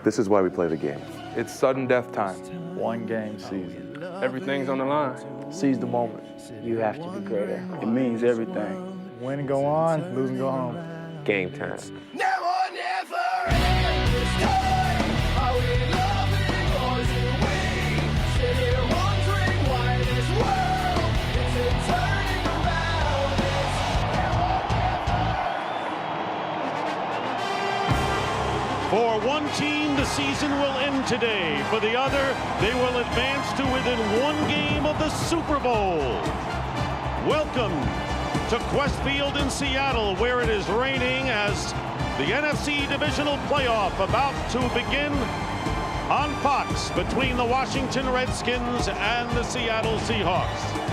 This is why we play the game. It's sudden death time. One game season. Everything's on the line. Seize the moment. You have to be greater. It means everything. Win and go on, lose and go home. Game time. Now or never end this time. Are we loving or do we sit here wondering why this world isn't turning around? It's now or never. For one team, the season will end today. For the other, they will advance to within one game of the Super Bowl. Welcome to Quest Field in Seattle, where it is raining as the NFC Divisional playoff about to begin on Fox between the Washington Redskins and the Seattle Seahawks.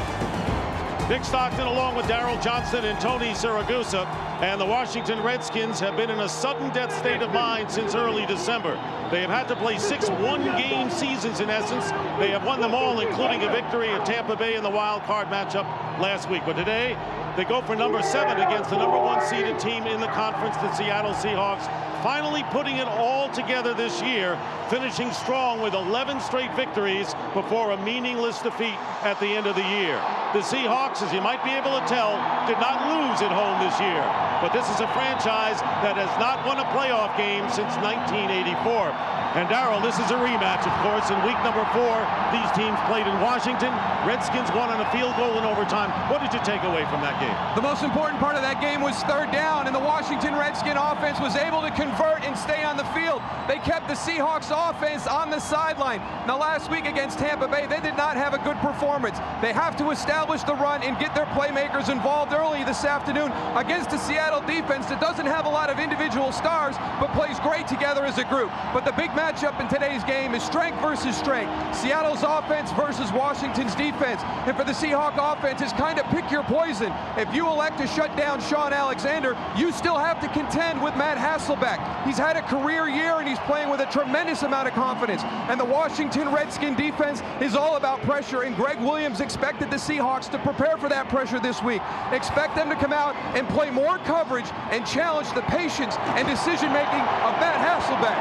Dick Stockton along with Darryl Johnson and Tony Siragusa and the Washington Redskins have been in a sudden death state of mind since early December. They have had to play 6 one-game seasons in essence. They have won them all, including a victory at Tampa Bay in the wild card matchup last week. But today, they go for number 7 against the number 1 seeded team in the conference, the Seattle Seahawks, finally putting it all together this year, finishing strong with 11 straight victories before a meaningless defeat at the end of the year. The Seahawks, as you might be able to tell, did not lose at home this year. But this is a franchise that has not won a playoff game since 1984. And Darryl, this is a rematch, of course. In week number 4, these teams played in Washington. Redskins won on a field goal in overtime. What did you take away from that game? The most important part of that game was third down, and the Washington Redskin offense was able to convert and stay on the field. They kept the Seahawks offense on the sideline. Now, last week against Tampa Bay, they did not have a good performance. They have to establish the run and get their playmakers involved early this afternoon against a Seattle defense that doesn't have a lot of individual stars, but plays great together as a group. But the big matchup in today's game is strength versus strength. Seattle's offense versus Washington's defense. And for the Seahawk offense, it's kind of pick your poison. If you elect to shut down Sean Alexander, you still have to contend with Matt Hasselbeck. He's had a career year and he's playing with a tremendous amount of confidence. And the Washington Redskin defense is all about pressure, and Greg Williams expected the Seahawks to prepare for that pressure this week. Expect them to come out and play more coverage and challenge the patience and decision-making of Matt Hasselbeck.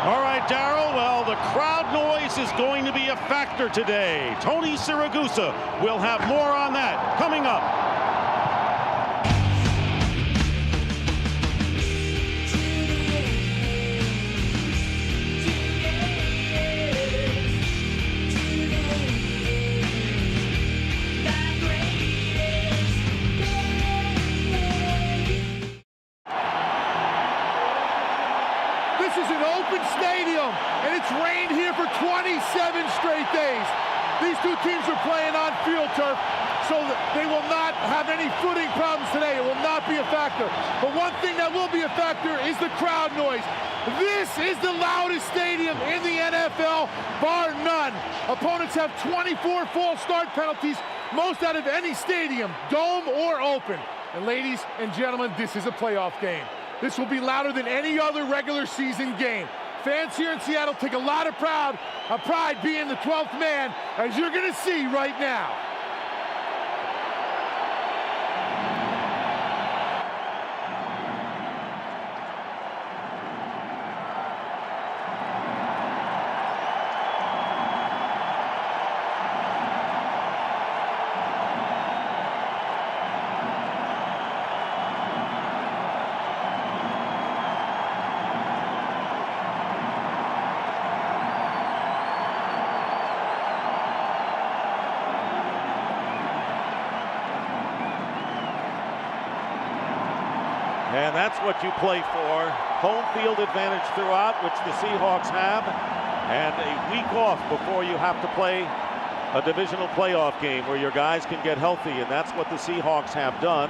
All right, Darryl, well, the crowd noise is going to be a factor today. Tony Siragusa will have more on that coming up. This is an open stadium, and it's rained here for 27 straight days. These two teams are playing on field turf, so they will not have any footing problems today. It will not be a factor. But one thing that will be a factor is the crowd noise. This is the loudest stadium in the NFL, bar none. Opponents have 24 false start penalties, most out of any stadium, dome or open. And ladies and gentlemen, this is a playoff game. This will be louder than any other regular season game. Fans here in Seattle take a lot of pride being the 12th man, as you're going to see right now. And that's what you play for. Home field advantage throughout, which the Seahawks have, and a week off before you have to play a divisional playoff game where your guys can get healthy, and that's what the Seahawks have done.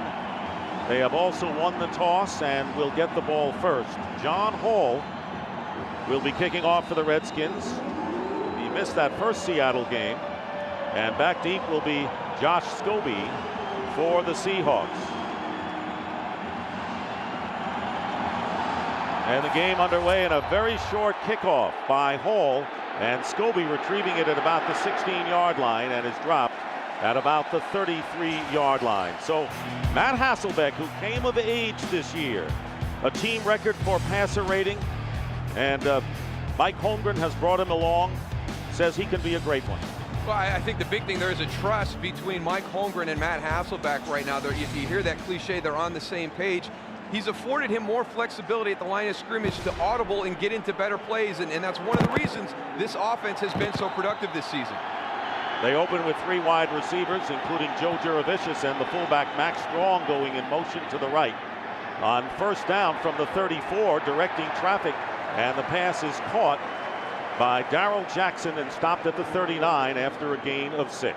They have also won the toss and will get the ball first. John Hall will be kicking off for the Redskins. He missed that first Seattle game. And back deep will be Josh Scobie for the Seahawks. And the game underway in a very short kickoff by Hall, and Scobie retrieving it at about the 16-yard line and is dropped at about the 33-yard line. So Matt Hasselbeck, who came of age this year, a team record for passer rating and Mike Holmgren has brought him along, says he can be a great one. Well, I think the big thing there is a trust between Mike Holmgren and Matt Hasselbeck right now. You hear that cliche, they're on the same page. He's afforded him more flexibility at the line of scrimmage to audible and get into better plays, and that's one of the reasons this offense has been so productive this season. They open with 3 wide receivers, including Joe Jurevicius and the fullback Max Strong going in motion to the right. On first down from the 34, directing traffic, and the pass is caught by Darrell Jackson and stopped at the 39 after a gain of 6.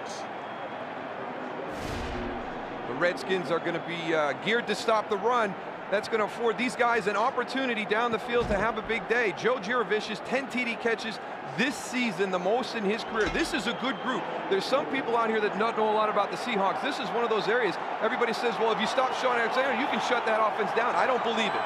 The Redskins are going to be geared to stop the run. That's going to afford these guys an opportunity down the field to have a big day. Joe Jurevicius, 10 TD catches this season, the most in his career. This is a good group. There's some people out here that don't know a lot about the Seahawks. This is one of those areas. Everybody says, well, if you stop Sean Alexander, you can shut that offense down. I don't believe it.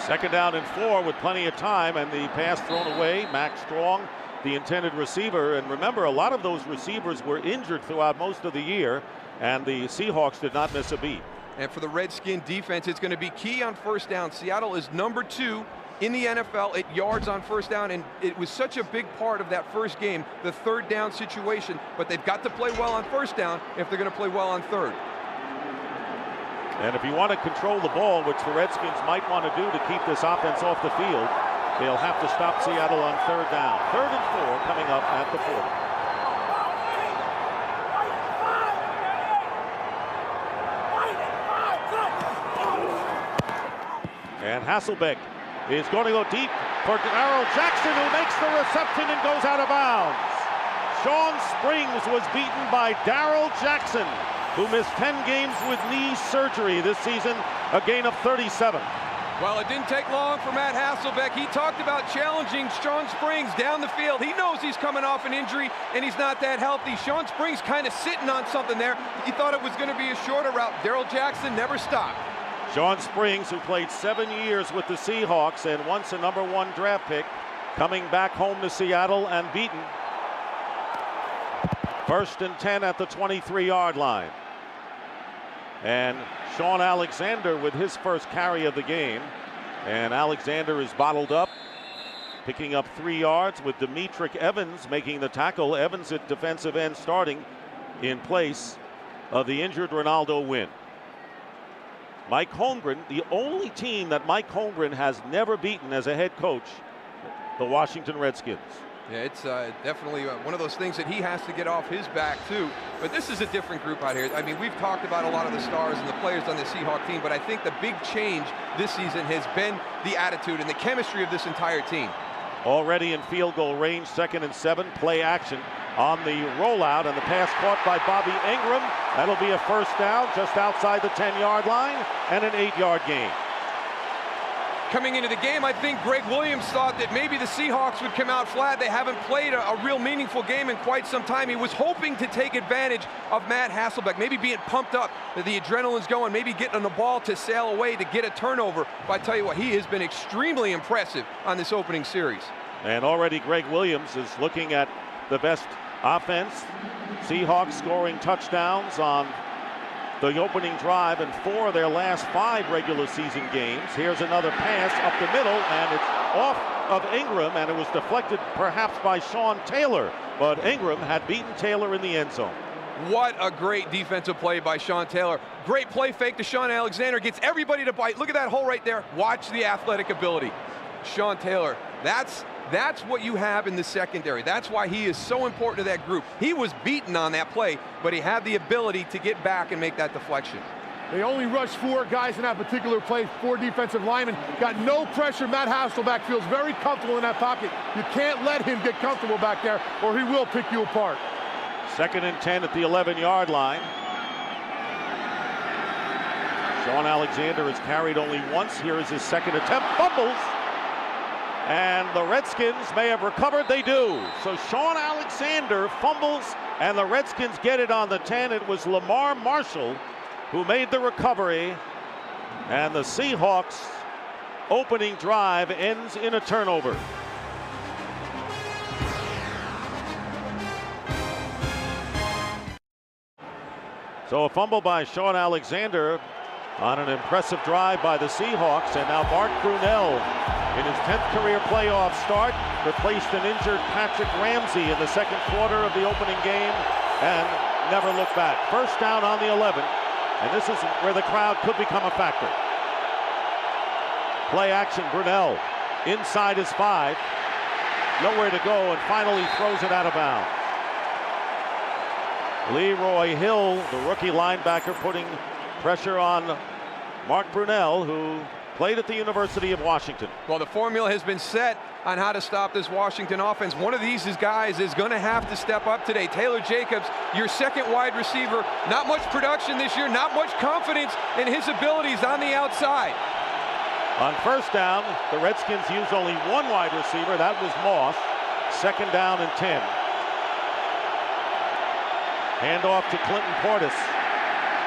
Second down and 4 with plenty of time, and the pass thrown away. Max Strong, the intended receiver. And remember, a lot of those receivers were injured throughout most of the year, and the Seahawks did not miss a beat. And for the Redskin defense, it's going to be key on first down. Seattle is number 2 in the NFL at yards on first down, and it was such a big part of that first game, the third down situation. But they've got to play well on first down if they're going to play well on third. And if you want to control the ball, which the Redskins might want to do to keep this offense off the field, they'll have to stop Seattle on third down. 3rd and 4 coming up at the 40. And Hasselbeck is going to go deep for Darrell Jackson, who makes the reception and goes out of bounds. Shawn Springs was beaten by Darrell Jackson, who missed 10 games with knee surgery this season, a gain of 37. Well, it didn't take long for Matt Hasselbeck. He talked about challenging Shawn Springs down the field. He knows he's coming off an injury, and he's not that healthy. Shawn Springs kind of sitting on something there. He thought it was going to be a shorter route. Darrell Jackson never stopped. Shawn Springs, who played 7 years with the Seahawks and once a #1 draft pick, coming back home to Seattle and beaten. 1st and 10 at the 23-yard line. And Sean Alexander with his first carry of the game. And Alexander is bottled up, picking up 3 yards with Demetric Evans making the tackle. Evans at defensive end starting in place of the injured Ronaldo Wynn. Mike Holmgren, the only team that Mike Holmgren has never beaten as a head coach, the Washington Redskins. Yeah, it's definitely one of those things that he has to get off his back too. But this is a different group out here. I mean, we've talked about a lot of the stars and the players on the Seahawks team, but I think the big change this season has been the attitude and the chemistry of this entire team. Already in field goal range, 2nd and 7, play action on the rollout, and the pass caught by Bobby Ingram. That'll be a first down just outside the 10-yard line and an 8-yard gain. Coming into the game, I think Greg Williams thought that maybe the Seahawks would come out flat. They haven't played a real meaningful game in quite some time. He was hoping to take advantage of Matt Hasselbeck, maybe being pumped up, that the adrenaline's going, maybe getting on the ball to sail away to get a turnover. But I tell you what, he has been extremely impressive on this opening series. And already Greg Williams is looking at the best offense. Seahawks scoring touchdowns on the opening drive in 4 of their last 5 regular season games. Here's another pass up the middle, and it's off of Ingram, and it was deflected perhaps by Sean Taylor, but Ingram had beaten Taylor in the end zone. What a great defensive play by Sean Taylor. Great play fake to Sean Alexander, gets everybody to bite. Look at that hole right there. Watch the athletic ability. Sean Taylor, that's what you have in the secondary. That's why he is so important to that group. He was beaten on that play, but he had the ability to get back and make that deflection. They only rushed 4 guys in that particular play, 4 defensive linemen. Got no pressure. Matt Hasselbeck feels very comfortable in that pocket. You can't let him get comfortable back there, or he will pick you apart. 2nd and 10 at the 11-yard line. Sean Alexander has carried only once. Here is his 2nd attempt. Fumbles. And the Redskins may have recovered. They do. So Sean Alexander fumbles, and the Redskins get it on the 10. It was Lamar Marshall who made the recovery. And the Seahawks opening drive ends in a turnover. So a fumble by Sean Alexander on an impressive drive by the Seahawks. And now Mark Brunell in his 10th career playoff start, replaced an injured Patrick Ramsey in the second quarter of the opening game and never looked back. First down on the 11, and this is where the crowd could become a factor. Play action, Brunell inside his 5, nowhere to go, and finally throws it out of bounds. Leroy Hill, the rookie linebacker, putting pressure on Mark Brunell, who played at the University of Washington. Well, the formula has been set on how to stop this Washington offense. One of these guys is going to have to step up today. Taylor Jacobs, your second wide receiver, not much production this year, not much confidence in his abilities on the outside. On first down, the Redskins used only one wide receiver. That was Moss. Second down and 10. Handoff to Clinton Portis.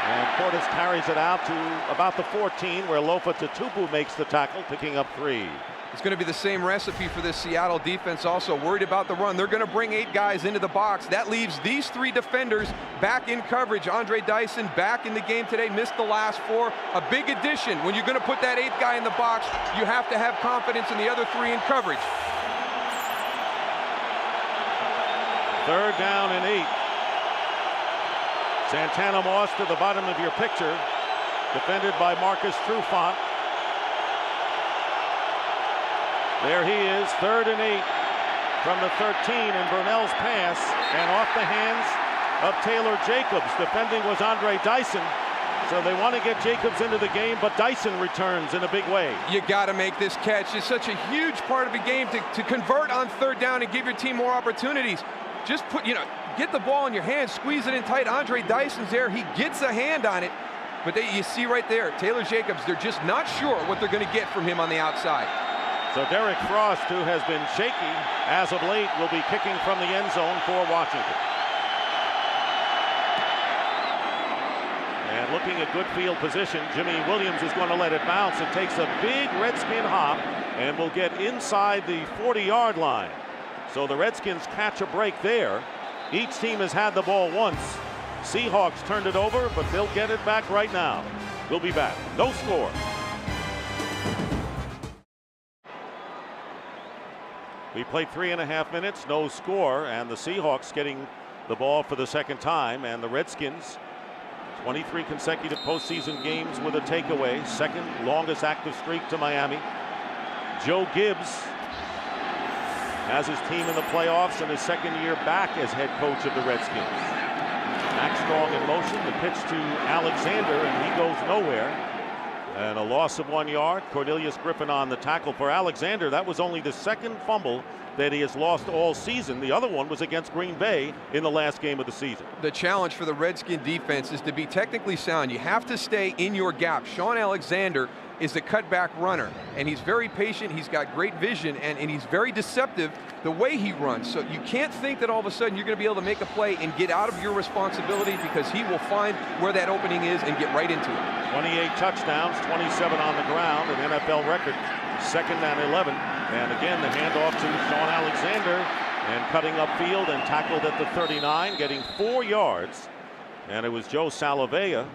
And Portis carries it out to about the 14, where Lofa Tatupu makes the tackle, picking up 3. It's going to be the same recipe for this Seattle defense also. Worried about the run. They're going to bring 8 guys into the box. That leaves these 3 defenders back in coverage. Andre Dyson back in the game today, missed the last 4. A big addition. When you're going to put that 8th guy in the box, you have to have confidence in the other 3 in coverage. Third down and 8. Santana Moss to the bottom of your picture, defended by Marcus Trufant. There he is, 3rd and 8 from the 13, and Brunell's pass, and off the hands of Taylor Jacobs. Defending was Andre Dyson, so they want to get Jacobs into the game, but Dyson returns in a big way. You got to make this catch. It's such a huge part of the game to convert on 3rd down and give your team more opportunities. Just get the ball in your hands, squeeze it in tight. Andre Dyson's there, he gets a hand on it, but you see right there, Taylor Jacobs, they're just not sure what they're going to get from him on the outside. So Derek Frost, who has been shaky as of late, will be kicking from the end zone for Washington. And looking at good field position, Jimmy Williams is going to let it bounce. It takes a big Redskin hop and will get inside the 40-yard line. So the Redskins catch a break there. Each team has had the ball once. Seahawks turned it over, but they'll get it back right now. We'll be back. No score. We played 3.5 minutes, no score, and the Seahawks getting the ball for the second time, and the Redskins 23 consecutive postseason games with a takeaway, second longest active streak to Miami. Joe Gibbs has his team in the playoffs and his second year back as head coach of the Redskins. Max Strong in motion, the pitch to Alexander, and he goes nowhere. And a loss of 1 yard. Cornelius Griffin on the tackle for Alexander. That was only the second fumble that he has lost all season. The other one was against Green Bay in the last game of the season. The challenge for the Redskin defense is to be technically sound. You have to stay in your gap. Sean Alexander is the cutback runner, and he's very patient. He's got great vision, and he's very deceptive the way he runs. So you can't think that all of a sudden you're going to be able to make a play and get out of your responsibility, because he will find where that opening is and get right into it. 28 touchdowns, 27 on the ground, an NFL record, 2nd and 11. And again, the handoff to Sean Alexander, and cutting upfield and tackled at the 39, getting 4 yards. And it was Joe Salavea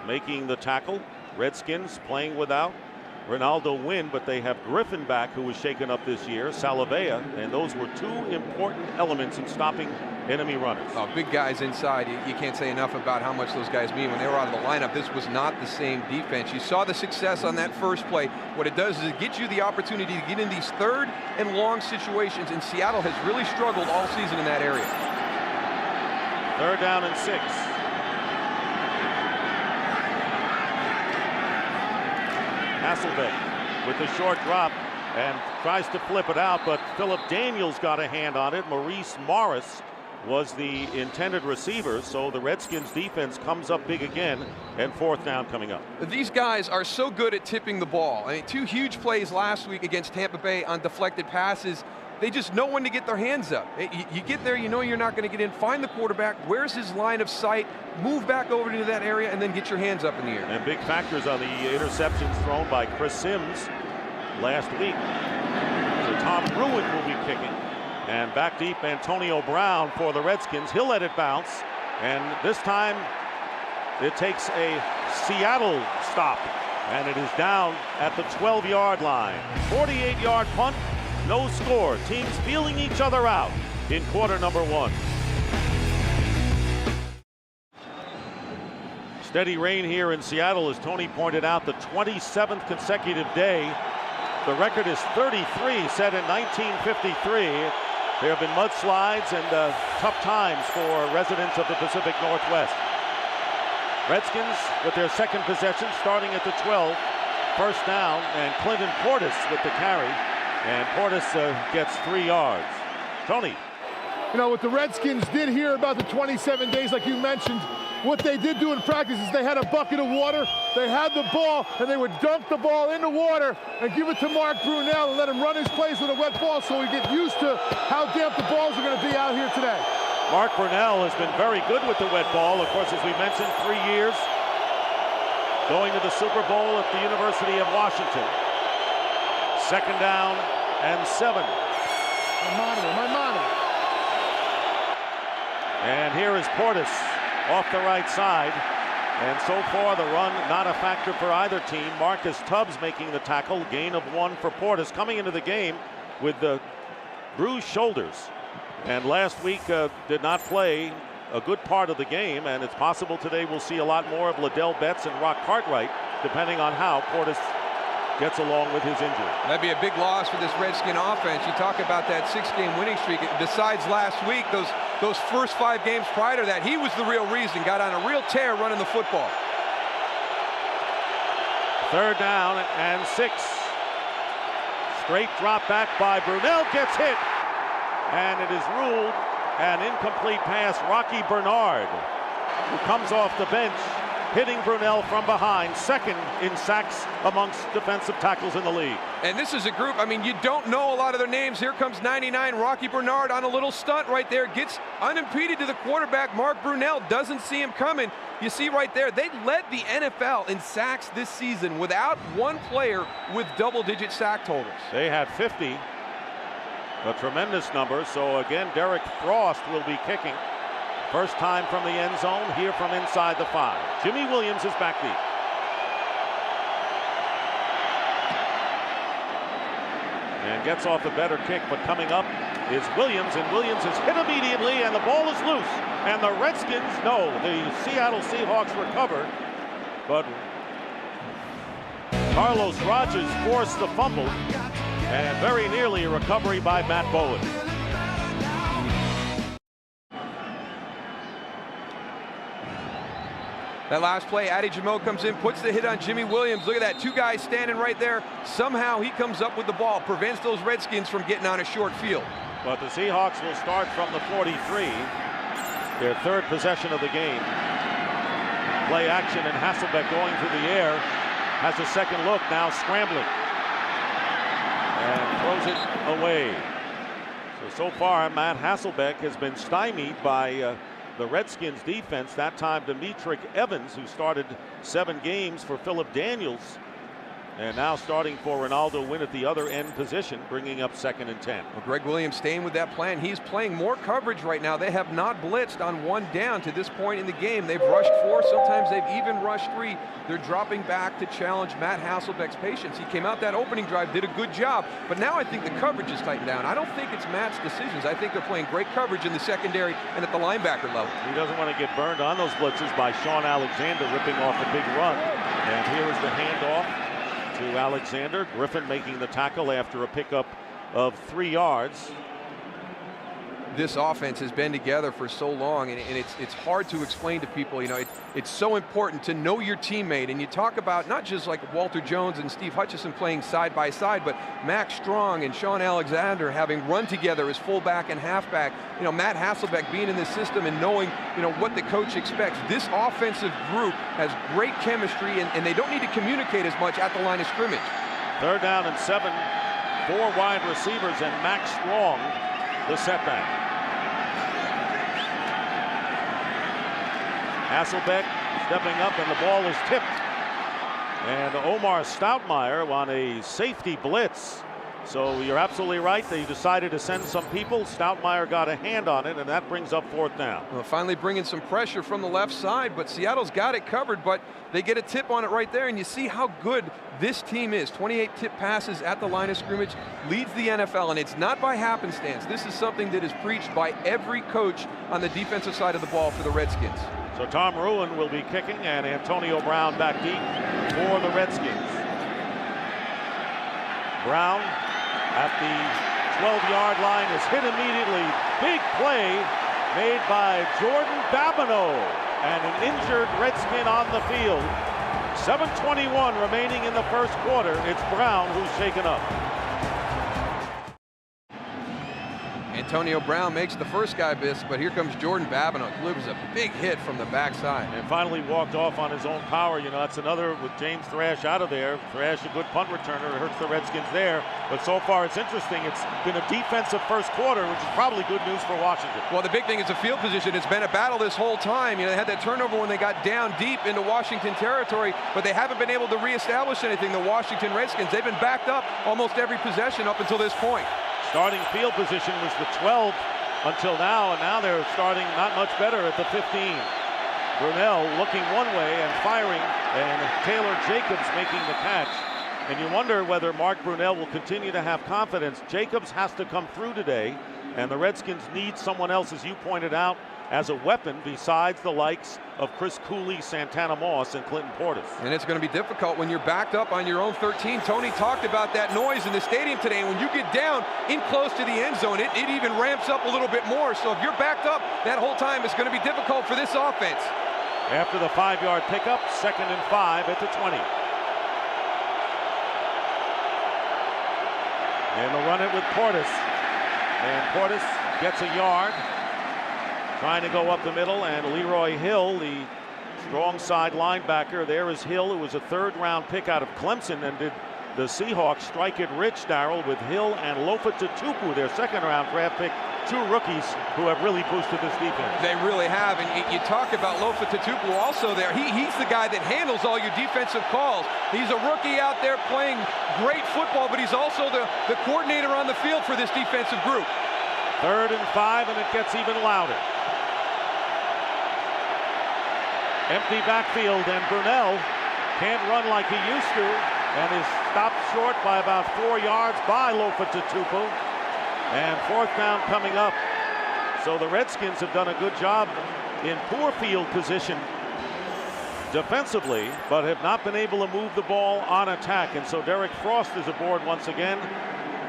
making the tackle. Redskins playing without Ronaldo Wynn, but they have Griffin back, who was shaken up this year, Salavea, and those were 2 important elements in stopping enemy runners. Oh, big guys inside. You can't say enough about how much those guys mean. When they were out of the lineup, this was not the same defense. You saw the success on that first play. What it does is it gets you the opportunity to get in these 3rd and long situations, and Seattle has really struggled all season in that area. 3rd down and 6. Hasselbeck with the short drop and tries to flip it out, but Philip Daniels got a hand on it. Maurice Morris was the intended receiver, so the Redskins defense comes up big again, and 4th down coming up. These guys are so good at tipping the ball. I mean, 2 huge plays last week against Tampa Bay on deflected passes. They just know when to get their hands up. You get there, you know you're not going to get in. Find the quarterback. Where's his line of sight? Move back over to that area and then get your hands up in the air. And big factors on the interceptions thrown by Chris Sims last week. So Tom Ruin will be kicking. And back deep, Antonio Brown for the Redskins. He'll let it bounce. And this time, it takes a Seattle stop And it is down at the 12-yard line. 48-yard punt, no score. Teams feeling each other out in quarter number 1. Steady rain here in Seattle, as Tony pointed out, the 27th consecutive day. The record is 33, set in 1953. There have been mudslides and tough times for residents of the Pacific Northwest. Redskins with their second possession, starting at the 12. First down, and Clinton Portis with the carry. And Portis gets 3 yards. Tony. You know, what the Redskins did here about the 27 days, like you mentioned, what they did do in practice is they had a bucket of water, they had the ball, and they would dunk the ball in the water and give it to Mark Brunell and let him run his plays with a wet ball so we get used to how damp the balls are going to be out here today. Mark Brunell has been very good with the wet ball. Of course, as we mentioned, 3 years going to the Super Bowl at the University of Washington. Second down and 7. My monitor. And here is Portis off the right side. And so far, the run not a factor for either team. Marcus Tubbs making the tackle, gain of 1 for Portis, coming into the game with the bruised shoulders. And last week did not play a good part of the game, and it's possible today we'll see a lot more of Liddell Betts and Rock Cartwright, depending on how Portis gets along with his injury. That'd be a big loss for this Redskin offense. You talk about that 6-game winning streak. Besides last week, those first 5 games prior to that, he was the real reason. Got on a real tear running the football. Third down and 6. Straight drop back by Brunell, gets hit. And it is ruled an incomplete pass. Rocky Bernard, who comes off the bench, hitting Brunell from behind, second in sacks amongst defensive tackles in the league. And this is a group, I mean, you don't know a lot of their names. Here comes 99, Rocky Bernard on a little stunt right there, gets unimpeded to the quarterback. Mark Brunell doesn't see him coming. You see right there, they led the NFL in sacks this season without one player with double-digit sack totals. They had 50, a tremendous number. So again, Derek Frost will be kicking. First time from the end zone, here from inside the 5. Jimmy Williams is back deep. And gets off a better kick, but coming up is Williams, and Williams is hit immediately, and the ball is loose. And the Redskins, no, the Seattle Seahawks recover, but Carlos Rogers forced the fumble, and very nearly a recovery by Matt Bowen. That last play, Addy Jameau comes in, puts the hit on Jimmy Williams. Look at that, 2 guys standing right there. Somehow he comes up with the ball, prevents those Redskins from getting on a short field. But the Seahawks will start from the 43, their 3rd possession of the game. Play action, and Hasselbeck going through the air, has a second look, now scrambling. And throws it away. So far, Matt Hasselbeck has been stymied by the Redskins defense. That time Demetric Evans, who started 7 games for Philip Daniels, and now starting for Ronaldo Wynn at the other end position, bringing up 2nd and 10. Well, Greg Williams staying with that plan. He's playing more coverage right now. They have not blitzed on 1 down to this point in the game. They've rushed 4, sometimes they've even rushed 3. They're dropping back to challenge Matt Hasselbeck's patience. He came out that opening drive, did a good job, but now I think the coverage is tightened down. I don't think it's Matt's decisions. I think they're playing great coverage in the secondary and at the linebacker level. He doesn't want to get burned on those blitzes by Sean Alexander ripping off a big run. And here is the handoff to Alexander. Griffin making the tackle after a pickup of 3 yards. This offense has been together for so long, and it's hard to explain to people. You know, it's so important to know your teammate. And you talk about not just like Walter Jones and Steve Hutchison playing side by side, but Max Strong and Sean Alexander having run together as fullback and halfback. You know, Matt Hasselbeck being in this system and knowing, you know, what the coach expects. This offensive group has great chemistry, and they don't need to communicate as much at the line of scrimmage. 3rd down and 7, 4 wide receivers, and Max Strong the setback. Hasselbeck stepping up, and the ball is tipped. And Omar Stoutmeyer on a safety blitz So you're absolutely right. They decided to send some people. Stoutmeyer got a hand on it, and that brings up 4th down. Well, finally bringing some pressure from the left side, but Seattle's got it covered, but they get a tip on it right there, and you see how good this team is. 28 tip passes at the line of scrimmage, leads the NFL, and it's not by happenstance. This is something that is preached by every coach on the defensive side of the ball for the Redskins. So Tom Ruin will be kicking, and Antonio Brown back deep for the Redskins. Brown at the 12-yard line is hit immediately. Big play made by Jordan Babineau, and an injured Redskin on the field. 7:21 remaining in the first quarter. It's Brown who's shaken up. Antonio Brown makes the first guy miss, but here comes Jordan Babineau. Delivers a big hit from the backside. And finally walked off on his own power. You know, that's another with James Thrash out of there. Thrash, a good punt returner. It hurts the Redskins there. But so far, it's interesting. It's been a defensive first quarter, which is probably good news for Washington. Well, the big thing is the field position. It's been a battle this whole time. You know, they had that turnover when they got down deep into Washington territory, but they haven't been able to reestablish anything. The Washington Redskins, they've been backed up almost every possession up until this point. Starting field position was the 12 until now, and now they're starting not much better at the 15. Brunell looking one way and firing, and Taylor Jacobs making the catch. And you wonder whether Mark Brunell will continue to have confidence. Jacobs has to come through today, and the Redskins need someone else, as you pointed out, as a weapon besides the likes of Chris Cooley, Santana Moss, and Clinton Portis. And it's going to be difficult when you're backed up on your own 13. Tony talked about that noise in the stadium today, and when you get down in close to the end zone, it even ramps up a little bit more. So if you're backed up that whole time, it's going to be difficult for this offense. After the 5-yard pickup, 2nd and 5 at the 20. And they'll run it with Portis. And Portis gets a yard. Trying to go up the middle, and Leroy Hill, the strong side linebacker. There is Hill, who was a 3rd-round pick out of Clemson, and did the Seahawks strike it rich, Darryl, with Hill and Lofa Tatupu, their 2nd-round draft pick. 2 rookies who have really boosted this defense. They really have, and you talk about Lofa Tatupu also there. He's the guy that handles all your defensive calls. He's a rookie out there playing great football, but he's also the coordinator on the field for this defensive group. 3rd and 5, and it gets even louder. Empty backfield, and Brunell can't run like he used to, and is stopped short by about 4 yards by Lofa Tatupu. And 4th down coming up. So the Redskins have done a good job in poor field position defensively, but have not been able to move the ball on attack. And so Derek Frost is aboard once again,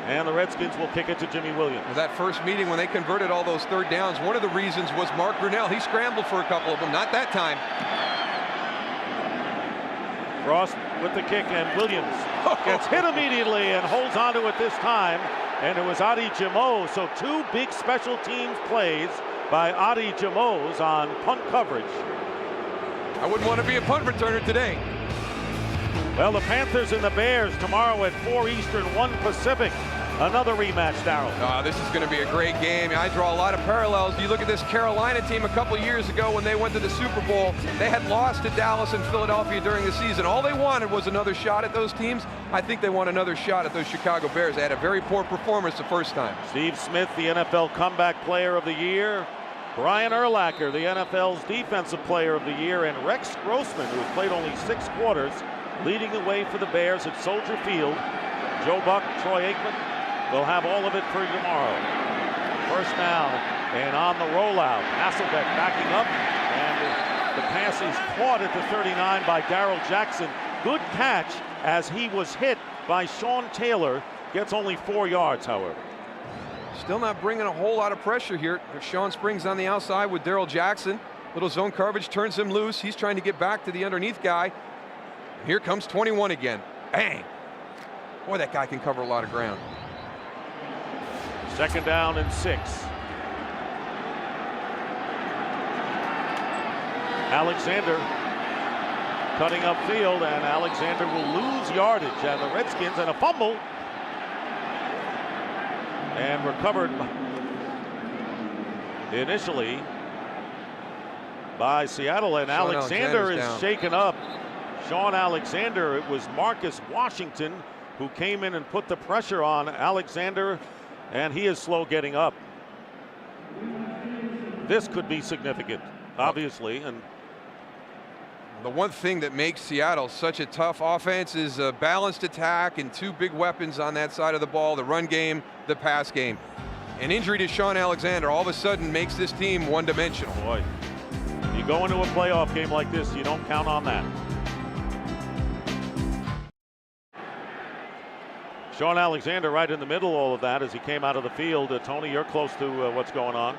and the Redskins will kick it to Jimmy Williams. That first meeting when they converted all those 3rd downs, one of the reasons was Mark Brunell. He scrambled for a couple of them, not that time. Frost with the kick, and Williams gets hit immediately and holds onto it this time. And it was Adi Jamo. So 2 big special teams plays by Adi Jamos on punt coverage. I wouldn't want to be a punt returner today. Well, the Panthers and the Bears tomorrow at 4 Eastern, 1 Pacific. Another rematch, Darryl. This is going to be a great game. I draw a lot of parallels. You look at this Carolina team a couple years ago when they went to the Super Bowl. They had lost to Dallas and Philadelphia during the season. All they wanted was another shot at those teams. I think they want another shot at those Chicago Bears. They had a very poor performance the first time. Steve Smith, the NFL Comeback Player of the Year. Brian Urlacher, the NFL's Defensive Player of the Year. And Rex Grossman, who has played only 6 quarters, leading the way for the Bears at Soldier Field. Joe Buck, Troy Aikman. We'll have all of it for you tomorrow. 1st down, and on the rollout, Hasselbeck backing up, and the pass is caught at the 39 by Darrell Jackson. Good catch as he was hit by Sean Taylor. Gets only 4 yards, however. Still not bringing a whole lot of pressure here. Sean Springs on the outside with Darrell Jackson. Little zone coverage turns him loose. He's trying to get back to the underneath guy. Here comes 21 again. Bang! Boy, that guy can cover a lot of ground. 2nd down and 6. Alexander cutting upfield, and Alexander will lose yardage. And the Redskins, and a fumble. And recovered initially by Seattle, and Alexander is shaken up. Sean Alexander, it was Marcus Washington who came in and put the pressure on Alexander, and he is slow getting up. This could be significant, obviously, and the one thing that makes Seattle such a tough offense is a balanced attack and two big weapons on that side of the ball, the run game, the pass game. An injury to Sean Alexander all of a sudden makes this team one-dimensional. Boy, you go into a playoff game like this, you don't count on that. Sean Alexander right in the middle of all of that as he came out of the field. Tony, you're close to what's going on.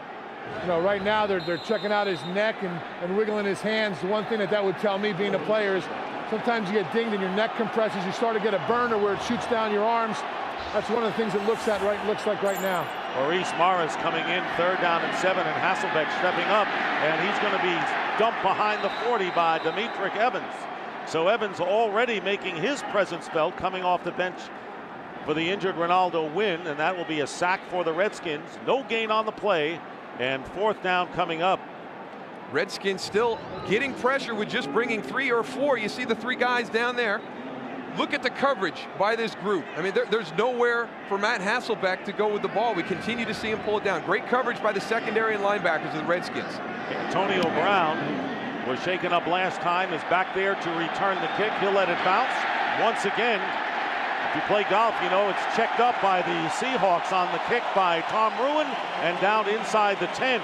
You know, right now they're checking out his neck and wiggling his hands. The one thing that would tell me, being a player, is sometimes you get dinged and your neck compresses. You start to get a burner where it shoots down your arms. That's one of the things it looks like right now. Maurice Morris coming in, 3rd down and 7, and Hasselbeck stepping up, and he's going to be dumped behind the 40 by Demetric Evans. So Evans already making his presence felt, coming off the bench for the injured Ronaldo Wynn, and that will be a sack for the Redskins. No gain on the play, and 4th down coming up. Redskins still getting pressure with just bringing 3 or 4. You see the 3 guys down there. Look at the coverage by this group. I mean, there's nowhere for Matt Hasselbeck to go with the ball. We continue to see him pull it down. Great coverage by the secondary and linebackers of the Redskins. Antonio Brown, who was shaken up last time, is back there to return the kick. He'll let it bounce. Once again, if you play golf, you know it's checked up by the Seahawks on the kick by Tom Ruin and down inside the 10.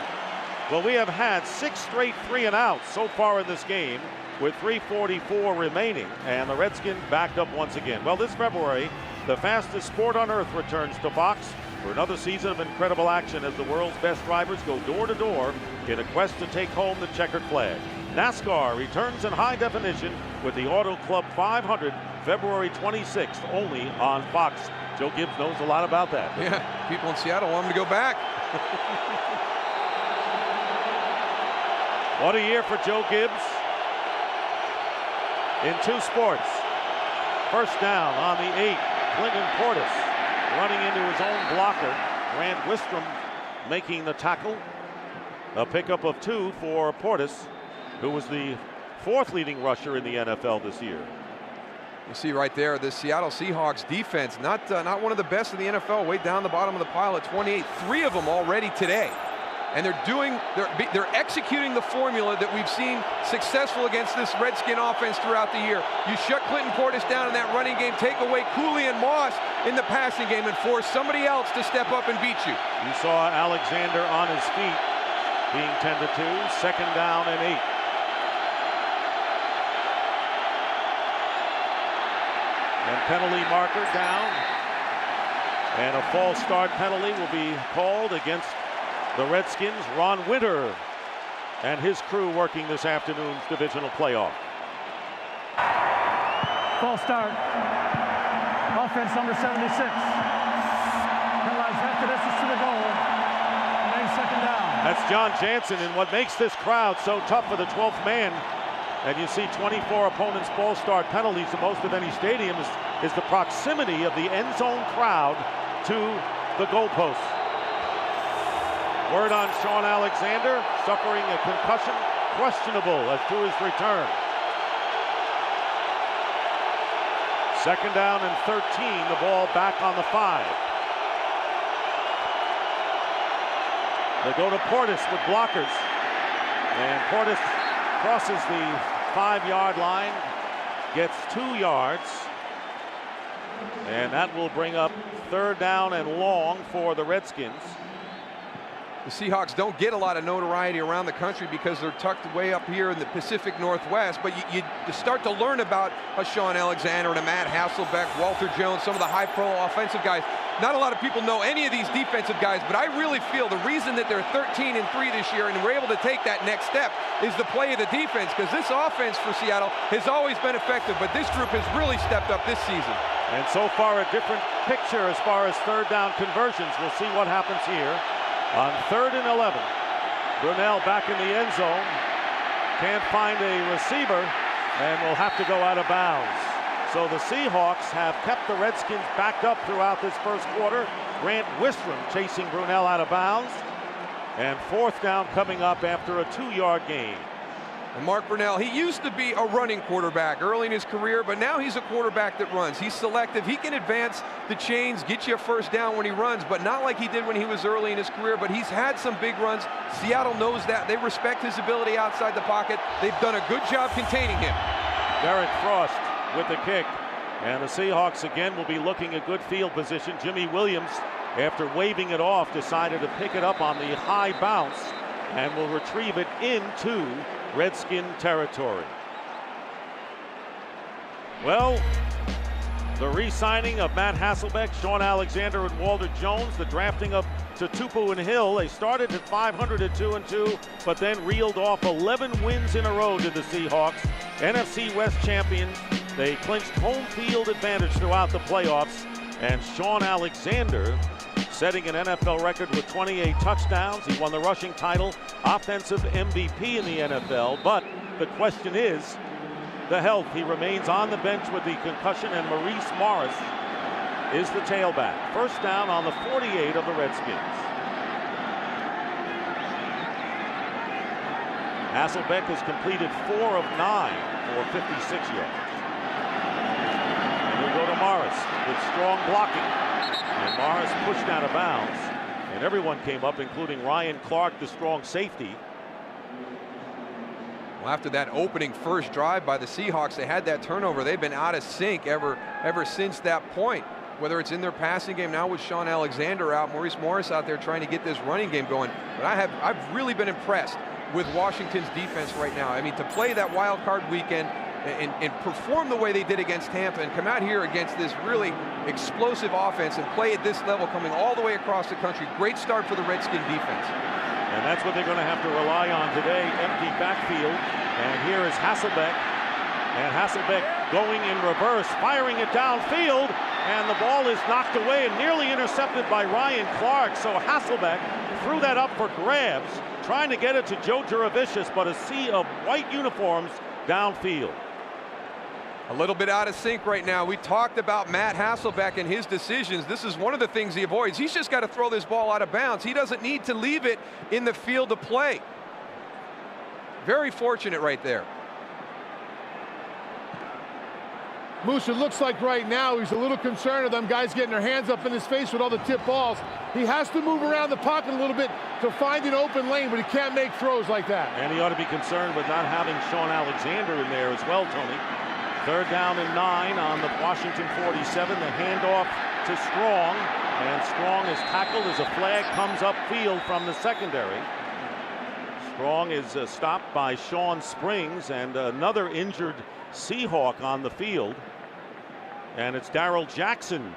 Well, we have had 6 straight 3 and outs so far in this game, with 3:44 remaining, and the Redskins backed up once again. Well, this February, the fastest sport on earth returns to Fox for another season of incredible action as the world's best drivers go door to door in a quest to take home the checkered flag. NASCAR returns in high definition with the Auto Club 500 February 26th, only on Fox. Joe Gibbs knows a lot about that. Yeah, people in Seattle want him to go back. What a year for Joe Gibbs. In 2 sports. 1st down on the 8. Clinton Portis running into his own blocker. Grant Wistrom making the tackle. A pickup of 2 for Portis, who was the 4th leading rusher in the NFL this year. You see right there, the Seattle Seahawks defense, not one of the best in the NFL, way down the bottom of the pile at 28. 3 of them already today. And they're executing the formula that we've seen successful against this Redskin offense throughout the year. You shut Clinton Portis down in that running game, take away Cooley and Moss in the passing game, and force somebody else to step up and beat you. You saw Alexander on his feet, being 10-2, 2nd down and 8. And penalty marker down, and a false start penalty will be called against the Redskins. Ron Winter and his crew working this afternoon's divisional playoff. False start. Offense number 76. Penalized after distance to the goal. Remains 2nd down. That's John Jansen, and what makes this crowd so tough for the 12th man, and you see 24 opponents false start penalties, the most of any stadium, is the proximity of the end zone crowd to the goalposts. Word on Sean Alexander, suffering a concussion, questionable as to his return. 2nd down and 13, the ball back on the 5. They go to Portis with blockers, and Portis crosses the 5-yard line, gets 2 yards, and that will bring up 3rd down and long for the Redskins. The Seahawks don't get a lot of notoriety around the country because they're tucked way up here in the Pacific Northwest, but you start to learn about a Sean Alexander and a Matt Hasselbeck, Walter Jones, some of the high-profile offensive guys. Not a lot of people know any of these defensive guys, but I really feel the reason that they're 13-3 this year and we're able to take that next step is the play of the defense, because this offense for Seattle has always been effective, but this group has really stepped up this season. And so far a different picture as far as 3rd down conversions. We'll see what happens here. On 3rd and 11, Brunell back in the end zone, can't find a receiver, and will have to go out of bounds. So the Seahawks have kept the Redskins backed up throughout this 1st quarter. Grant Wistrom chasing Brunell out of bounds, and 4th down coming up after a 2-yard gain. And Mark Brunell, he used to be a running quarterback early in his career, but now he's a quarterback that runs. He's selective. He can advance the chains, get you a first down when he runs, but not like he did when he was early in his career. But he's had some big runs. Seattle knows that. They respect his ability outside the pocket. They've done a good job containing him. Derek Frost with the kick. And the Seahawks again will be looking at good field position. Jimmy Williams, after waving it off, decided to pick it up on the high bounce and will retrieve it into Redskin territory. Well, the re-signing of Matt Hasselbeck, Sean Alexander, and Walter Jones, the drafting of Tutupu and Hill. They started at 500 at 2-2, but then reeled off 11 wins in a row to the Seahawks. NFC West champions. They clinched home field advantage throughout the playoffs, and Sean Alexander setting an NFL record with 28 touchdowns. He won the rushing title, offensive MVP in the NFL, but the question is the health. He remains on the bench with the concussion, and Maurice Morris is the tailback. First down on the 48 of the Redskins. Hasselbeck has completed 4 of 9 for 56 yards. And we'll go to Morris with strong blocking. And Morris pushed out of bounds, and everyone came up, including Ryan Clark, the strong safety. Well, after that opening first drive by the Seahawks, they had that turnover. They've been out of sync ever since that point. Whether it's in their passing game now with Sean Alexander out, Maurice Morris out there trying to get this running game going. But I've really been impressed with Washington's defense right now. I mean, to play that wild card weekend and perform the way they did against Tampa and come out here against this really explosive offense and play at this level coming all the way across the country. Great start for the Redskin defense. And that's what they're going to have to rely on today. Empty backfield. And here is Hasselbeck. And Hasselbeck going in reverse, firing it downfield. And the ball is knocked away and nearly intercepted by Ryan Clark. So Hasselbeck threw that up for grabs, trying to get it to Joe Juravicius, but a sea of white uniforms downfield. A little bit out of sync right now. We talked about Matt Hasselbeck and his decisions. This is one of the things he avoids. He's just got to throw this ball out of bounds. He doesn't need to leave it in the field to play. Very fortunate right there. Moose, it looks like right now he's a little concerned of them guys getting their hands up in his face with all the tip balls. He has to move around the pocket a little bit to find an open lane, but he can't make throws like that. And he ought to be concerned with not having Sean Alexander in there as well, Tony. 3rd down and 9 on the Washington 47. The handoff to Strong, and Strong is tackled as a flag comes upfield from the secondary. Strong is stopped by Sean Springs, and another injured Seahawk on the field. And it's Darrell Jackson.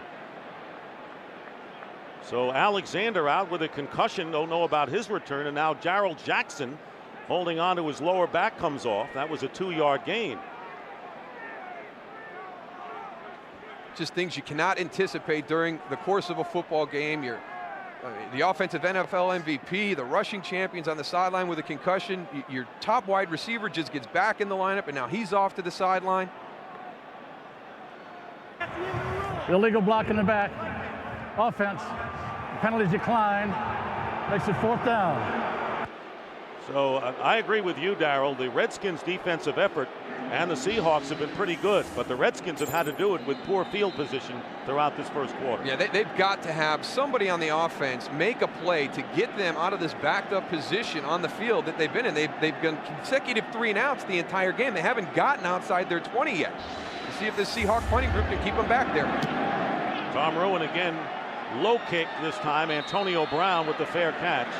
So Alexander out with a concussion. Don't know about his return. And now Darrell Jackson holding on to his lower back comes off. That was a 2-yard gain. Just things you cannot anticipate during the course of a football game. You're the offensive NFL MVP, the rushing champions on the sideline with a concussion. Your top wide receiver just gets back in the lineup, and now he's off to the sideline. Illegal block in the back. Offense. Penalties declined. Makes it 4th down. So I agree with you, Darrell. The Redskins' defensive effort and the Seahawks have been pretty good, but the Redskins have had to do it with poor field position throughout this first quarter. Yeah, they've got to have somebody on the offense make a play to get them out of this backed up position on the field that they've been in. They've done consecutive 3 and outs the entire game. They haven't gotten outside their 20 yet. To see if this Seahawk punting group can keep them back there. Tom Ruin again, low kick this time. Antonio Brown with the fair catch.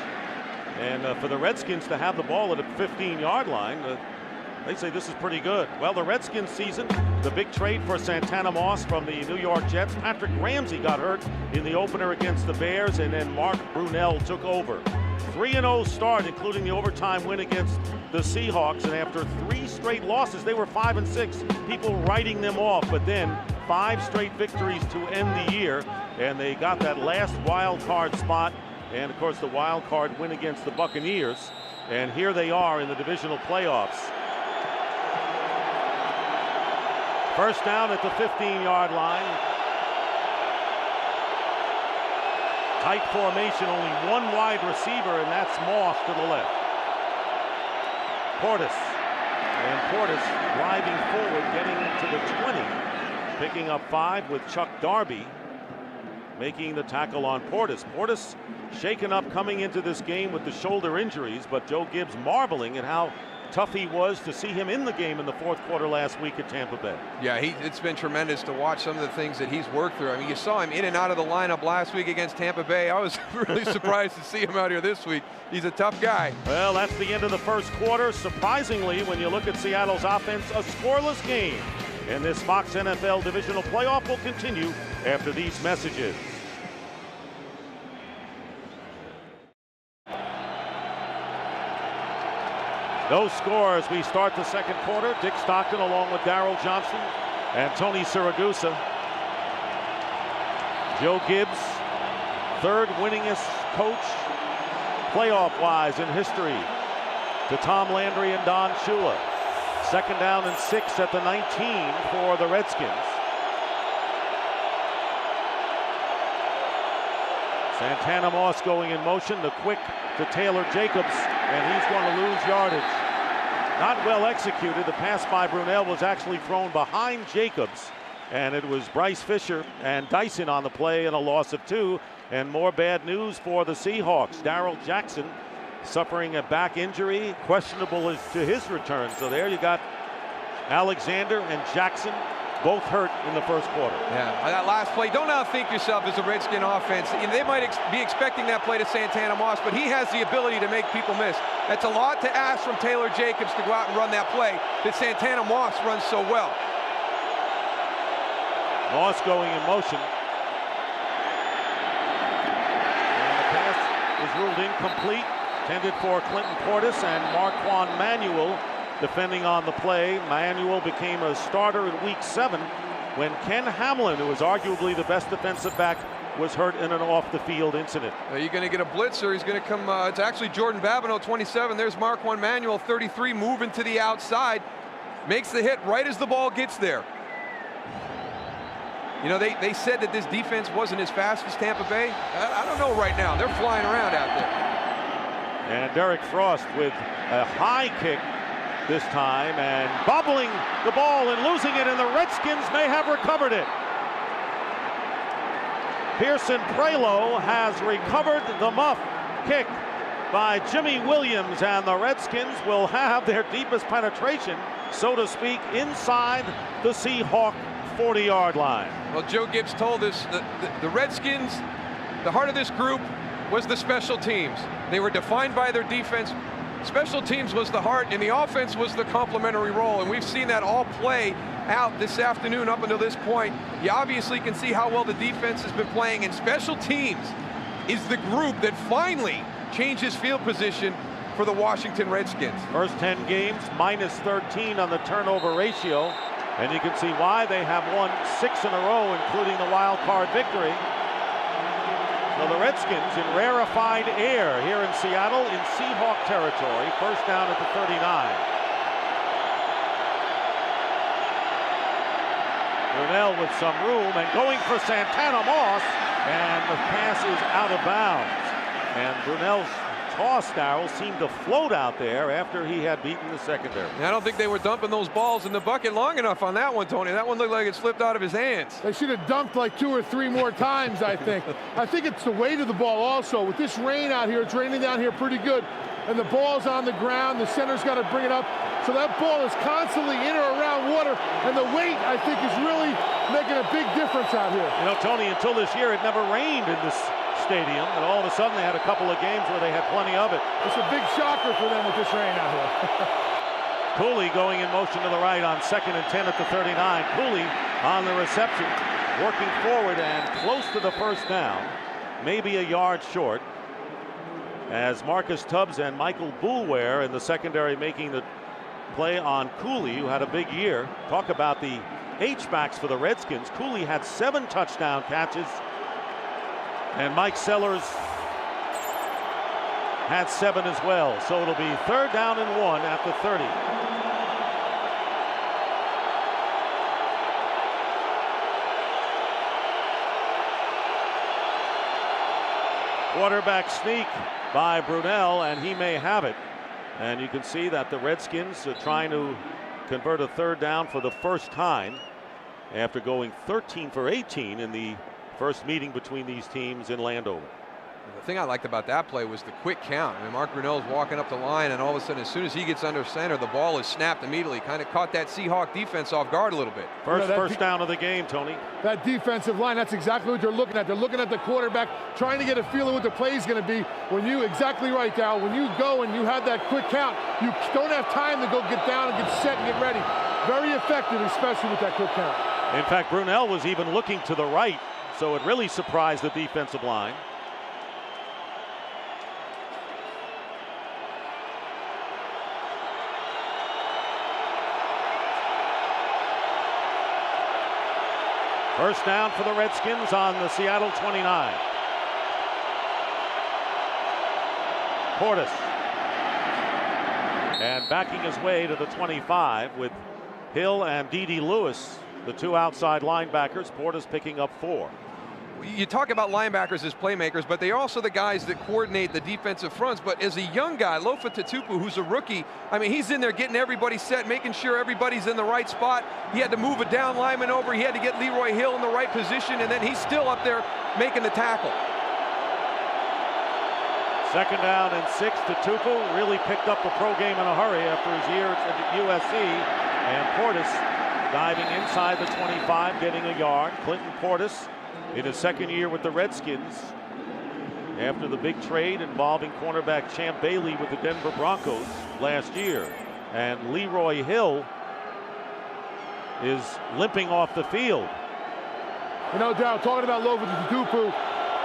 And for the Redskins to have the ball at a 15-yard line, they say this is pretty good. Well, the Redskins season, the big trade for Santana Moss from the New York Jets. Patrick Ramsey got hurt in the opener against the Bears, and then Mark Brunell took over. 3-0 start, including the overtime win against the Seahawks, and after 3 straight losses, they were 5-6. People writing them off, but then 5 straight victories to end the year, and they got that last wild card spot, and of course the wild card win against the Buccaneers, and here they are in the divisional playoffs. First down at the 15-yard line. Tight formation, only 1 wide receiver, and that's Moss to the left. Portis And Portis driving forward, getting to the 20. Picking up 5 with Chuck Darby making the tackle on Portis. Portis shaken up coming into this game with the shoulder injuries, but Joe Gibbs marveling at how tough he was to see him in the game in the fourth quarter last week at Tampa Bay. Yeah, it's been tremendous to watch some of the things that he's worked through. I mean, you saw him in and out of the lineup last week against Tampa Bay. I was really surprised to see him out here this week. He's a tough guy. Well, that's the end of the first quarter. Surprisingly, when you look at Seattle's offense, a scoreless game. And this Fox NFL Divisional playoff will continue after these messages. No score as we start the second quarter. Dick Stockton along with Darryl Johnson and Tony Siragusa. Joe Gibbs, third winningest coach playoff-wise in history to Tom Landry and Don Shula. Second down and 6 at the 19 for the Redskins. Santana Moss going in motion, the quick to Taylor Jacobs, and he's going to lose yardage. Not well executed. The pass by Brunell was actually thrown behind Jacobs, and it was Bryce Fisher and Dyson on the play, and a loss of 2. And more bad news for the Seahawks. Darrell Jackson suffering a back injury, questionable as to his return. So there you got Alexander and Jackson both hurt in the first quarter. Yeah, that last play, don't outthink yourself as a Redskin offense. They might be expecting that play to Santana Moss, but he has the ability to make people miss. That's a lot to ask from Taylor Jacobs to go out and run that play that Santana Moss runs so well. Moss going in motion. And the pass is ruled incomplete. Intended for Clinton Portis and Marquand Manuel defending on the play. Manuel became a starter in week 7 when Ken Hamlin, who was arguably the best defensive back, was hurt in an off-the-field incident. Are you going to get a blitzer? He's going to come, it's actually Jordan Babineau, 27. There's Marquand Manuel, 33, moving to the outside. Makes the hit right as the ball gets there. You know, they said that this defense wasn't as fast as Tampa Bay. I don't know right now. They're flying around out there. And Derek Frost with a high kick this time and bobbling the ball and losing it, and the Redskins may have recovered it. Pearson Prelo has recovered the muff kick by Jimmy Williams, and the Redskins will have their deepest penetration, so to speak, inside the Seahawk 40-yard line. Well, Joe Gibbs told us that the Redskins, the heart of this group was the special teams. They were defined by their defense. Special teams was the heart, and the offense was the complementary role, and we've seen that all play out this afternoon up until this point. You obviously can see how well the defense has been playing, and special teams is the group that finally changes field position for the Washington Redskins. First 10 games, minus 13 on the turnover ratio, and you can see why they have won 6 in a row, including the wild card victory. So the Redskins in rarefied air here in Seattle in Seahawk territory. First down at the 39. Brunell with some room and going for Santana Moss, and the pass is out of bounds. And Brunell's toss, Darryl, seemed to float out there after he had beaten the secondary. I don't think they were dumping those balls in the bucket long enough on that one, Tony. That one looked like it slipped out of his hands. They should have dunked like 2 or 3 more times, I think. I think it's the weight of the ball also. With this rain out here, it's raining down here pretty good, and the ball's on the ground. The center's got to bring it up. So that ball is constantly in or around water, and the weight, I think, is really making a big difference out here. You know, Tony, until this year, it never rained in this stadium, and all of a sudden they had a couple of games where they had plenty of it. It's a big shocker for them with this rain out here. Cooley going in motion to the right on 2nd and 10 at the 39. Cooley on the reception, working forward and close to the first down, maybe a yard short, as Marcus Tubbs and Michael Boulware in the secondary making the play on Cooley, who had a big year. Talk about the H-backs for the Redskins. Cooley had 7 touchdown catches, and Mike Sellers had 7 as well. So it'll be 3rd down and 1 at the 30. Quarterback sneak by Brunell, and he may have it. And you can see that the Redskins are trying to convert a third down for the first time after going 13 for 18 in the first meeting between these teams in Landover. The thing I liked about that play was the quick count. I mean, Mark Brunell's walking up the line, and all of a sudden, as soon as he gets under center, the ball is snapped immediately. Kind of caught that Seahawk defense off guard a little bit. First down of the game, Tony. That defensive line, that's exactly what they're looking at. They're looking at the quarterback, trying to get a feel of what the play is going to be. When you, exactly right, Dal, when you go and you have that quick count, you don't have time to go get down and get set and get ready. Very effective, especially with that quick count. In fact, Brunell was even looking to the right, so it really surprised the defensive line. First down for the Redskins on the Seattle 29. Portis. And backing his way to the 25 with Hill and D.D. Lewis, the two outside linebackers. Portis picking up 4. You talk about linebackers as playmakers, but they're also the guys that coordinate the defensive fronts. But as a young guy, Lofa Tatupu, who's a rookie, I mean, he's in there getting everybody set, making sure everybody's in the right spot. He had to move a down lineman over. He had to get Leroy Hill in the right position, and then he's still up there making the tackle. Second down and 6. Tatupu really picked up the pro game in a hurry after his year at USC. And Portis diving inside the 25, getting a yard. Clinton Portis in his second year with the Redskins after the big trade involving cornerback Champ Bailey with the Denver Broncos last year. And Leroy Hill is limping off the field. You know, Darryl, talking about Lofa Tatupu,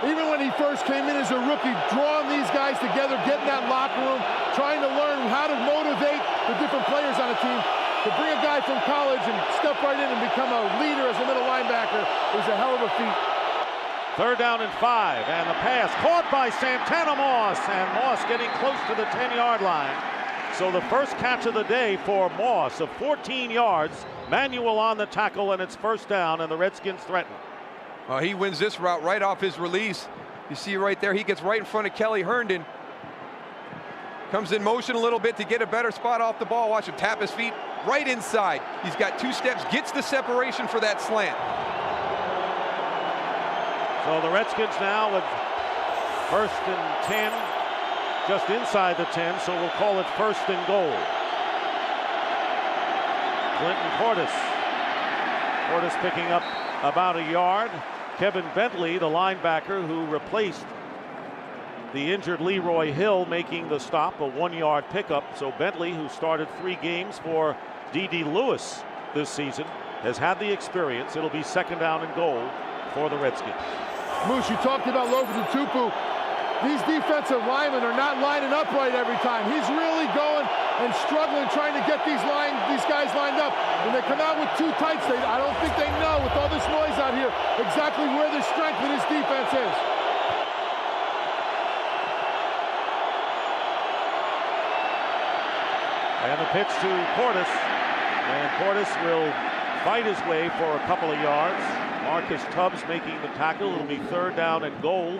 even when he first came in as a rookie, drawing these guys together, getting that locker room, trying to learn how to motivate the different players on the team. To bring a guy from college and step right in and become a leader as a middle linebacker is a hell of a feat. Third down and 5, and the pass caught by Santana Moss, and Moss getting close to the 10-yard line. So the first catch of the day for Moss of 14 yards, Manuel on the tackle, and it's first down, and the Redskins threaten. He wins this route right off his release. You see right there, he gets right in front of Kelly Herndon. Comes in motion a little bit to get a better spot off the ball. Watch him tap his feet right inside. He's got 2 steps, gets the separation for that slant. So the Redskins now with first and 10, just inside the 10, so we'll call it first and goal. Clinton Portis. Portis picking up about a yard. Kevin Bentley, the linebacker who replaced the injured Leroy Hill, making the stop, a 1-yard pickup. So Bentley, who started 3 games for D.D. Lewis this season, has had the experience. It'll be second down and goal for the Redskins. Moose, you talked about Lofa Tatupu. These defensive linemen are not lining up right every time. He's really going and struggling, trying to get these guys lined up. When they come out with 2 tights, I don't think they know, with all this noise out here, exactly where the strength of this defense is. And the pitch to Portis. And Portis will fight his way for a couple of yards. Marcus Tubbs making the tackle. It'll be third down and goal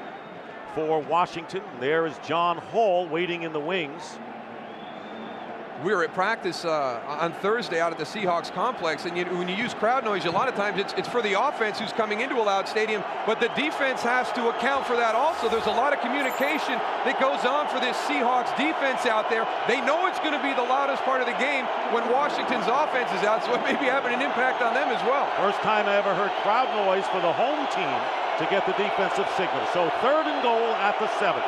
for Washington. There is John Hall waiting in the wings. We were at practice on Thursday out at the Seahawks complex, and when you use crowd noise, a lot of times it's for the offense who's coming into a loud stadium, but the defense has to account for that also. There's a lot of communication that goes on for this Seahawks defense out there. They know it's going to be the loudest part of the game when Washington's offense is out, so it may be having an impact on them as well. First time I ever heard crowd noise for the home team to get the defensive signal. So third and goal at the 7.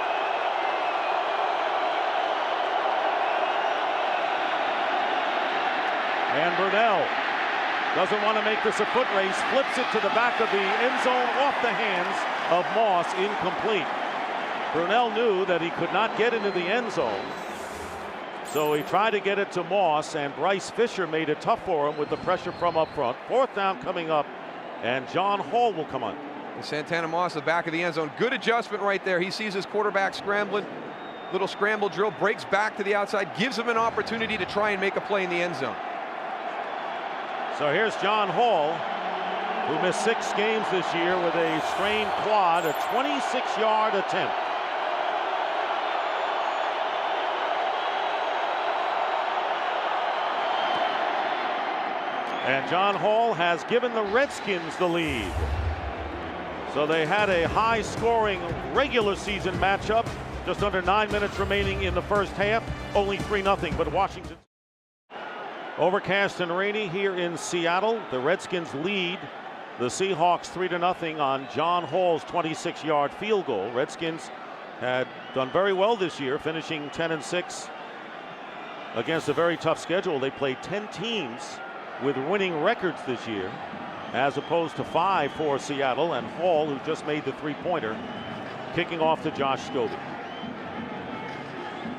And Brunell doesn't want to make this a foot race, flips it to the back of the end zone off the hands of Moss, incomplete. Brunell knew that he could not get into the end zone, so he tried to get it to Moss, and Bryce Fisher made it tough for him with the pressure from up front. Fourth down coming up, and John Hall will come on. And Santana Moss, the back of the end zone. Good adjustment right there. He sees his quarterback scrambling. Little scramble drill, breaks back to the outside, gives him an opportunity to try and make a play in the end zone. So here's John Hall, who missed 6 games this year with a strained quad, a 26-yard attempt. And John Hall has given the Redskins the lead. So they had a high-scoring regular season matchup. Just under 9 minutes remaining in the first half. Only 3-0, but Washington. Overcast and rainy here in Seattle. The Redskins lead the Seahawks 3-0 on John Hall's 26-yard field goal. Redskins had done very well this year, finishing 10-6 against a very tough schedule. They played 10 teams with winning records this year, as opposed to 5 for Seattle, and Hall, who just made the three-pointer, kicking off to Josh Scobie.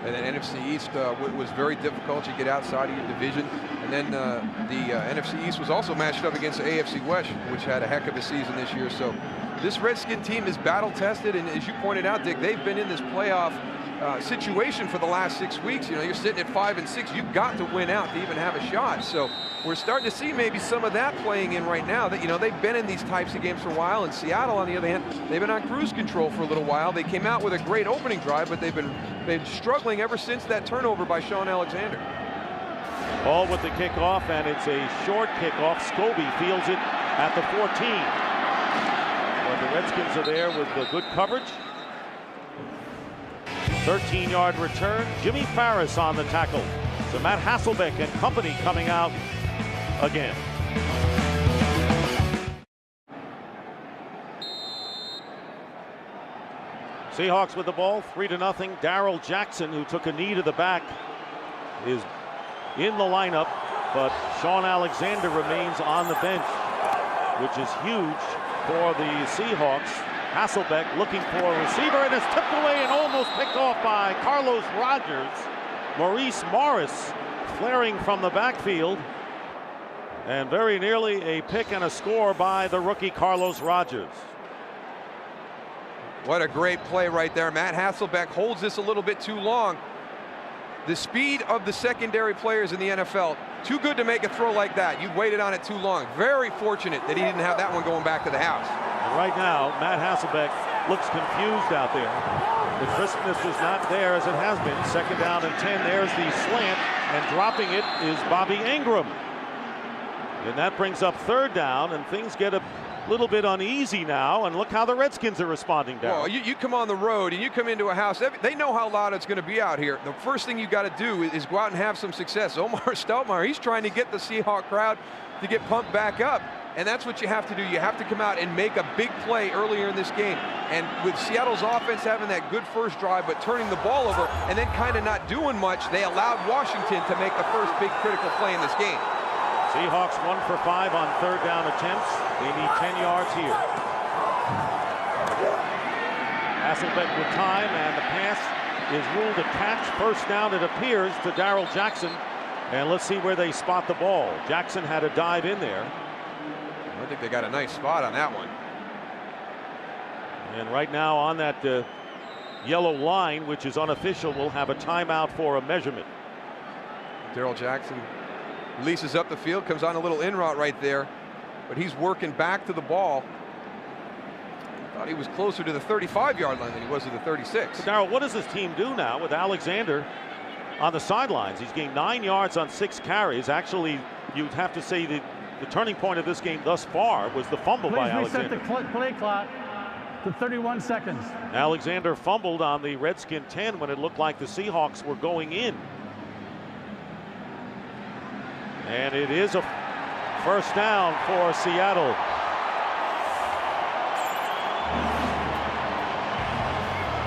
And then NFC East was very difficult. You get outside of your division. And then the NFC East was also matched up against the AFC West, which had a heck of a season this year. So this Redskin team is battle tested. And as you pointed out, Dick, they've been in this playoff situation for the last 6 weeks. You know, you're sitting at 5-6. You've got to win out to even have a shot. So we're starting to see maybe some of that playing in right now. That, you know, they've been in these types of games for a while. And Seattle, on the other hand, they've been on cruise control for a little while. They came out with a great opening drive, but they've been struggling ever since that turnover by Sean Alexander. Ball with the kickoff, and it's a short kickoff. Scobie fields it at the 14. But the Redskins are there with the good coverage. 13-yard return. Jimmy Farris on the tackle. So Matt Hasselbeck and company coming out again. Seahawks with the ball, 3-0. Darrell Jackson, who took a knee to the back, is in the lineup, but Sean Alexander remains on the bench, which is huge for the Seahawks. Hasselbeck looking for a receiver, and it's tipped away and almost picked off by Carlos Rogers. Maurice Morris flaring from the backfield, and very nearly a pick and a score by the rookie Carlos Rogers. What a great play right there. Matt Hasselbeck holds this a little bit too long. The speed of the secondary players in the NFL, too good to make a throw like that. You waited on it too long. Very fortunate that he didn't have that one going back to the house. And right now, Matt Hasselbeck looks confused out there. The crispness is not there as it has been. 2nd down and 10. There's the slant, and dropping it is Bobby Ingram. And that brings up 3rd down, and things get a little bit uneasy now, and look how the Redskins are responding down. Well, you come on the road and you come into a house, they know how loud it's going to be out here. The first thing you got to do is go out and have some success. Omar Steltmeyer, he's trying to get the Seahawk crowd to get pumped back up, and that's what you have to do. You have to come out and make a big play earlier in this game. And with Seattle's offense having that good first drive but turning the ball over and then kind of not doing much, they allowed Washington to make the first big critical play in this game. Seahawks 1 for 5 on 3rd down attempts. They need 10 yards here. Hasselbeck with time, and the pass is ruled a catch. 1st down, it appears, to Darrell Jackson. And let's see where they spot the ball. Jackson had a dive in there. I think they got a nice spot on that one. And right now on that yellow line, which is unofficial, we'll have a timeout for a measurement. Darrell Jackson releases up the field, comes on a little in route right there, but he's working back to the ball. Thought he was closer to the 35-yard line than he was to the 36. So Darrell, what does this team do now with Alexander on the sidelines? He's gained 9 yards on 6 carries. Actually, you'd have to say that the turning point of this game thus far was the fumble by Alexander. Please reset the play clock to 31 seconds. Alexander fumbled on the Redskin 10 when it looked like the Seahawks were going in. And it is a 1st down for Seattle.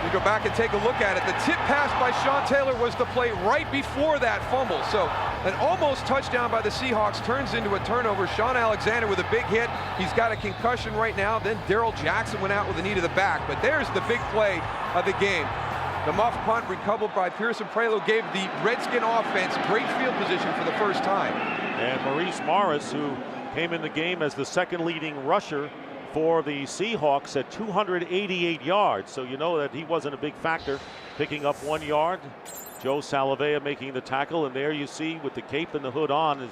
You go back and take a look at it. The tip pass by Sean Taylor was the play right before that fumble. So an almost touchdown by the Seahawks turns into a turnover. Sean Alexander with a big hit. He's got a concussion right now. Then Darrell Jackson went out with a knee to the back. But there's the big play of the game. The muff punt recovered by Pearson Prelo gave the Redskin offense great field position for the first time. And Maurice Morris, who came in the game as the 2nd leading rusher for the Seahawks at 288 yards. So you know that he wasn't a big factor, picking up 1 yard. Joe Salavea making the tackle, and there you see with the cape and the hood on is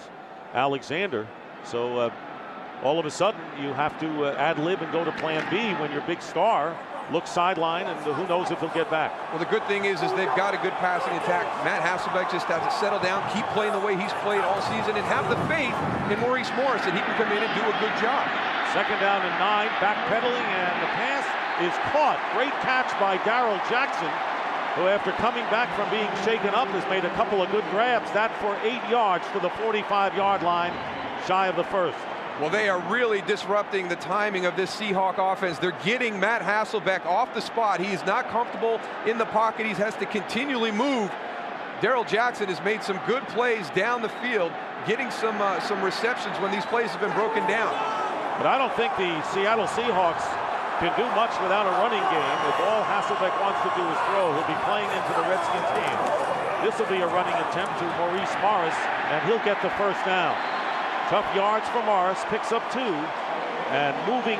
Alexander. So all of a sudden you have to ad lib and go to plan B when your big star look sideline, and who knows if he'll get back. Well, the good thing is they've got a good passing attack. Matt Hasselbeck just has to settle down, keep playing the way he's played all season, and have the faith in Maurice Morris that he can come in and do a good job. Second down and 9, backpedaling, and the pass is caught. Great catch by Darrell Jackson, who after coming back from being shaken up has made a couple of good grabs. That for 8 yards to the 45-yard line, shy of the first. Well, they are really disrupting the timing of this Seahawk offense. They're getting Matt Hasselbeck off the spot. He is not comfortable in the pocket. He has to continually move. Darrell Jackson has made some good plays down the field, getting some receptions when these plays have been broken down. But I don't think the Seattle Seahawks can do much without a running game. If all Hasselbeck wants to do is throw, he'll be playing into the Redskins game. This will be a running attempt to Maurice Morris, and he'll get the first down. Tough yards for Morris, picks up 2, and moving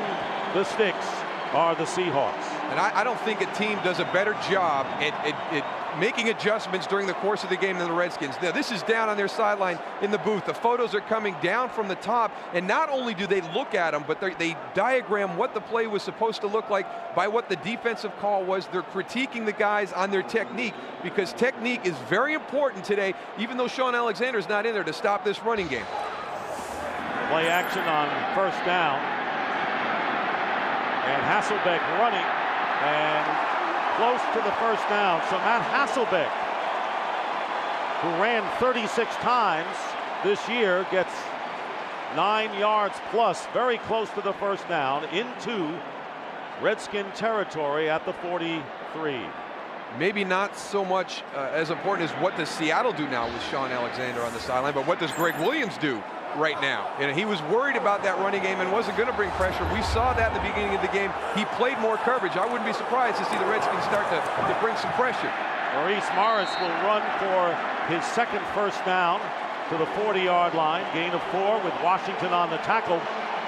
the sticks are the Seahawks. And I don't think a team does a better job at making adjustments during the course of the game than the Redskins. Now, this is down on their sideline in the booth. The photos are coming down from the top, and not only do they look at them, but they diagram what the play was supposed to look like by what the defensive call was. They're critiquing the guys on their technique, because technique is very important today, even though Sean Alexander's not in there to stop this running game. Play action on first down. And Hasselbeck running and close to the first down. So Matt Hasselbeck, who ran 36 times this year, gets 9 yards plus, very close to the first down, into Redskin territory at the 43. Maybe not so much as important as what does Seattle do now with Sean Alexander on the sideline, but what does Greg Williams do right now? And he was worried about that running game and wasn't going to bring pressure. We saw that in the beginning of the game. He played more coverage. I wouldn't be surprised to see the Redskins start to bring some pressure. Maurice Morris will run for his second first down to the 40-yard line. Gain of 4 with Washington on the tackle.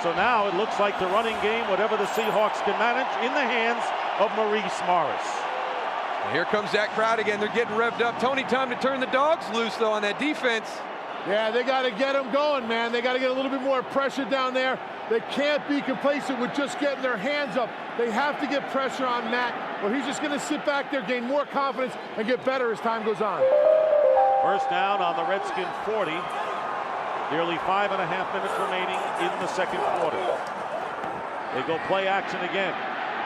So now it looks like the running game, whatever the Seahawks can manage, in the hands of Maurice Morris. And here comes that crowd again. They're getting revved up. Tony, time to turn the dogs loose, though, on that defense. Yeah, they got to get them going, man. They got to get a little bit more pressure down there. They can't be complacent with just getting their hands up. They have to get pressure on Matt, or he's just going to sit back there, gain more confidence, and get better as time goes on. First down on the Redskin 40. Nearly 5.5 minutes remaining in the second quarter. They go play action again.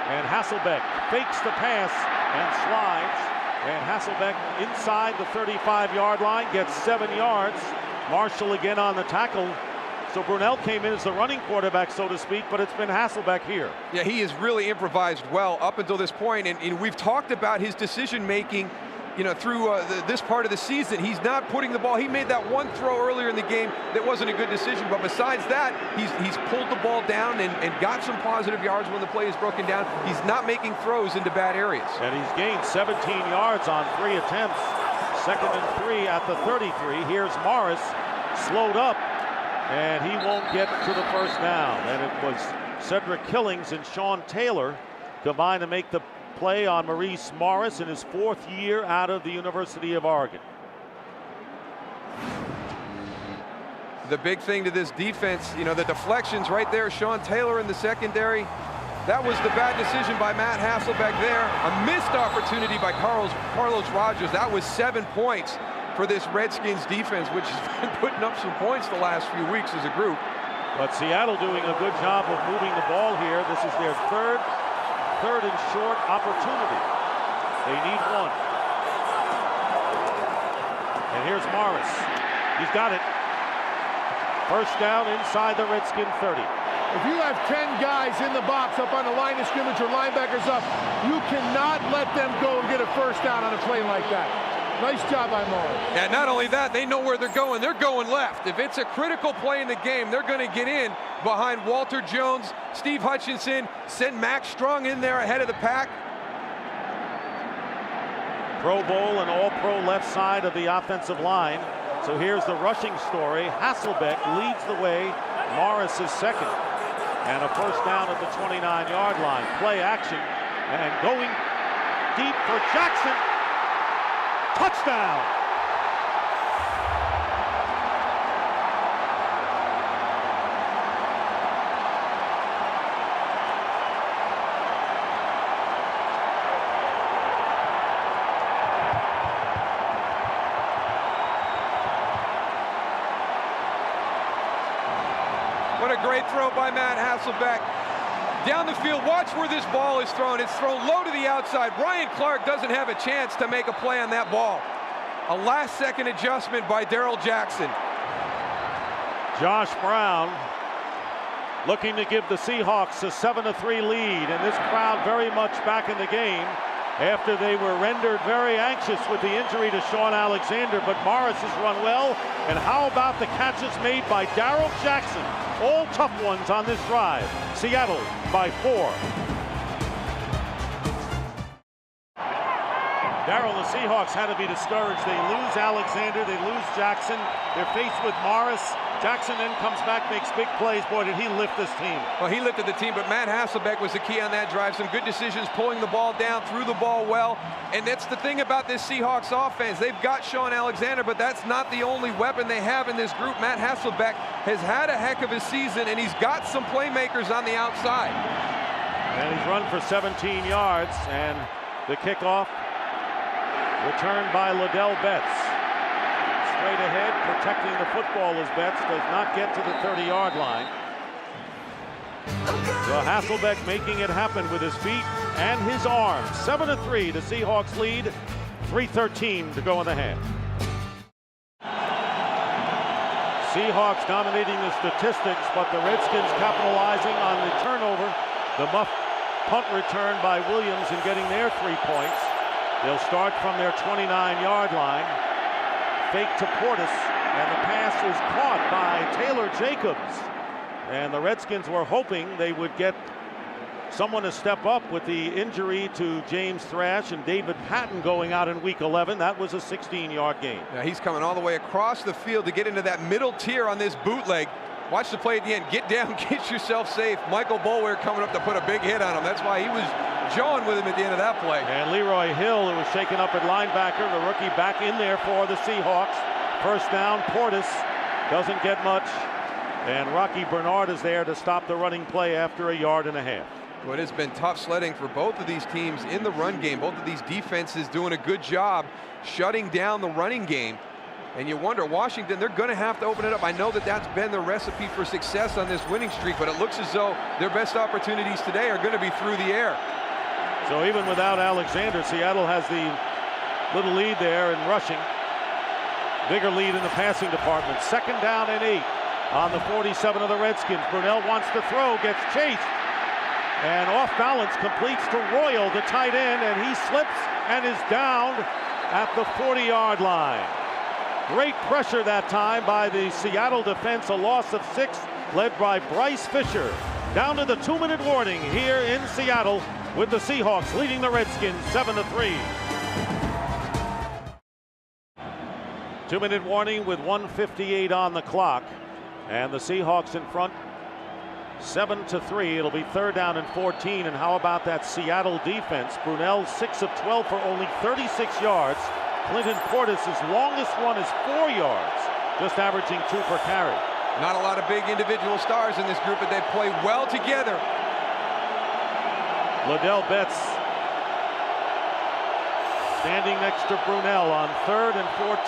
And Hasselbeck fakes the pass and slides. And Hasselbeck inside the 35-yard line gets 7 yards. Marshall again on the tackle. So Brunell came in as the running quarterback, so to speak, but it's been Hasselbeck here. Yeah, he has really improvised well up until this point, and we've talked about his decision-making, you know, through this part of the season. He's not putting the ball. He made that one throw earlier in the game that wasn't a good decision, but besides that, he's pulled the ball down and got some positive yards when the play is broken down. He's not making throws into bad areas. And he's gained 17 yards on 3 attempts. Second and 3 at the 33. Here's Morris, slowed up, and he won't get to the first down. And it was Cedric Killings and Sean Taylor combined to make the play on Maurice Morris in his 4th year out of the University of Oregon. The big thing to this defense, you know, the deflections right there. Sean Taylor in the secondary. That was the bad decision by Matt Hasselbeck there. A missed opportunity by Carlos Rogers. That was 7 points for this Redskins defense, which has been putting up some points the last few weeks as a group. But Seattle doing a good job of moving the ball here. This is their third and short opportunity. They need one. And here's Morris. He's got it. First down inside the Redskin 30. If you have 10 guys in the box up on the line of scrimmage or linebackers up, you cannot let them go and get a first down on a play like that. Nice job by Morris. And not only that, they know where they're going. They're going left. If it's a critical play in the game, they're going to get in behind Walter Jones, Steve Hutchinson, send Max Strong in there ahead of the pack. Pro Bowl and all-pro left side of the offensive line. So here's the rushing story. Hasselbeck leads the way. Morris is second. And a first down at the 29-yard line. Play action. And going deep for Jackson. Touchdown! great throw by Matt Hasselbeck. Down the field, watch where this ball is thrown. It's thrown low to the outside. Ryan Clark doesn't have a chance to make a play on that ball. A last-second adjustment by Darrell Jackson. Josh Brown looking to give the Seahawks a 7-3 lead, and this crowd very much back in the game after they were rendered very anxious with the injury to Sean Alexander. But Morris has run well, and how about the catches made by Darrell Jackson? All tough ones on this drive. Seattle by 4. Darrell, the Seahawks had to be discouraged. They lose Alexander, they lose Jackson. They're faced with Morris. Jackson then comes back, makes big plays. Boy, did he lift this team. Well, he lifted the team, but Matt Hasselbeck was the key on that drive. Some good decisions, pulling the ball down, threw the ball well. And that's the thing about this Seahawks offense. They've got Sean Alexander, but that's not the only weapon they have in this group. Matt Hasselbeck has had a heck of a season, and he's got some playmakers on the outside. And he's run for 17 yards, and the kickoff returned by Liddell Betts. Straight ahead, protecting the football as Betts does not get to the 30-yard line. So Hasselbeck making it happen with his feet and his arms. 7-3, the Seahawks lead. 3:13 to go in the half. Seahawks dominating the statistics, but the Redskins capitalizing on the turnover. The muff punt return by Williams and getting their 3 points. They'll start from their 29-yard line. Fake to Portis, and the pass is caught by Taylor Jacobs. And the Redskins were hoping they would get someone to step up with the injury to James Thrash and David Patton going out in Week 11. That was a 16-yard gain. Now he's coming all the way across the field to get into that middle tier on this bootleg. Watch the play at the end. Get down, get yourself safe. Michael Boulware coming up to put a big hit on him. That's why he was jawing with him at the end of that play. And Leroy Hill, who was shaken up at linebacker, the rookie back in there for the Seahawks. First down, Portis doesn't get much. And Rocky Bernard is there to stop the running play after a yard and a half. Well, it has been tough sledding for both of these teams in the run game. Both of these defenses doing a good job shutting down the running game. And you wonder, Washington, they're going to have to open it up. I know that that's been the recipe for success on this winning streak, but it looks as though their best opportunities today are going to be through the air. So even without Alexander, Seattle has the little lead there in rushing. Bigger lead in the passing department. 2nd down and 8 on the 47 of the Redskins. Brunell wants to throw, gets chased, and off balance completes to Royal, the tight end, and he slips and is down at the 40-yard line. Great pressure that time by the Seattle defense. A loss of 6, led by Bryce Fisher. Down to the 2-minute warning here in Seattle, with the Seahawks leading the Redskins 7-3. 2-minute warning with 1:58 on the clock, and the Seahawks in front 7-3. It'll be 3rd down and 14. And how about that Seattle defense? Brunell 6 of 12 for only 36 yards. Clinton Portis' longest run is 4 yards, just averaging 2 per carry. Not a lot of big individual stars in this group, but they play well together. Liddell Betts standing next to Brunell on 3rd and 14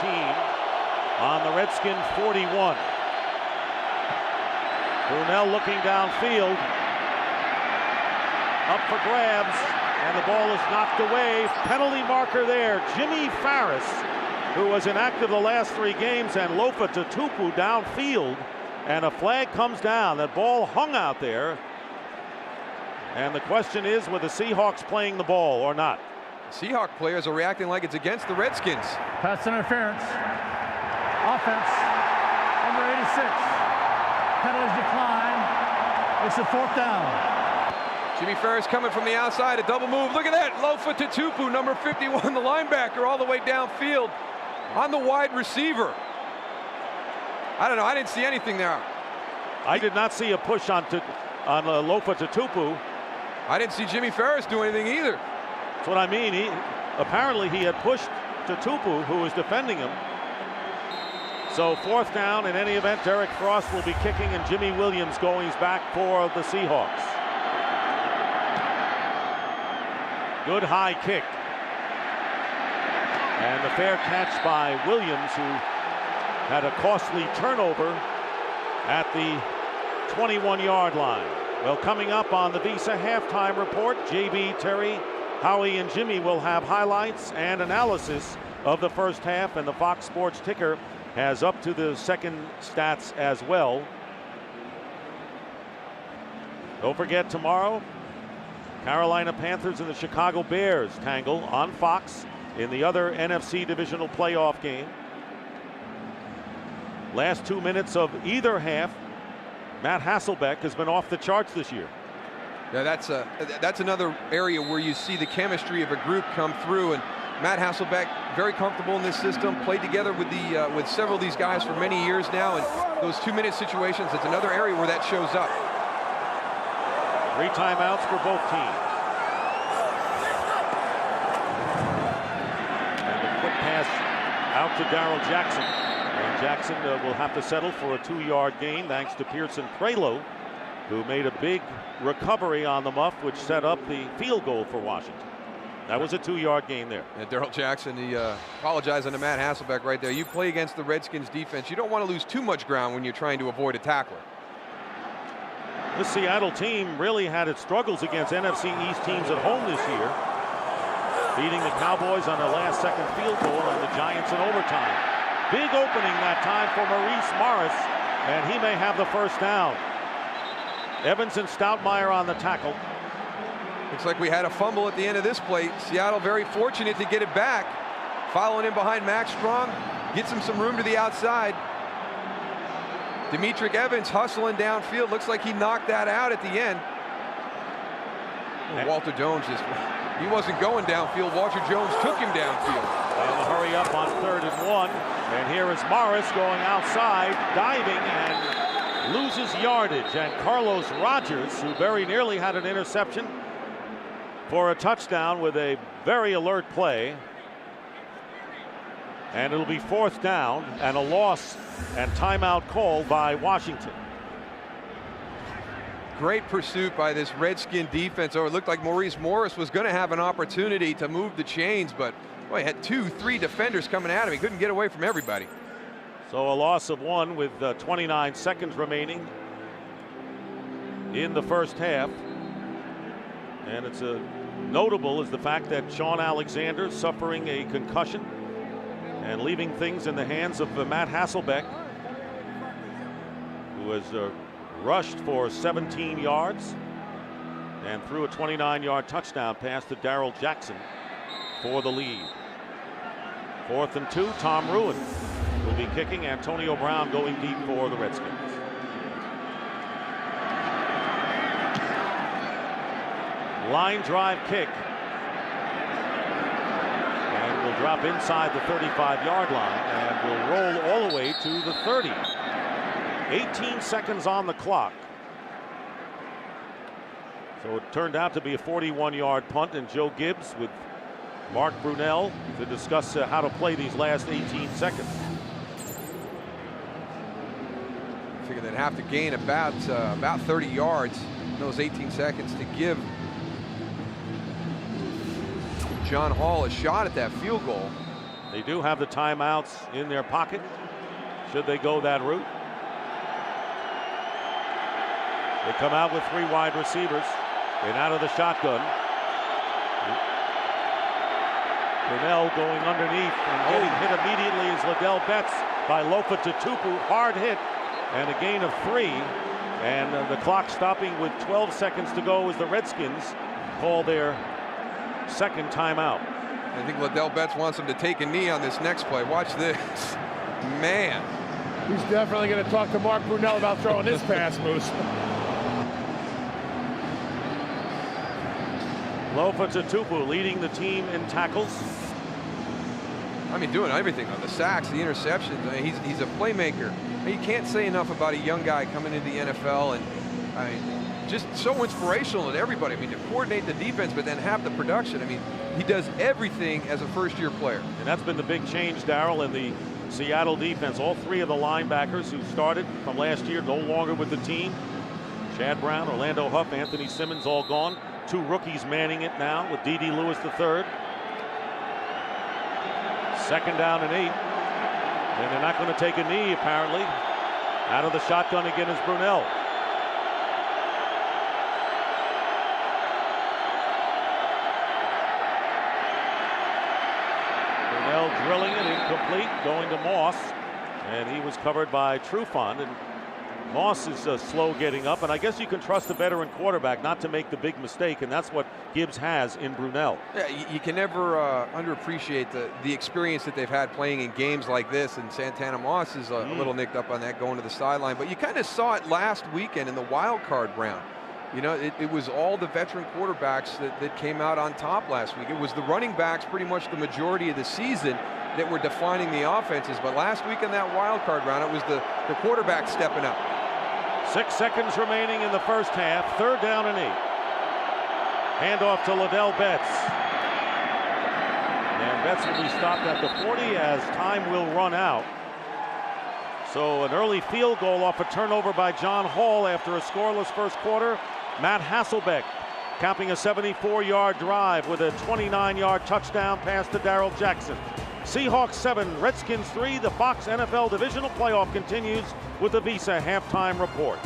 on the Redskin 41. Brunell looking downfield, up for grabs, and the ball is knocked away. Penalty marker there. Jimmy Farris, who was inactive the last 3 games, and Lofa Tatupu downfield, and a flag comes down. That ball hung out there. And the question is, were the Seahawks playing the ball or not? Seahawk players are reacting like it's against the Redskins. Pass interference. Offense. Number 86. Penalties decline. It's a 4th down. Jimmy Farris coming from the outside, a double move. Look at that. Lofa Tatupu, number 51, the linebacker, all the way downfield on the wide receiver. I don't know. I didn't see anything there. I did not see a push on Lofa Tatupu. I didn't see Jimmy Farris do anything either. That's what I mean. Apparently he had pushed Tatupu, who was defending him. So 4th down. In any event, Derek Frost will be kicking, and Jimmy Williams going back for the Seahawks. Good high kick. And the fair catch by Williams, who had a costly turnover at the 21-yard line. Well, coming up on the Visa halftime report, JB, Terry, Howie, and Jimmy will have highlights and analysis of the first half, and the Fox Sports ticker has up to the second stats as well. Don't forget, tomorrow, Carolina Panthers and the Chicago Bears tangle on Fox in the other NFC Divisional playoff game. Last 2 minutes of either half, Matt Hasselbeck has been off the charts this year. Yeah, that's another area where you see the chemistry of a group come through, and Matt Hasselbeck very comfortable in this system, played together with several of these guys for many years now, and those 2-minute situations, it's another area where that shows up. 3 timeouts for both teams. And the quick pass out to Darrell Jackson. And Jackson will have to settle for a 2-yard gain thanks to Pearson Prelo, who made a big recovery on the muff, which set up the field goal for Washington. That was a 2-yard gain there. And Darrell Jackson, he apologizing to Matt Hasselbeck right there. You play against the Redskins defense, you don't want to lose too much ground when you're trying to avoid a tackler. This Seattle team really had its struggles against NFC East teams at home this year, beating the Cowboys on their last second field goal and the Giants in overtime. Big opening that time for Maurice Morris, and he may have the first down. Evans and Stoutmeyer on the tackle. Looks like we had a fumble at the end of this play. Seattle very fortunate to get it back. Following in behind Max Strong, gets him some room to the outside. Demetric Evans hustling downfield. Looks like he knocked that out at the end. Walter Jones he wasn't going downfield. Walter Jones took him downfield. And the hurry up on 3rd and 1. And here is Morris going outside, diving, and loses yardage. And Carlos Rogers, who very nearly had an interception, for a touchdown with a very alert play. And it'll be 4th down and a loss and timeout called by Washington. Great pursuit by this Redskin defense. Oh, it looked like Maurice Morris was going to have an opportunity to move the chains, but boy, he had 2-3 defenders coming at him. He couldn't get away from everybody. So a loss of 1 with 29 seconds remaining in the first half. And it's notable is the fact that Sean Alexander suffering a concussion and leaving things in the hands of Matt Hasselbeck, who has rushed for 17 yards and threw a 29-yard touchdown pass to Darrell Jackson for the lead. 4th and 2, Tom Ruin will be kicking. Antonio Brown going deep for the Redskins. Line drive kick. And will drop inside the 35-yard line and will roll all the way to the 30. 18 seconds on the clock. So it turned out to be a 41-yard punt, and Joe Gibbs with Mark Brunell to discuss how to play these last 18 seconds. I figure they'd have to gain about 30 yards in those 18 seconds to give John Hall a shot at that field goal. They do have the timeouts in their pocket should they go that route. They come out with 3 wide receivers and out of the shotgun. Brunell going underneath and getting hit immediately is Liddell Betts by Lofa Tatupu. Hard hit and a gain of 3. And the clock stopping with 12 seconds to go as the Redskins call their second timeout. I think Liddell Betts wants him to take a knee on this next play. Watch this. Man. He's definitely going to talk to Mark Brunell about throwing this pass, Moose. Lofa Tatupu leading the team in tackles. I mean, doing everything on the sacks, the interceptions. I mean, he's a playmaker. I mean, you can't say enough about a young guy coming into the NFL, and I mean, just so inspirational to everybody. I mean, to coordinate the defense, but then have the production. I mean, he does everything as a first-year player. And that's been the big change, Darrell, in the Seattle defense. All 3 of the linebackers who started from last year no longer with the team. Chad Brown, Orlando Huff, Anthony Simmons all gone. 2 rookies manning it now with D.D. Lewis III. 2nd down and 8. And they're not going to take a knee, apparently. Out of the shotgun again is Brunell. Brunell drilling it, incomplete, going to Moss, and he was covered by Trufant. And Moss is slow getting up, and I guess you can trust a veteran quarterback not to make the big mistake, and that's what Gibbs has in Brunell. Yeah, you can never underappreciate the experience that they've had playing in games like this, and Santana Moss is a little nicked up on that going to the sideline. But you kind of saw it last weekend in the wild card round. You know, it was all the veteran quarterbacks that came out on top last week. It was the running backs pretty much the majority of the season that were defining the offenses. But last week in that wild card round, it was the quarterback stepping up. 6 seconds remaining in the first half. 3rd down and 8. Handoff to Liddell Betts. And Betts will be stopped at the 40 as time will run out. So an early field goal off a turnover by John Hall after a scoreless first quarter. Matt Hasselbeck capping a 74-yard drive with a 29-yard touchdown pass to Darrell Jackson. Seahawks 7, Redskins 3. The Fox NFL Divisional Playoff continues with the Visa halftime report.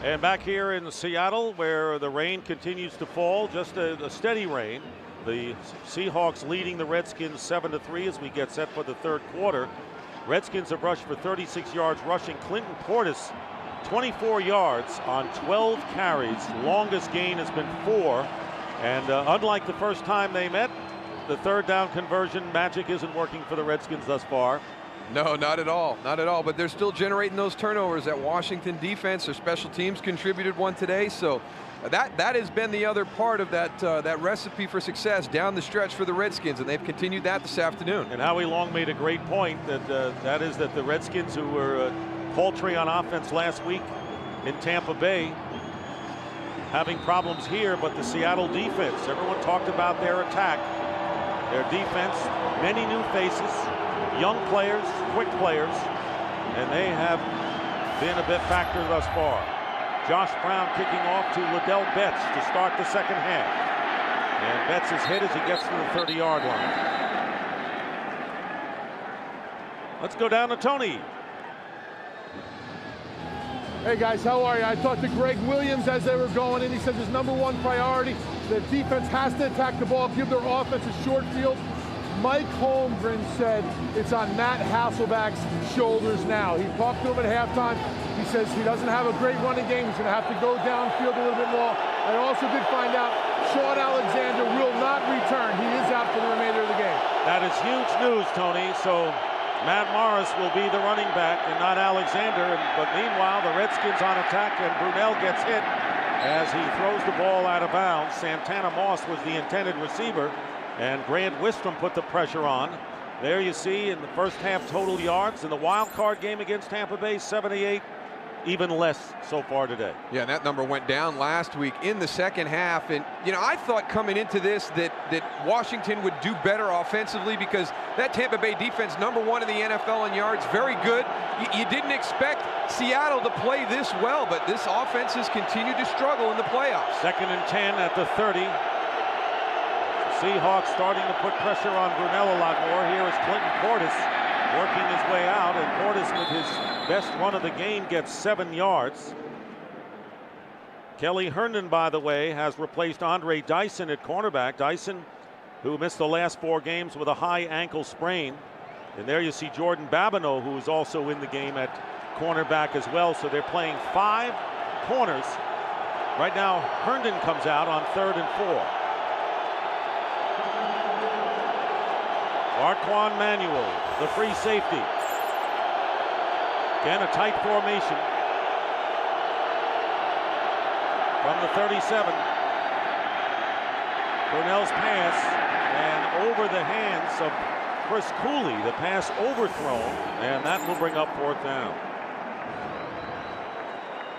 And back here in Seattle, where the rain continues to fall, just a steady rain. The Seahawks leading the Redskins 7-3 as we get set for the 3rd quarter. Redskins have rushed for 36 yards rushing. Clinton Portis, 24 yards on 12 carries. Longest gain has been 4. And unlike the first time they met, the 3rd down conversion magic isn't working for the Redskins thus far. No, not at all. Not at all. But they're still generating those turnovers. That Washington defense, their special teams contributed one today. So that has been the other part of that recipe for success down the stretch for the Redskins, and they've continued that this afternoon. And Howie Long made a great point that that is that the Redskins, who were paltry on offense last week in Tampa Bay, having problems here, but the Seattle defense, everyone talked about their attack, their defense, many new faces, young players, quick players, and they have been a bit factor thus far. Josh Brown kicking off to Liddell Betts to start the second half. And Betts is hit as he gets to the 30-yard line. Let's go down to Tony. Hey guys, how are you? I talked to Greg Williams as they were going in. He said his #1 priority, the defense has to attack the ball, give their offense a short field. Mike Holmgren said it's on Matt Hasselbeck's shoulders now. He talked to him at halftime. He says he doesn't have a great running game. He's going to have to go downfield a little bit more. I also did find out Sean Alexander will not return. He is out for the remainder of the game. That is huge news, Tony. So Matt Morris will be the running back and not Alexander. But meanwhile, the Redskins on attack, and Brunell gets hit as he throws the ball out of bounds. Santana Moss was the intended receiver, and Grant Wistrom put the pressure on. There you see in the first half total yards in the wild card game against Tampa Bay, 78, even less so far today. Yeah, and that number went down last week in the second half. And, you know, I thought coming into this that Washington would do better offensively, because that Tampa Bay defense, #1 in the NFL in yards, very good. You didn't expect Seattle to play this well, but this offense has continued to struggle in the playoffs. 2nd and 10 at the 30. Seahawks starting to put pressure on Brunell a lot more. Here is Clinton Portis working his way out, and Portis with his best run of the game gets 7 yards. Kelly Herndon, by the way, has replaced Andre Dyson at cornerback. Dyson, who missed the last 4 games with a high ankle sprain. And there you see Jordan Babineau, who is also in the game at cornerback as well. So they're playing 5 corners. Right now, Herndon comes out on 3rd and 4. Arquan Manuel, the free safety. Again, a tight formation. From the 37. Brunell's pass, and over the hands of Chris Cooley. The pass overthrown, and that will bring up 4th down.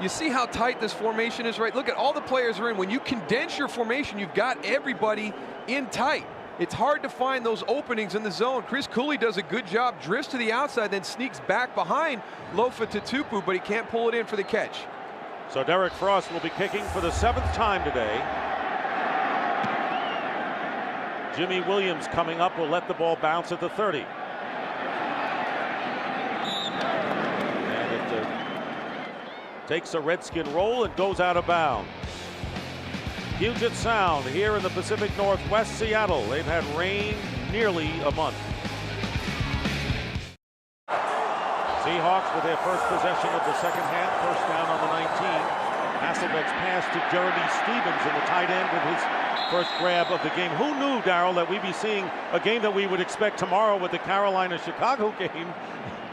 You see how tight this formation is, right? Look at all the players are in. When you condense your formation, you've got everybody in tight. It's hard to find those openings in the zone. Chris Cooley does a good job, drifts to the outside, then sneaks back behind Lofa Tatupu, but he can't pull it in for the catch. So Derek Frost will be kicking for the 7th time today. Jimmy Williams coming up will let the ball bounce at the 30. And it takes a Redskin roll and goes out of bounds. Puget Sound here in the Pacific Northwest, Seattle. They've had rain nearly a month. Seahawks with their first possession of the second half, first down on the 19. Hasselbeck's pass to Jeremy Stevens in the tight end with his first grab of the game. Who knew, Darryl, that we'd be seeing a game that we would expect tomorrow with the Carolina-Chicago game,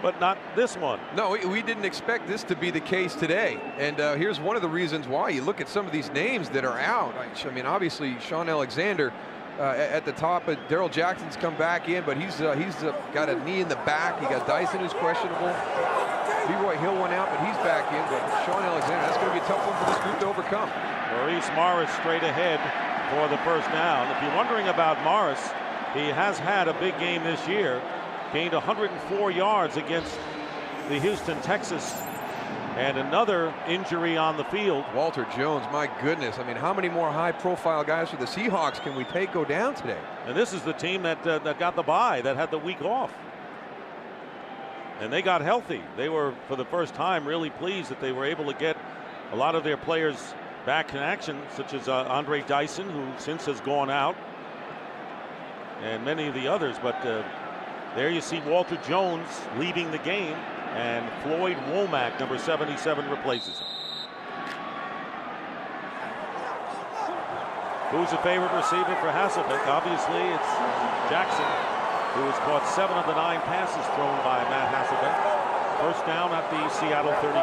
but not this one? No, we didn't expect this to be the case today. And here's one of the reasons why. You look at some of these names that are out. I mean, obviously, Sean Alexander at the top. Darrell Jackson's come back in, but he's got a knee in the back. You got Dyson, who's questionable. Leroy Hill went out, but he's back in. But Sean Alexander, that's going to be a tough one for this group to overcome. Maurice Morris straight ahead for the first down. If you're wondering about Morris, he has had a big game this year. Gained 104 yards against the Houston Texans, and another injury on the field. Walter Jones, my goodness. I mean, how many more high-profile guys for the Seahawks can we take go down today? And this is the team that got the bye, that had the week off. And they got healthy. They were, for the first time, really pleased that they were able to get a lot of their players back in action, such as Andre Dyson, who since has gone out, and many of the others. But there you see Walter Jones leading the game, and Floyd Womack, number 77, replaces him. Who's a favorite receiver for Hasselbeck? Obviously, it's Jackson, who has caught 7 of the 9 passes thrown by Matt Hasselbeck. First down at the Seattle 32.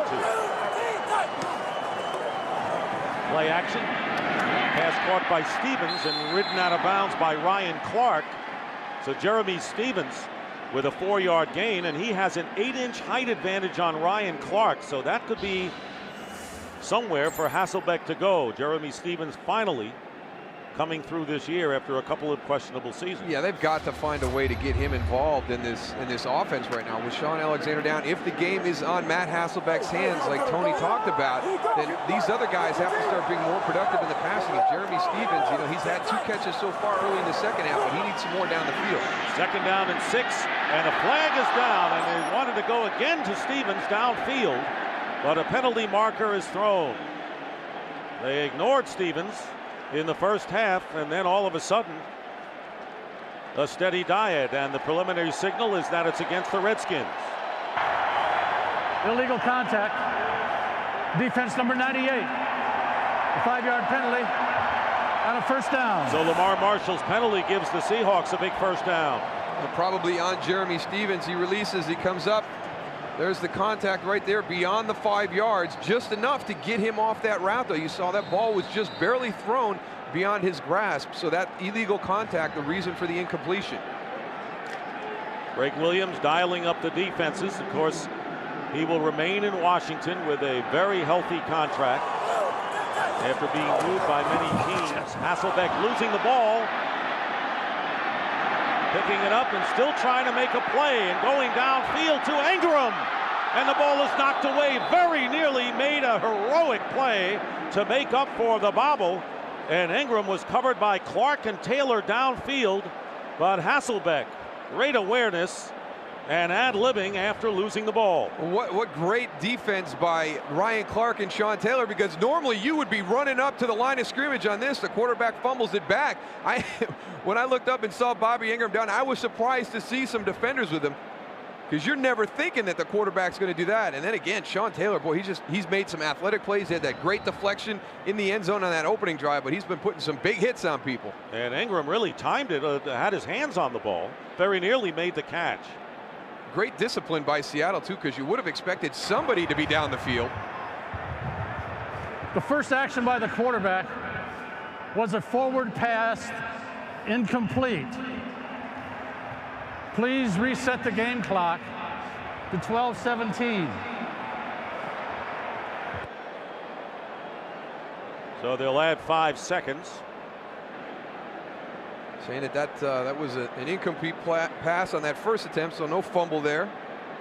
Play action. Pass caught by Stevens and ridden out of bounds by Ryan Clark. So Jeremy Stevens with a 4-yard gain, and he has an 8-inch height advantage on Ryan Clark. So that could be somewhere for Hasselbeck to go. Jeremy Stevens finally coming through this year after a couple of questionable seasons. Yeah, they've got to find a way to get him involved in this offense right now. With Sean Alexander down, if the game is on Matt Hasselbeck's hands, like Tony talked about, then these other guys have to start being more productive in the passing. And Jeremy Stevens, you know, he's had 2 catches so far early in the second half, but he needs some more down the field. Second down and 6, and a flag is down, and they wanted to go again to Stevens downfield, but a penalty marker is thrown. They ignored Stevens in the first half, and then all of a sudden a steady diet, and the preliminary signal is that it's against the Redskins. Illegal contact. Defense number 98. A 5-yard penalty and a first down. So Lamar Marshall's penalty gives the Seahawks a big first down. And probably on Jeremy Stevens. He releases, he comes up. There's the contact right there beyond the 5 yards, just enough to get him off that route, though. You saw that ball was just barely thrown beyond his grasp, so that illegal contact, the reason for the incompletion. Greg Williams dialing up the defenses. Of course, he will remain in Washington with a very healthy contract after being moved by many teams. Hasselbeck losing the ball, picking it up and still trying to make a play and going downfield to Ingram. And the ball is knocked away. Very nearly made a heroic play to make up for the bobble. And Ingram was covered by Clark and Taylor downfield. But Hasselbeck, great awareness and ad-libbing after losing the ball. What great defense by Ryan Clark and Sean Taylor, because normally you would be running up to the line of scrimmage on this. The quarterback fumbles it back. When I looked up and saw Bobby Ingram down, I was surprised to see some defenders with him, because you're never thinking that the quarterback's going to do that. And then again, Sean Taylor, boy, he's made some athletic plays. He had that great deflection in the end zone on that opening drive, but he's been putting some big hits on people. And Ingram really timed it, had his hands on the ball, very nearly made the catch. Great discipline by Seattle, too, because you would have expected somebody to be down the field. The first action by the quarterback was a forward pass, incomplete. Please reset the game clock to 12:17. So they'll add 5 seconds. Saying that was an incomplete pass on that first attempt, so no fumble there.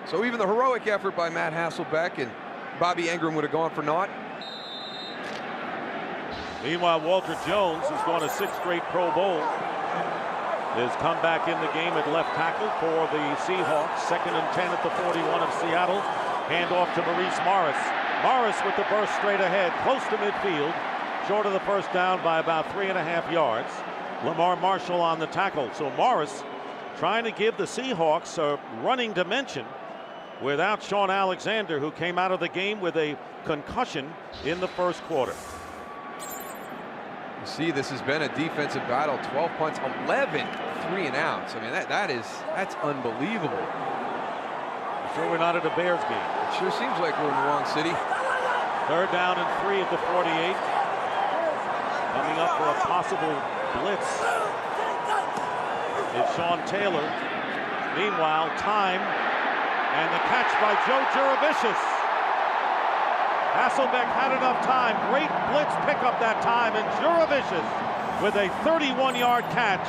So even the heroic effort by Matt Hasselbeck and Bobby Ingram would have gone for naught. Meanwhile, Walter Jones has gone a 6th straight Pro Bowl. has come back in the game at left tackle for the Seahawks. 2nd and 10 at the 41 of Seattle. Hand off to Maurice Morris. Morris with the burst straight ahead, close to midfield, short of the first down by about 3.5 yards. Lamar Marshall on the tackle. So Morris trying to give the Seahawks a running dimension without Sean Alexander, who came out of the game with a concussion in the first quarter. You see, this has been a defensive battle. 12 punts, 11 3 and outs. I mean, that's unbelievable. I'm sure we're not at a Bears game. It sure seems like we're in the wrong city. 3rd down and 3 at the 48. Coming up for a possible blitz is Sean Taylor. Meanwhile, time and the catch by Joe Juravicius. Hasselbeck had enough time. Great blitz pickup that time, and Juravicius with a 31-yard catch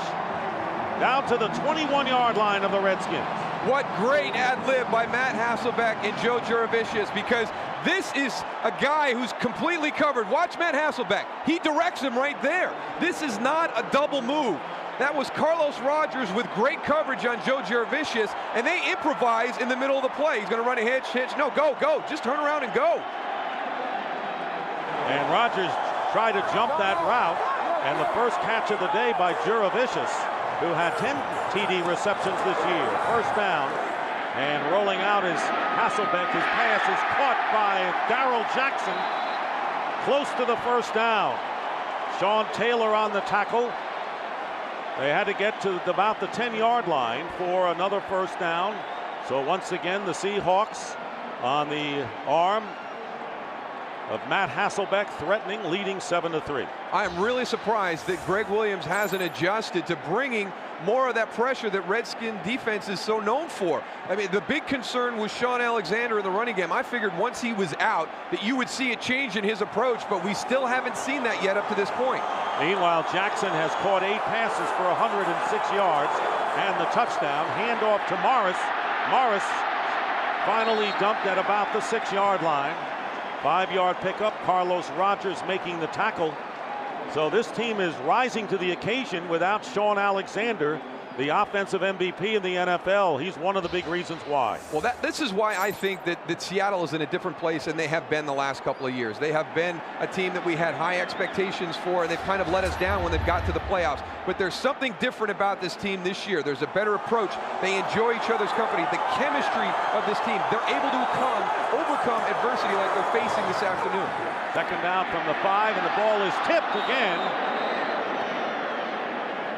down to the 21-yard line of the Redskins. What great ad-lib by Matt Hasselbeck and Joe Juravicius, because this is a guy who's completely covered. Watch Matt Hasselbeck. He directs him right there. This is not a double move. That was Carlos Rogers with great coverage on Joe Juravicius, and they improvise in the middle of the play. He's going to run a hitch. No, go. Just turn around and go. And Rogers tried to jump that route, and the first catch of the day by Juravicius, who had 10 TD receptions this year. First down, and rolling out is Hasselbeck. His pass is caught by Darrell Jackson, close to the first down. Sean Taylor on the tackle. They had to get to about the 10-yard line for another first down. So once again, the Seahawks on the arm of Matt Hasselbeck, threatening, leading 7-3. I'm really surprised that Greg Williams hasn't adjusted to bringing more of that pressure that Redskin defense is so known for. I mean, the big concern was Sean Alexander in the running game. I figured once he was out that you would see a change in his approach, but we still haven't seen that yet up to this point. Meanwhile, Jackson has caught 8 passes for 106 yards and the touchdown. Handoff to Morris. Morris finally dumped at about the 6-yard line. 5-yard pickup. Carlos Rogers making the tackle. So this team is rising to the occasion without Sean Alexander, the offensive MVP in the NFL. He's one of the big reasons why. Well, this is why I think that Seattle is in a different place than they have been the last couple of years. They have been a team that we had high expectations for, and they've kind of let us down when they've got to the playoffs. But there's something different about this team this year. There's a better approach. They enjoy each other's company. The chemistry of this team, they're able to overcome adversity like they're facing this afternoon. 2nd down from the 5, and the ball is tipped again.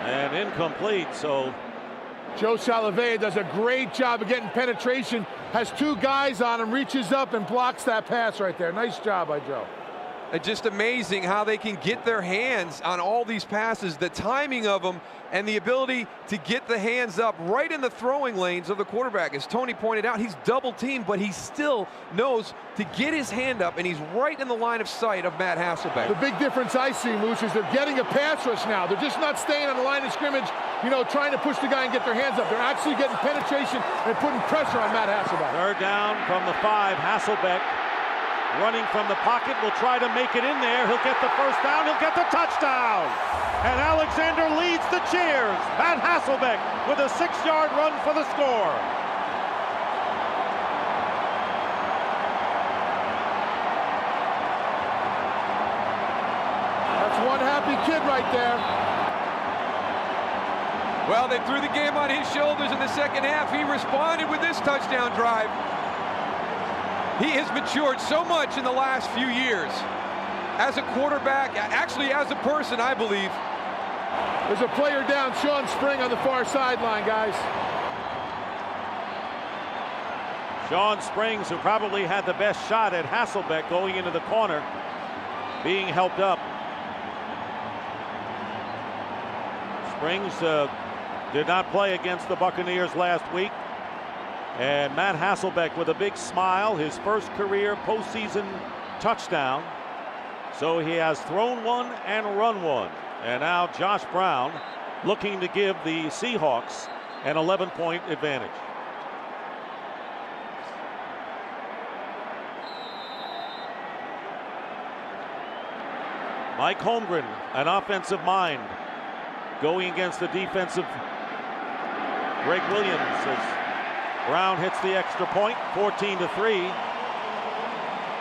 And incomplete, so Joe Salavea does a great job of getting penetration, has 2 guys on him, reaches up and blocks that pass right there. Nice job by Joe. It's just amazing how they can get their hands on all these passes, the timing of them, and the ability to get the hands up right in the throwing lanes of the quarterback. As Tony pointed out, he's double teamed, but he still knows to get his hand up, and he's right in the line of sight of Matt Hasselbeck. The big difference I see, Moose, is they're getting a pass rush now. They're just not staying on the line of scrimmage, trying to push the guy and get their hands up. They're actually getting penetration and putting pressure on Matt Hasselbeck. 3rd down from the 5. Hasselbeck running from the pocket, will try to make it in there. He'll get the first down, he'll get the touchdown. And Alexander leads the cheers. Matt Hasselbeck with a 6-yard run for the score. That's one happy kid right there. Well, they threw the game on his shoulders in the second half. He responded with this touchdown drive. He has matured so much in the last few years. As a quarterback, actually as a person, I believe. There's a player down, Sean Spring on the far sideline, guys. Sean Springs, who probably had the best shot at Hasselbeck going into the corner, being helped up. Springs did not play against the Buccaneers last week. And Matt Hasselbeck with a big smile, his first career postseason touchdown. So he has thrown one and run one. And now Josh Brown looking to give the Seahawks an 11-point advantage. Mike Holmgren, an offensive mind. going against the defensive Greg Williams as Brown hits the extra point, 14-3.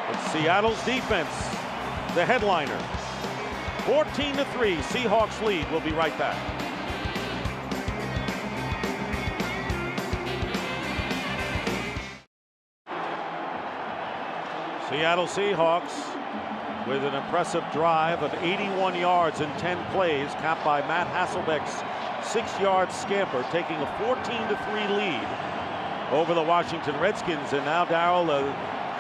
It's Seattle's defense, the headliner. 14-3, Seahawks lead. We'll be right back. Seattle Seahawks with an impressive drive of 81 yards in 10 plays, capped by Matt Hasselbeck's 6-yard scamper, taking a 14-3 lead over the Washington Redskins. And now, Darryl,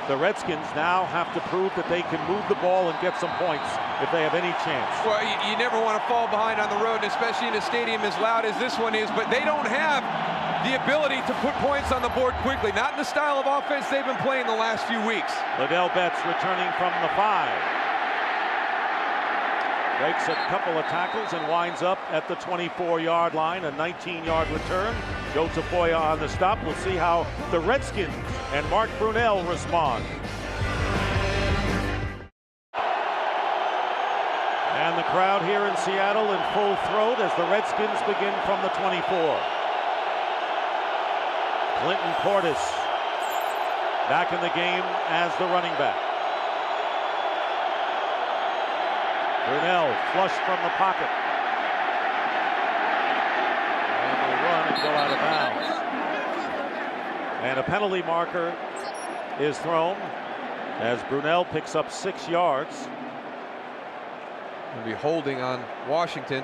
the Redskins now have to prove that they can move the ball and get some points if they have any chance. Well, you never want to fall behind on the road, especially in a stadium as loud as this one is, but they don't have the ability to put points on the board quickly. Not in the style of offense they've been playing the last few weeks. Liddell Betts returning from the 5. Breaks a couple of tackles and winds up at the 24-yard line, a 19-yard return. Joe Tafoya on the stop. We'll see how the Redskins and Mark Brunell respond. And the crowd here in Seattle in full throat as the Redskins begin from the 24. Clinton Portis back in the game as the running back. Brunell flushed from the pocket. And will run and go out of bounds. And a penalty marker is thrown as Brunell picks up 6 yards. Will be holding on Washington.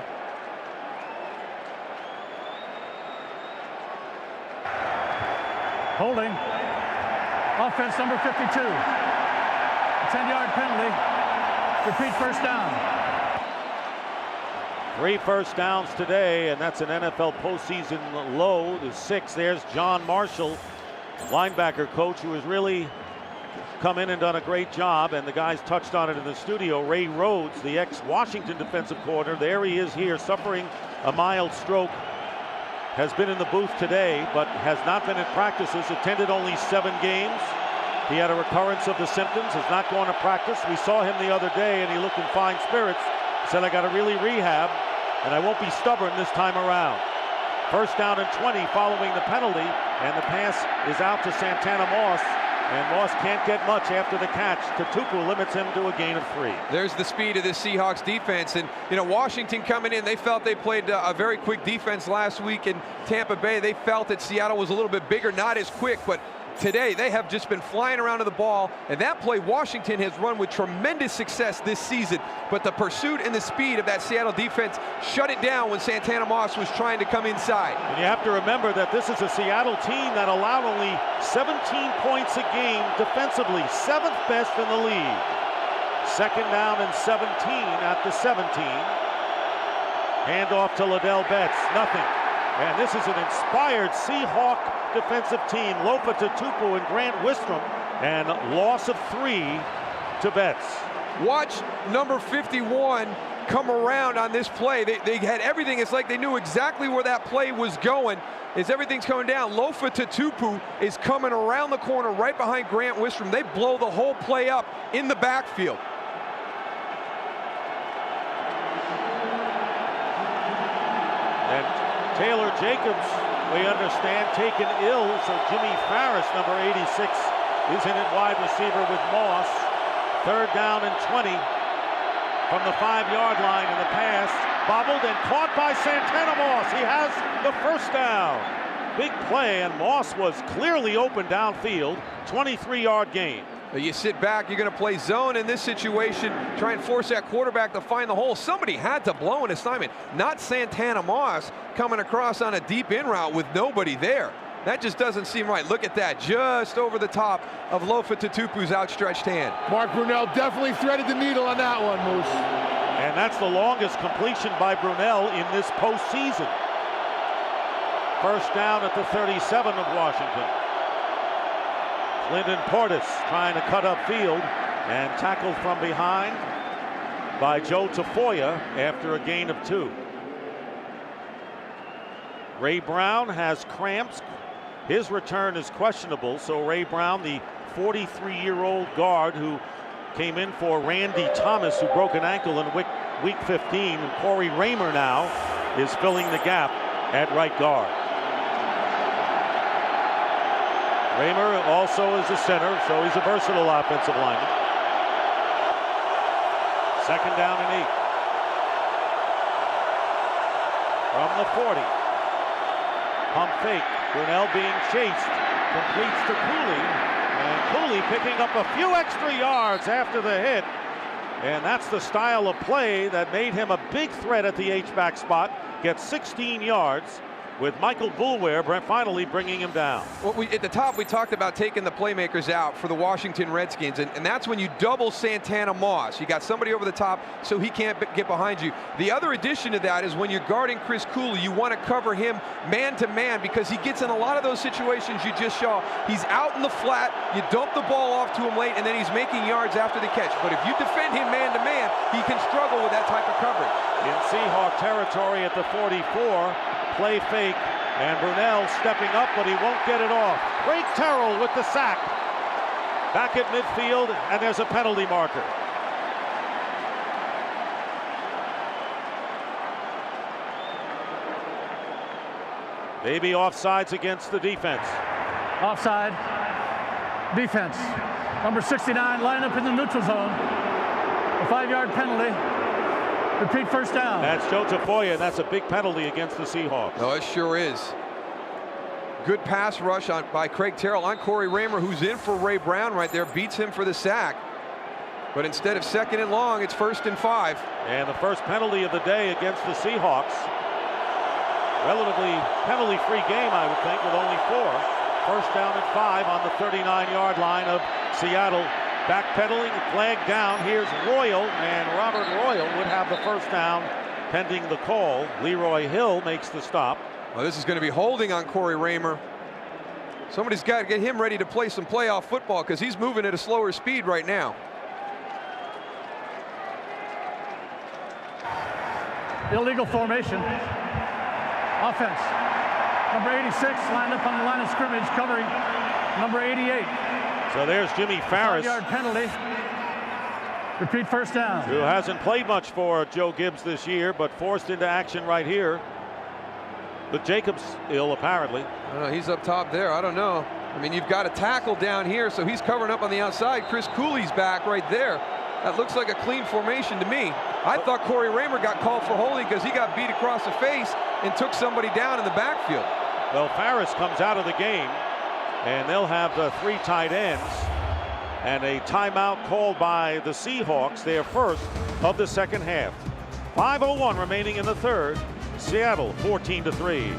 Holding. Offense number 52. 10-yard penalty. Repeat first down. 3 first downs today, and that's an NFL postseason low to 6. There's John Marshall, linebacker coach, who has really come in and done a great job, and the guys touched on it in the studio. Ray Rhodes, the ex-Washington defensive coordinator, there he is here suffering a mild stroke. Has been in the booth today, but has not been at practices, attended only 7 games. He had a recurrence of the symptoms, is not going to practice. We saw him the other day, and he looked in fine spirits. Said, I got to really rehab, and I won't be stubborn this time around. First down and 20 following the penalty, and the pass is out to Santana Moss, and Moss can't get much after the catch. Tutupu limits him to a gain of 3. There's the speed of this Seahawks defense, and you know, Washington coming in, they felt they played a very quick defense last week in Tampa Bay. They felt that Seattle was a little bit bigger, not as quick, but today they have just been flying around to the ball, and that play Washington has run with tremendous success this season, but the pursuit and the speed of that Seattle defense shut it down when Santana Moss was trying to come inside. And you have to remember that this is a Seattle team that allowed only 17 points a game defensively, 7th best in the league. Second down and 17 at the 17. Hand off to Liddell Betts, nothing. And this is an inspired Seahawk defensive team. Lofa Tutupu and Grant Wistrom, and loss of 3 to Betts. Watch number 51 come around on this play. They had everything. It's like they knew exactly where that play was going. As everything's coming down, Lofa Tutupu is coming around the corner right behind Grant Wistrom. They blow the whole play up in the backfield. And Taylor Jacobs, we understand, taken ill, so Jimmy Farris, number 86, is in at wide receiver with Moss. Third down and 20 from the 5-yard line, and the pass bobbled and caught by Santana Moss. He has the first down. Big play, and Moss was clearly open downfield. 23-yard gain. You sit back, you're going to play zone in this situation, try and force that quarterback to find the hole. Somebody had to blow an assignment, not Santana Moss coming across on a deep in route with nobody there. That just doesn't seem right. Look at that, just over the top of Lofa Tutupu's outstretched hand. Mark Brunell definitely threaded the needle on that one, Moose. And that's the longest completion by Brunell in this postseason. First down at the 37 of Washington. Clinton Portis trying to cut upfield and tackled from behind by Joe Tafoya after a gain of 2. Ray Brown has cramps. His return is questionable, so Ray Brown, the 43-year-old guard who came in for Randy Thomas, who broke an ankle in week 15, and Corey Raymer now is filling the gap at right guard. Raymer also is a center, so he's a versatile offensive lineman. Second down and 8. From the 40. Pump fake. Brunell being chased. Completes to Cooley. And Cooley picking up a few extra yards after the hit. And that's the style of play that made him a big threat at the H-back spot. Gets 16 yards. With Michael Boulware finally bringing him down. Well, at the top, we talked about taking the playmakers out for the Washington Redskins, and that's when you double Santana Moss. You got somebody over the top so he can't get behind you. The other addition to that is when you're guarding Chris Cooley, you want to cover him man-to-man because he gets in a lot of those situations you just saw. He's out in the flat, you dump the ball off to him late, and then he's making yards after the catch. But if you defend him man-to-man, he can struggle with that type of coverage. In Seahawk territory at the 44. Play fake, and Brunell stepping up, but he won't get it off. Craig Terrell with the sack. Back at midfield, and there's a penalty marker. Maybe offsides against the defense. Offside. Defense. Number 69 lined up in the neutral zone. A 5-yard penalty. Repeat first down. That's Joe Tafoya, and that's a big penalty against the Seahawks. No, it sure is. Good pass rush by Craig Terrell on Corey Raymer, who's in for Ray Brown right there, beats him for the sack. But instead of 2nd and long, it's 1st and 5. And the first penalty of the day against the Seahawks. Relatively penalty-free game, I would think, with only 4. First down and 5 on the 39-yard line of Seattle. Backpedaling, flag down. Here's Royal, and Robert Royal would have the first down pending the call. Leroy Hill makes the stop. Well, this is going to be holding on Corey Raymer. Somebody's got to get him ready to play some playoff football because he's moving at a slower speed right now. Illegal formation. Offense. Number 86 lined up on the line of scrimmage covering number 88. So there's Jimmy Farris, 5-yard penalty. Repeat first down. who hasn't played much for Joe Gibbs this year, but forced into action right here. But Jacobs ill, apparently. He's up top there. I don't know. I mean, you've got a tackle down here, so he's covering up on the outside. Chris Cooley's back right there. That looks like a clean formation to me. I thought Corey Raymer got called for holding because he got beat across the face and took somebody down in the backfield. Well, Farris comes out of the game, and they'll have the 3 tight ends and a timeout called by the Seahawks, their first of the second half. 5:01 remaining in the third. Seattle 14-3.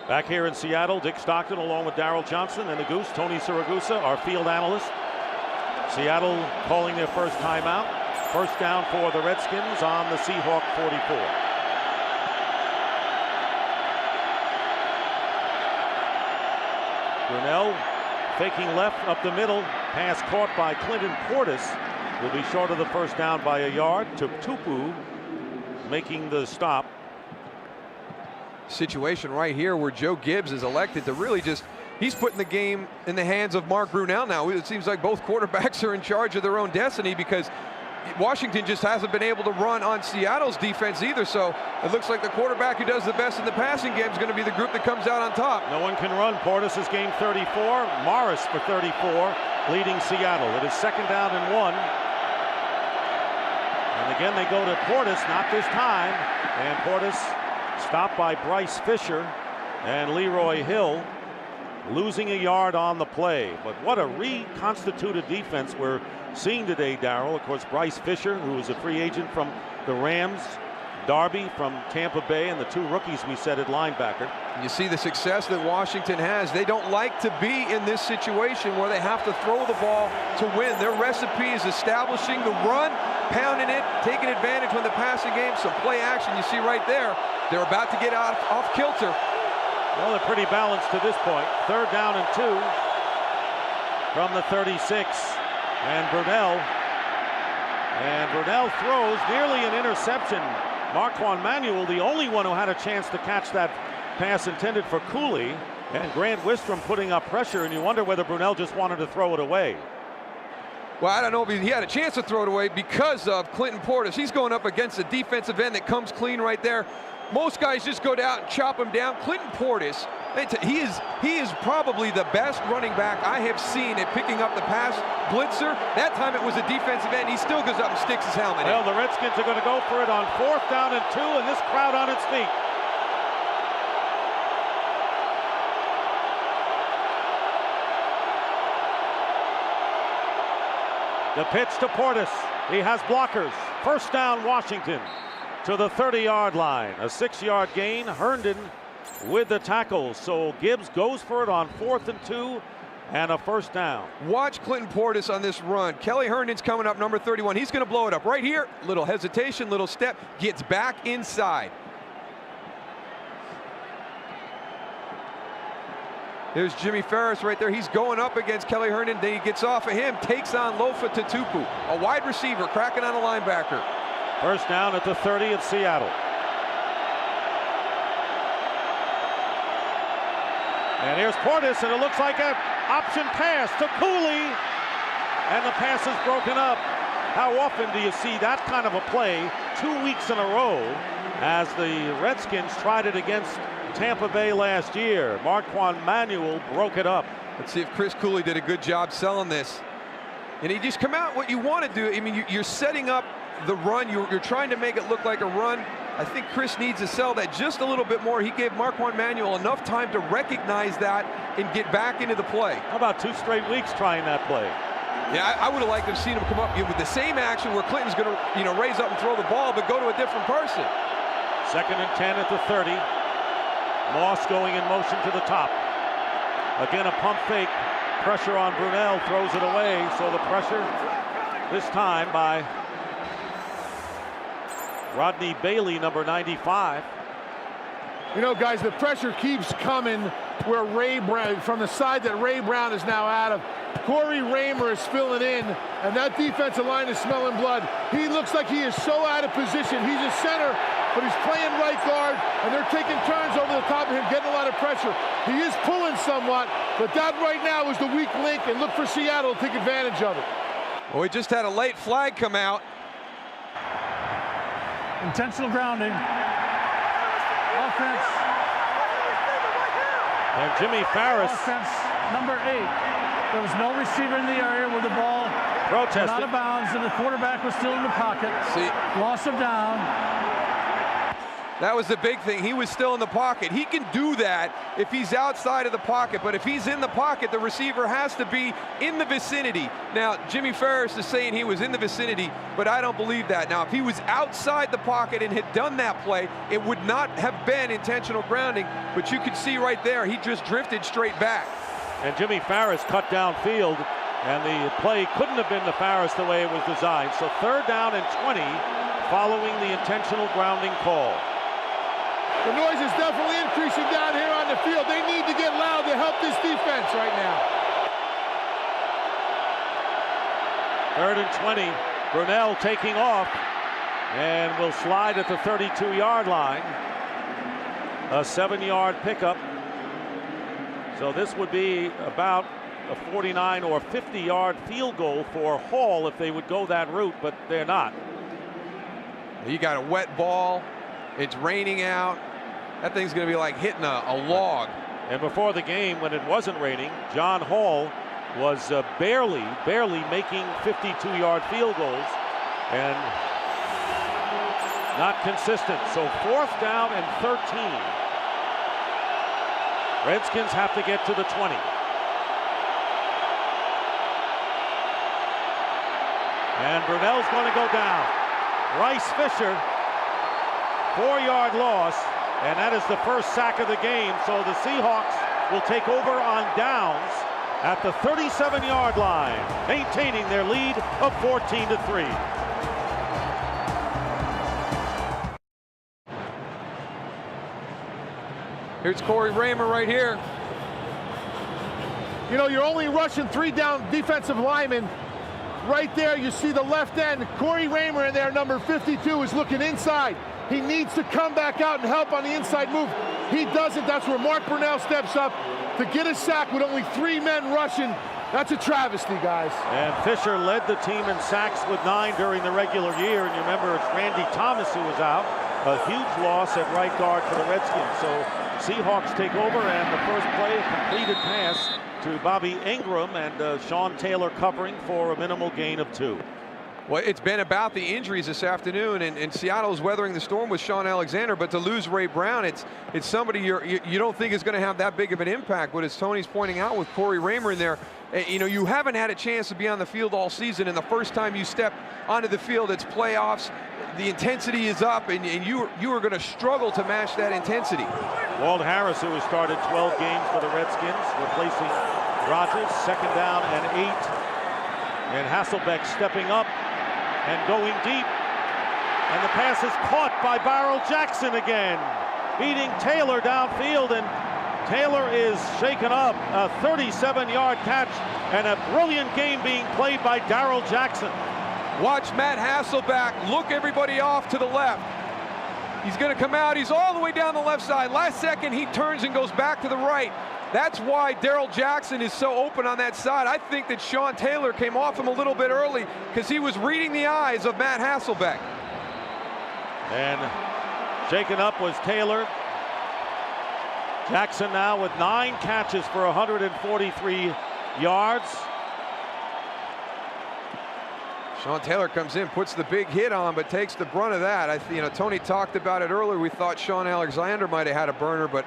Back here in Seattle, Dick Stockton along with Darryl Johnson and the Goose, Tony Siragusa, our field analyst. Seattle calling their first timeout. First down for the Redskins on the Seahawk 44. Brunell faking left up the middle. Pass caught by Clinton Portis. Will be short of the first down by a yard. Tupu making the stop. Situation right here where Joe Gibbs is elected to really just, he's putting the game in the hands of Mark Brunell now. It seems like both quarterbacks are in charge of their own destiny because Washington just hasn't been able to run on Seattle's defense either. So it looks like the quarterback who does the best in the passing game is going to be the group that comes out on top. No one can run. Portis has gained 34. Morris for 34, leading Seattle. It is 2nd down and 1. And again, they go to Portis, not this time. And Portis stopped by Bryce Fisher and Leroy Hill, losing a yard on the play. But what a reconstituted defense we're seeing today, Darryl. Of course, Bryce Fisher, who was a free agent from the Rams, Darby from Tampa Bay, and the 2 rookies we said at linebacker. You see the success that Washington has. They don't like to be in this situation where they have to throw the ball to win. Their recipe is establishing the run, pounding it, taking advantage when the passing game, some play action. You see right there, they're about to get off kilter. Well, they're pretty balanced to this point. 3rd down and 2 from the 36. And Brunell throws nearly an interception. Marquand Manuel, the only one who had a chance to catch that pass intended for Cooley, and Grant Wistrom putting up pressure, and you wonder whether Brunell just wanted to throw it away. Well, I don't know if he had a chance to throw it away because of Clinton Portis. He's going up against a defensive end that comes clean right there. Most guys just go down and chop him down. Clinton Portis, he is probably the best running back I have seen at picking up the pass blitzer. That time it was a defensive end. He still goes up and sticks his helmet in. Well, the Redskins are going to go for it on 4th down and 2, and this crowd on its feet. The pitch to Portis. He has blockers. 1st down, Washington to the 30-yard line. A 6-yard gain. Herndon with the tackle. So Gibbs goes for it on 4th and 2 and a 1st down. Watch Clinton Portis on this run. Kelly Herndon's coming up, number 31. He's going to blow it up right here. Little hesitation, little step, gets back inside. There's Jimmy Ferris right there. He's going up against Kelly Herndon. Then he gets off of him, takes on Lofa Tatupu, a wide receiver cracking on a linebacker. 1st down at the 30 of Seattle. And here's Portis, and it looks like an option pass to Cooley. And the pass is broken up. How often do you see that kind of a play 2 weeks in a row as the Redskins tried it against Tampa Bay last year? Marquand Manuel broke it up. Let's see if Chris Cooley did a good job selling this. And he just come out what you want to do. I mean, you're setting up the run. You're trying to make it look like a run. I think Chris needs to sell that just a little bit more. He gave Marquand Manuel enough time to recognize that and get back into the play. How about 2 straight weeks trying that play? Yeah, I would have liked to have seen him come up with the same action where Clinton's going to, raise up and throw the ball, but go to a different person. 2nd and 10 at the 30. Moss going in motion to the top. Again, a pump fake. Pressure on Brunell, throws it away. So the pressure this time by Rodney Bailey, number 95. You know, guys, the pressure keeps coming where Ray Brown, from the side that Ray Brown is now out of. Corey Raymer is filling in, and that defensive line is smelling blood. He looks like he is so out of position. He's a center, but he's playing right guard, and they're taking turns over the top of him, getting a lot of pressure. He is pulling somewhat, but that right now is the weak link, and look for Seattle to take advantage of it. Well, we just had a late flag come out. Intentional grounding. Offense. And Jimmy Ferris. Offense number 8. There was no receiver in the area where the ball went out of bounds, and the quarterback was still in the pocket. Loss of down. That was the big thing. He was still in the pocket. He can do that if he's outside of the pocket, but if he's in the pocket, the receiver has to be in the vicinity. Now, Jimmy Ferris is saying he was in the vicinity, but I don't believe that. Now, if he was outside the pocket and had done that play, it would not have been intentional grounding, but you can see right there, he just drifted straight back. And Jimmy Ferris cut downfield, and the play couldn't have been to Ferris the way it was designed. So 3rd down and 20 following the intentional grounding call. The noise is definitely increasing down here on the field. They need to get loud to help this defense right now. 3rd and 20. Brunell taking off and will slide at the 32-yard line. A 7-yard pickup. So this would be about a 49 or 50-yard field goal for Hall if they would go that route, but they're not. You got a wet ball. It's raining out. That thing's going to be like hitting a log. And before the game, when it wasn't raining, John Hall was barely making 52-yard field goals and not consistent. So 4th down and 13. Redskins have to get to the 20. And Brunell's going to go down. Bryce Fisher, 4-yard loss, and that is the first sack of the game. So the Seahawks will take over on downs at the 37-yard line, maintaining their lead of 14-3. Here's Corey Raymer right here. You know, you're only rushing 3 down defensive linemen. Right there, you see the left end. Corey Raymer in there, number 52, is looking inside. He needs to come back out and help on the inside move. He doesn't. That's where Mark Brunell steps up to get a sack with only 3 men rushing That's a travesty, guys. And Fisher led the team in sacks with 9 during the regular year. And you remember it's Randy Thomas who was out. A huge loss at right guard for the Redskins. So Seahawks take over, and the first play, a completed pass to Bobby Ingram, and Sean Taylor covering for a minimal gain of 2. Well, it's been about the injuries this afternoon, and Seattle is weathering the storm with Sean Alexander, but to lose Ray Brown, it's somebody you don't think is going to have that big of an impact. But as Tony's pointing out with Corey Raymer in there, you know, you haven't had a chance to be on the field all season, and the first time you step onto the field, it's playoffs. The intensity is up, and you are going to struggle to match that intensity. Walt Harris, who has started 12 games for the Redskins, replacing Rodgers, 2nd down and 8. And Hasselbeck stepping up and going deep. And the pass is caught by Darrell Jackson again, beating Taylor downfield, and Taylor is shaken up. A 37-yard catch and a brilliant game being played by Darrell Jackson. Watch Matt Hasselbeck look everybody off to the left. He's going to come out. He's all the way down the left side. Last second, he turns and goes back to the right. That's why Darrell Jackson is so open on that side. I think that Sean Taylor came off him a little bit early because he was reading the eyes of Matt Hasselbeck. And shaken up was Taylor. Jackson now with 9 catches for 143 yards. Sean Taylor comes in, puts the big hit on, but takes the brunt of that. You know, Tony talked about it earlier. We thought Sean Alexander might have had a burner, but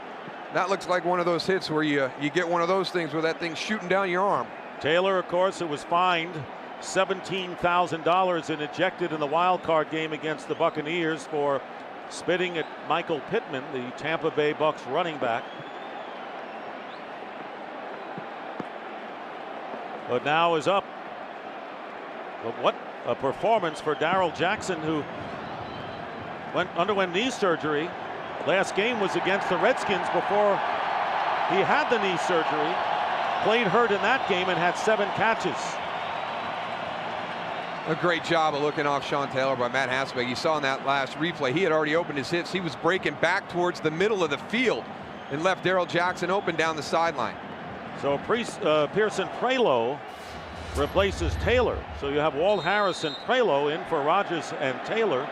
that looks like one of those hits where you get one of those things where that thing's shooting down your arm. Taylor, of course, who was fined $17,000 and ejected in the wild card game against the Buccaneers for spitting at Michael Pittman, the Tampa Bay Bucs running back. But now is up. But what a performance for Darrell Jackson, who underwent knee surgery. Last game was against the Redskins before he had the knee surgery. Played hurt in that game and had 7 catches. A great job of looking off Sean Taylor by Matt Hasselbeck. You saw in that last replay, he had already opened his hips. He was breaking back towards the middle of the field and left Darrell Jackson open down the sideline. So Pearson Prelo replaces Taylor. So you have Walt Harris and Prelo in for Rodgers and Taylor,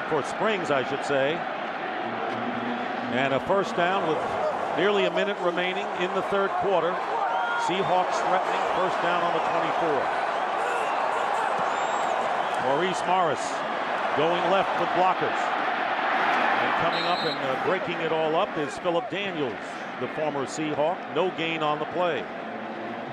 for Springs, I should say. And a first down with nearly a minute remaining in the 3rd quarter. Seahawks threatening first down on the 24. Maurice Morris going left with blockers. And coming up and breaking it all up is Philip Daniels, the former Seahawk. No gain on the play.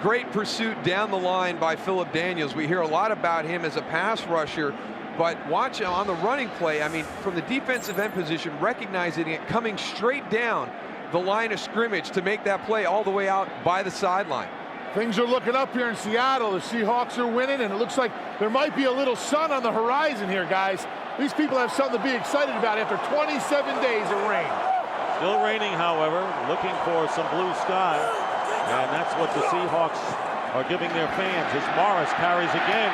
Great pursuit down the line by Philip Daniels. We hear a lot about him as a pass rusher, but watch on the running play. I mean, from the defensive end position, recognizing it, coming straight down the line of scrimmage to make that play all the way out by the sideline. Things are looking up here in Seattle. The Seahawks are winning, and it looks like there might be a little sun on the horizon here, guys. These people have something to be excited about after 27 days of rain. Still raining, however, looking for some blue sky. And that's what the Seahawks are giving their fans as Morris carries again.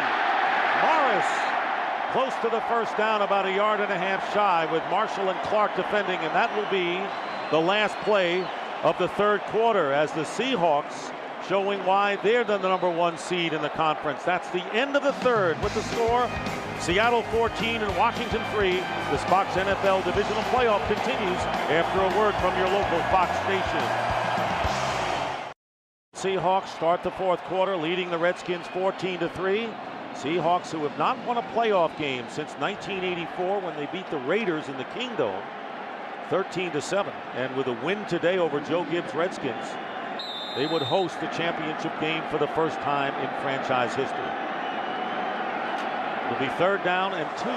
Morris close to the first down, about 1.5 yards shy, with Marshall and Clark defending, and that will be the last play of the 3rd quarter as the Seahawks showing why they're the #1 seed in the conference. That's the end of the 3rd with the score. Seattle 14 and Washington 3. This Fox NFL Divisional Playoff continues after a word from your local Fox station. Seahawks start the 4th quarter leading the Redskins 14-3. Seahawks, who have not won a playoff game since 1984 when they beat the Raiders in the Kingdome 13-7. And with a win today over Joe Gibbs' Redskins, they would host the championship game for the first time in franchise history. It'll be 3rd down and 2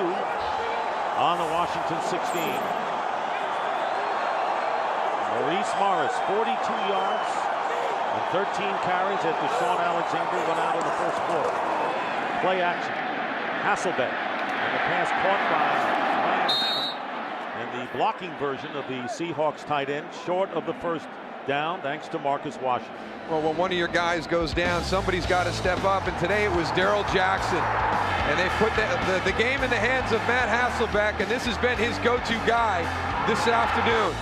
on the Washington 16. Maurice Morris, 42 yards and 13 carries after Sean Alexander went out in the 1st quarter. Play action. Hasselbeck, and the pass caught by Ryan, and the blocking version of the Seahawks tight end, short of the 1st down, thanks to Marcus Washington. Well, when one of your guys goes down, somebody's got to step up, and today it was Darrell Jackson. And they put the game in the hands of Matt Hasselbeck, and this has been his go-to guy this afternoon.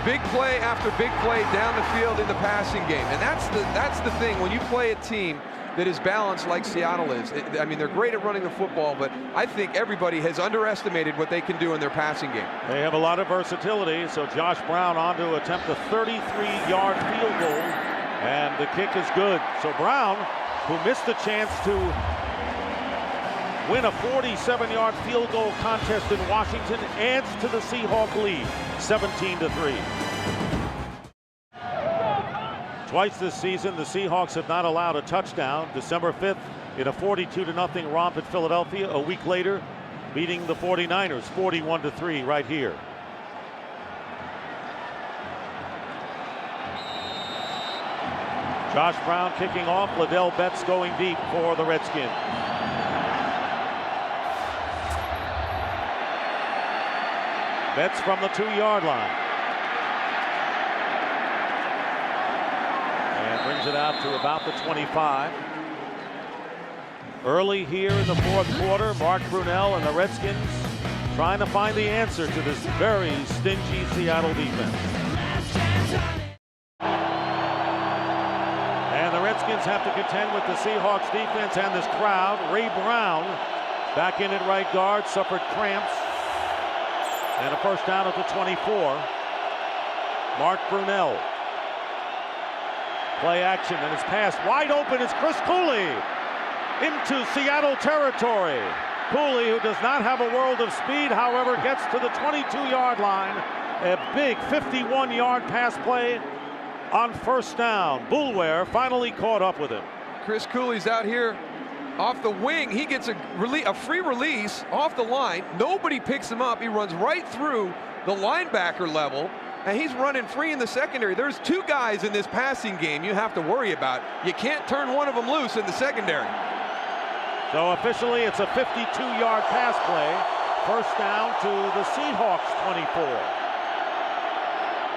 big play after big play down the field in the passing game. And that's the thing. When you play a team that is balanced like Seattle is, I mean, they're great at running the football, but I think everybody has underestimated what they can do in their passing game. They have a lot of versatility, so Josh Brown on to attempt a 33-yard field goal, and the kick is good. So Brown, who missed the chance to win a 47-yard field goal contest in Washington, adds to the Seahawk lead, 17-3. Twice this season, the Seahawks have not allowed a touchdown. December 5th in a 42-0 romp at Philadelphia. A week later, beating the 49ers 41-3 right here. Josh Brown kicking off. Liddell Betts going deep for the Redskins. Betts from the 2-yard line. Brings it out to about the 25. Early here in the fourth quarter, Mark Brunell and the Redskins trying to find the answer to this very stingy Seattle defense. And the Redskins have to contend with the Seahawks defense and this crowd. Ray Brown back in at right guard, suffered cramps. And a first down at the 24. Mark Brunell. Play action, and his pass wide open is Chris Cooley into Seattle territory. Cooley, who does not have a world of speed, however, gets to the 22-yard line. A big 51-yard pass play on first down. Boulware finally caught up with him. Chris Cooley's out here off the wing. He gets a free release off the line. Nobody picks him up. He runs right through the linebacker level. And he's running free in the secondary. There's two guys in this passing game you have to worry about. You can't turn one of them loose in the secondary. So officially it's a 52-yard pass play. First down to the Seahawks 24.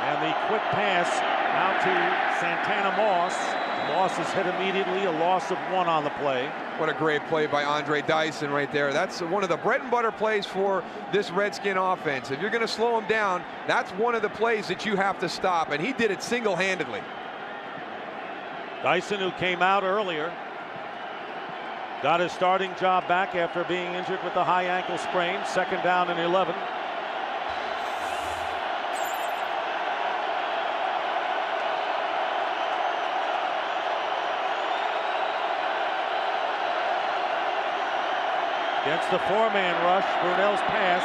And the quick pass out to Santana Moss. Moss is hit immediately, a loss of 1 on the play. What a great play by Andre Dyson right there. That's one of the bread and butter plays for this Redskin offense. If you're going to slow him down, that's one of the plays that you have to stop, and he did it single-handedly. Dyson, who came out earlier, got his starting job back after being injured with a high ankle sprain. Second down and 11. Against the 4-man rush, Brunell's pass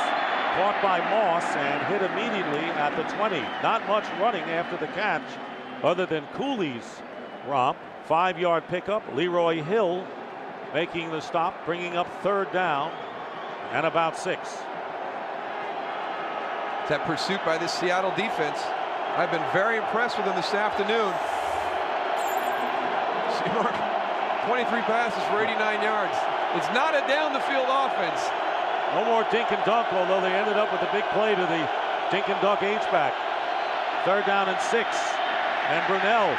caught by Moss and hit immediately at the 20. Not much running after the catch other than Cooley's romp. 5-yard pickup. Leroy Hill making the stop, bringing up third down and about 6. That pursuit by this Seattle defense. I've been very impressed with them this afternoon. See, Mark, 23 passes for 89 yards. It's not a down-the-field offense. No more dink and dunk, although they ended up with a big play to the dink and dunk H-back. Third down and 6. And Brunell,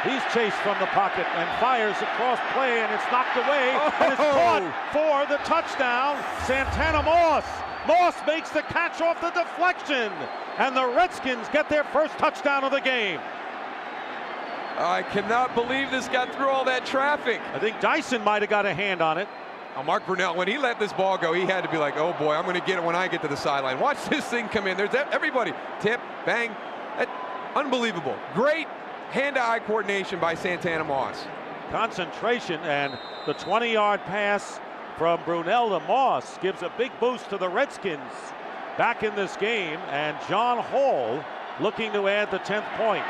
he's chased from the pocket and fires across play, and it's knocked away. And it's caught for the touchdown. Santana Moss. Moss makes the catch off the deflection. And the Redskins get their first touchdown of the game. I cannot believe this got through all that traffic. I think Dyson might have got a hand on it. Mark Brunell, when he let this ball go, he had to be like, oh boy, I'm going to get it when I get to the sideline. Watch this thing come in. There's everybody. Tip, bang. Unbelievable. Great hand-to-eye coordination by Santana Moss. Concentration, and the 20-yard pass from Brunell to Moss gives a big boost to the Redskins back in this game. And John Hall looking to add the 10th point.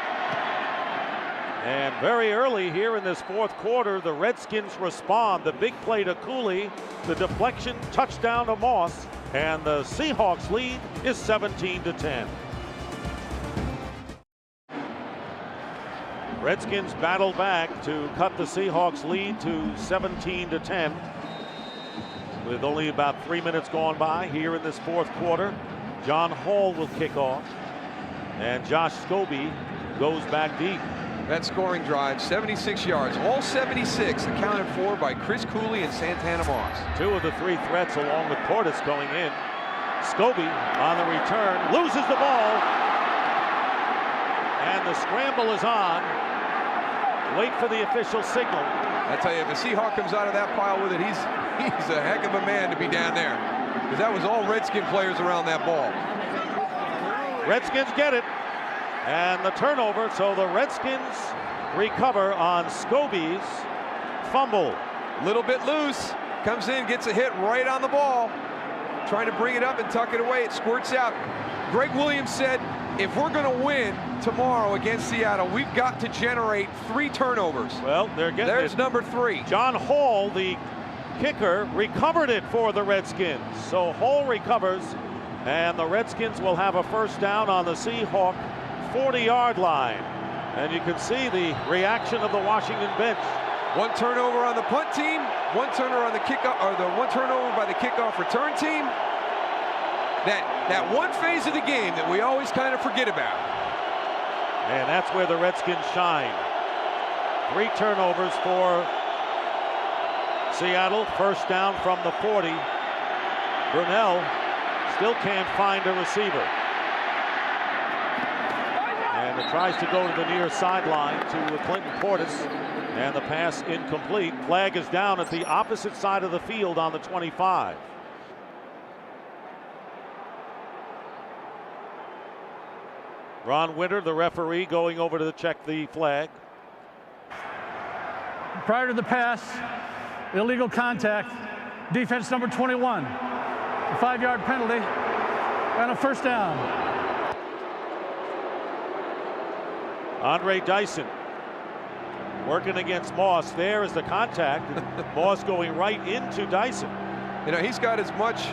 And very early here in this fourth quarter, the Redskins respond. The big play to Cooley, the deflection, touchdown to Moss, and the Seahawks lead is 17-10. Redskins battle back to cut the Seahawks lead to 17-10. With only about 3 minutes gone by here in this fourth quarter. John Hall will kick off, and Josh Scobie goes back deep. That scoring drive, 76 yards, all 76 accounted for by Chris Cooley and Santana Moss. 2 of the 3 threats along with Portis going in. Scobie on the return, loses the ball, And the scramble is on. Wait for the official signal. I tell you, if a Seahawk comes out of that pile with it, he's a heck of a man to be down there. Because that was all Redskin players around that ball. Redskins get it. And the turnover, so the Redskins recover on Scobie's fumble. Little bit loose. Comes in, gets a hit right on the ball. Trying to bring it up and tuck it away. It squirts out. Greg Williams said, if we're going to win tomorrow against Seattle, we've got to generate 3 turnovers. Well, they're getting There's it. number 3. John Hall, the kicker, recovered it for the Redskins. So Hall recovers, and the Redskins will have a first down on the Seahawk 40-yard line. And you can see the reaction of the Washington bench. 1 turnover on the punt team, 1 turnover on the kickoff, or the 1 turnover by the kickoff return team. That one phase of the game that we always kind of forget about. And that's where the Redskins shine. 3 turnovers for Seattle. First down from the 40. Brunell still can't find a receiver. And it tries to go to the near sideline to Clinton Portis. And the pass incomplete. Flag is down at the opposite side of the field on the 25. Ron Winter, the referee, going over to check the flag. Prior to the pass, illegal contact, defense number 21. A 5-yard penalty and a first down. Andre Dyson working against Moss. There is the contact. Moss going right into Dyson. You know, he's got as much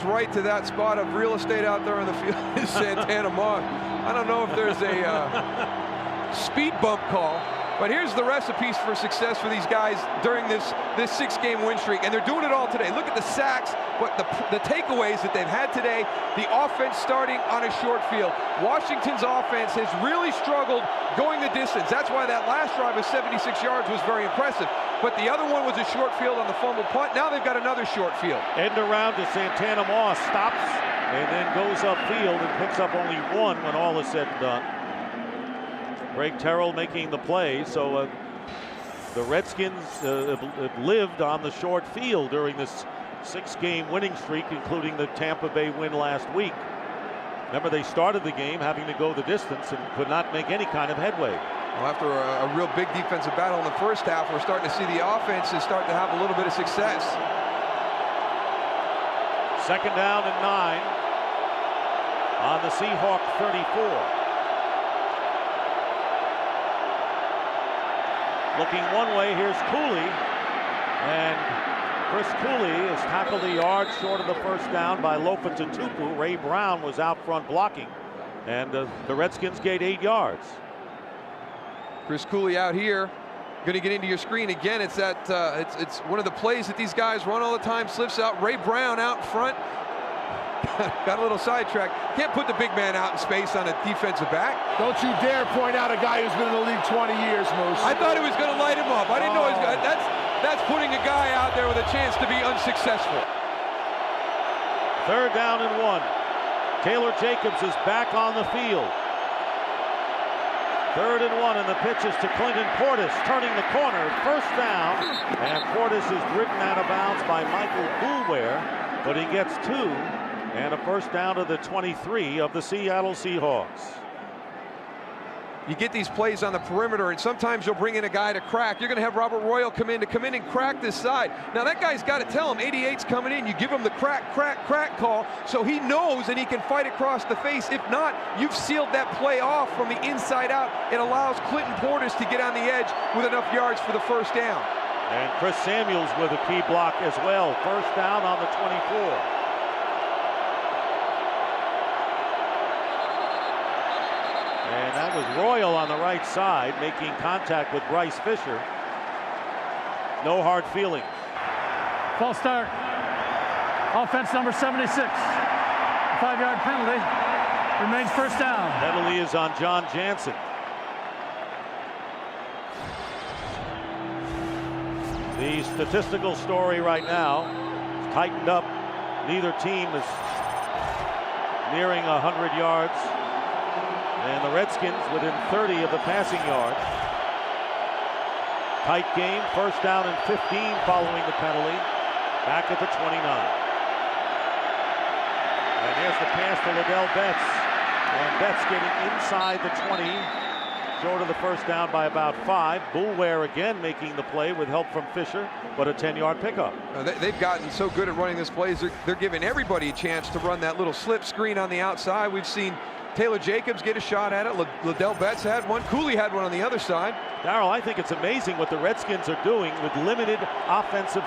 right to that spot of real estate out there on the field as Santana Moss. I don't know if there's a speed bump call, but here's the recipes for success for these guys during this 6-game win streak, and they're doing it all today. Look at the sacks, but the takeaways that they've had today. The offense starting on a short field. Washington's offense has really struggled going the distance. That's why that last drive of 76 yards was very impressive. But the other one was a short field on the fumble punt. Now they've got another short field. End around to Santana Moss, stops and then goes upfield and picks up only 1 when all is said and done. Greg Terrell making the play. So the Redskins have lived on the short field during this 6-game winning streak, including the Tampa Bay win last week. Remember, they started the game having to go the distance and could not make any kind of headway. Well, after a real big defensive battle in the first half, we're starting to see the offenses start to have a little bit of success. 2nd down and 9 on the Seahawk 34. Looking one way, here's Cooley, and Chris Cooley is tackled a yard short of the first down by Lofa Tatupu. Ray Brown was out front blocking, and the Redskins gained 8 yards. Chris Cooley out here, going to get into your screen again. It's that it's one of the plays that these guys run all the time. Slips out. Ray Brown out front. Got a little sidetracked. Can't put the big man out in space on a defensive back. Don't you dare point out a guy who's been in the league 20 years, Moose. I thought he was going to light him up. I didn't know he was going to. That's putting a guy out there with a chance to be unsuccessful. 3rd down and 1. Taylor Jacobs is back on the field. 3rd and 1, and the pitch is to Clinton Portis, turning the corner. First down, and Portis is driven out of bounds by Michael Boulware, but he gets 2, and a first down to the 23 of the Seattle Seahawks. You get these plays on the perimeter, and sometimes you'll bring in a guy to crack. You're going to have Robert Royal come in and crack this side. Now that guy's got to tell him 88's coming in. You give him the crack call so he knows and he can fight across the face. If not, you've sealed that play off from the inside out. It allows Clinton Portis to get on the edge with enough yards for the first down. And Chris Samuels with a key block as well. First down on the 24. And that was Royal on the right side, making contact with Bryce Fisher. No hard feelings. False start. Offense number 76. 5-yard penalty. Remains first down. Penalty is on John Jansen. The statistical story right now is tightened up. Neither team is nearing 100 yards And the Redskins within 30 of the passing yards. Tight game, first down and 15 following the penalty. Back at the 29. And here's the pass to Liddell Betts. And Betts getting inside the 20. Short of the first down by about 5. Boulware again making the play with help from Fisher, but a 10-yard pickup. They've gotten so good at running this plays. They're giving everybody a chance to run that little slip screen on the outside. We've seen Taylor Jacobs get a shot at it. Liddell Betts had one. Cooley had one on the other side. Darryl, I think it's amazing what the Redskins are doing with limited offensive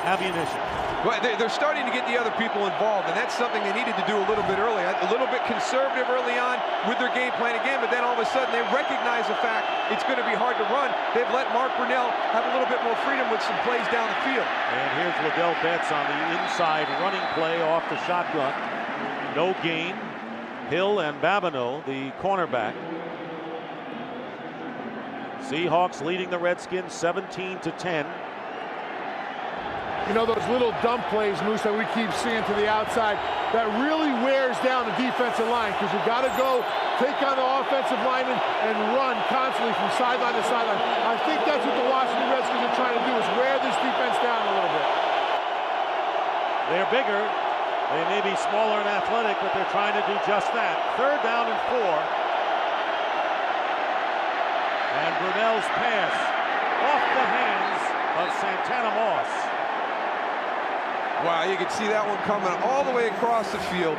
ammunition. Well, they're starting to get the other people involved, and that's something they needed to do a little bit early. A little bit conservative early on with their game plan again, but then all of a sudden they recognize the fact it's going to be hard to run. They've let Mark Brunell have a little bit more freedom with some plays down the field. And here's Liddell Betts on the inside running play off the shotgun. No gain. Hill and Babineau, the cornerback. Seahawks leading the Redskins 17-10. You know, those little dump plays, Moose, that we keep seeing to the outside, that really wears down the defensive line, because you've got to go take on the offensive lineman and run constantly from sideline to sideline. I think that's what the Washington Redskins are trying to do, is wear this defense down a little bit. They're bigger. They may be smaller and athletic, but they're trying to do just that. Third down and 4. And Brunell's pass off the hands of Santana Moss. Wow, you can see that one coming all the way across the field.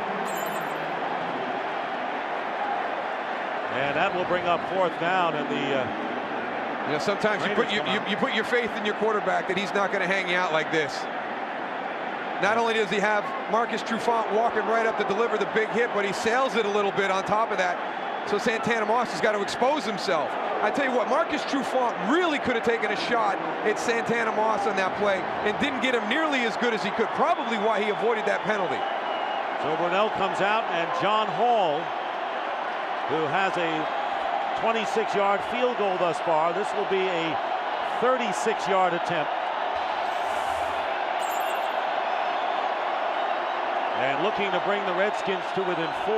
And that will bring up fourth down, and you know, sometimes you put your faith in your quarterback that he's not going to hang you out like this. Not only does he have Marcus Trufant walking right up to deliver the big hit, but he sails it a little bit on top of that. So Santana Moss has got to expose himself. I tell you what, Marcus Trufant really could have taken a shot at Santana Moss on that play and didn't get him nearly as good as he could. Probably why he avoided that penalty. So Brunell comes out, and John Hall, who has a 26-yard field goal thus far. This will be a 36-yard attempt. And looking to bring the Redskins to within 4.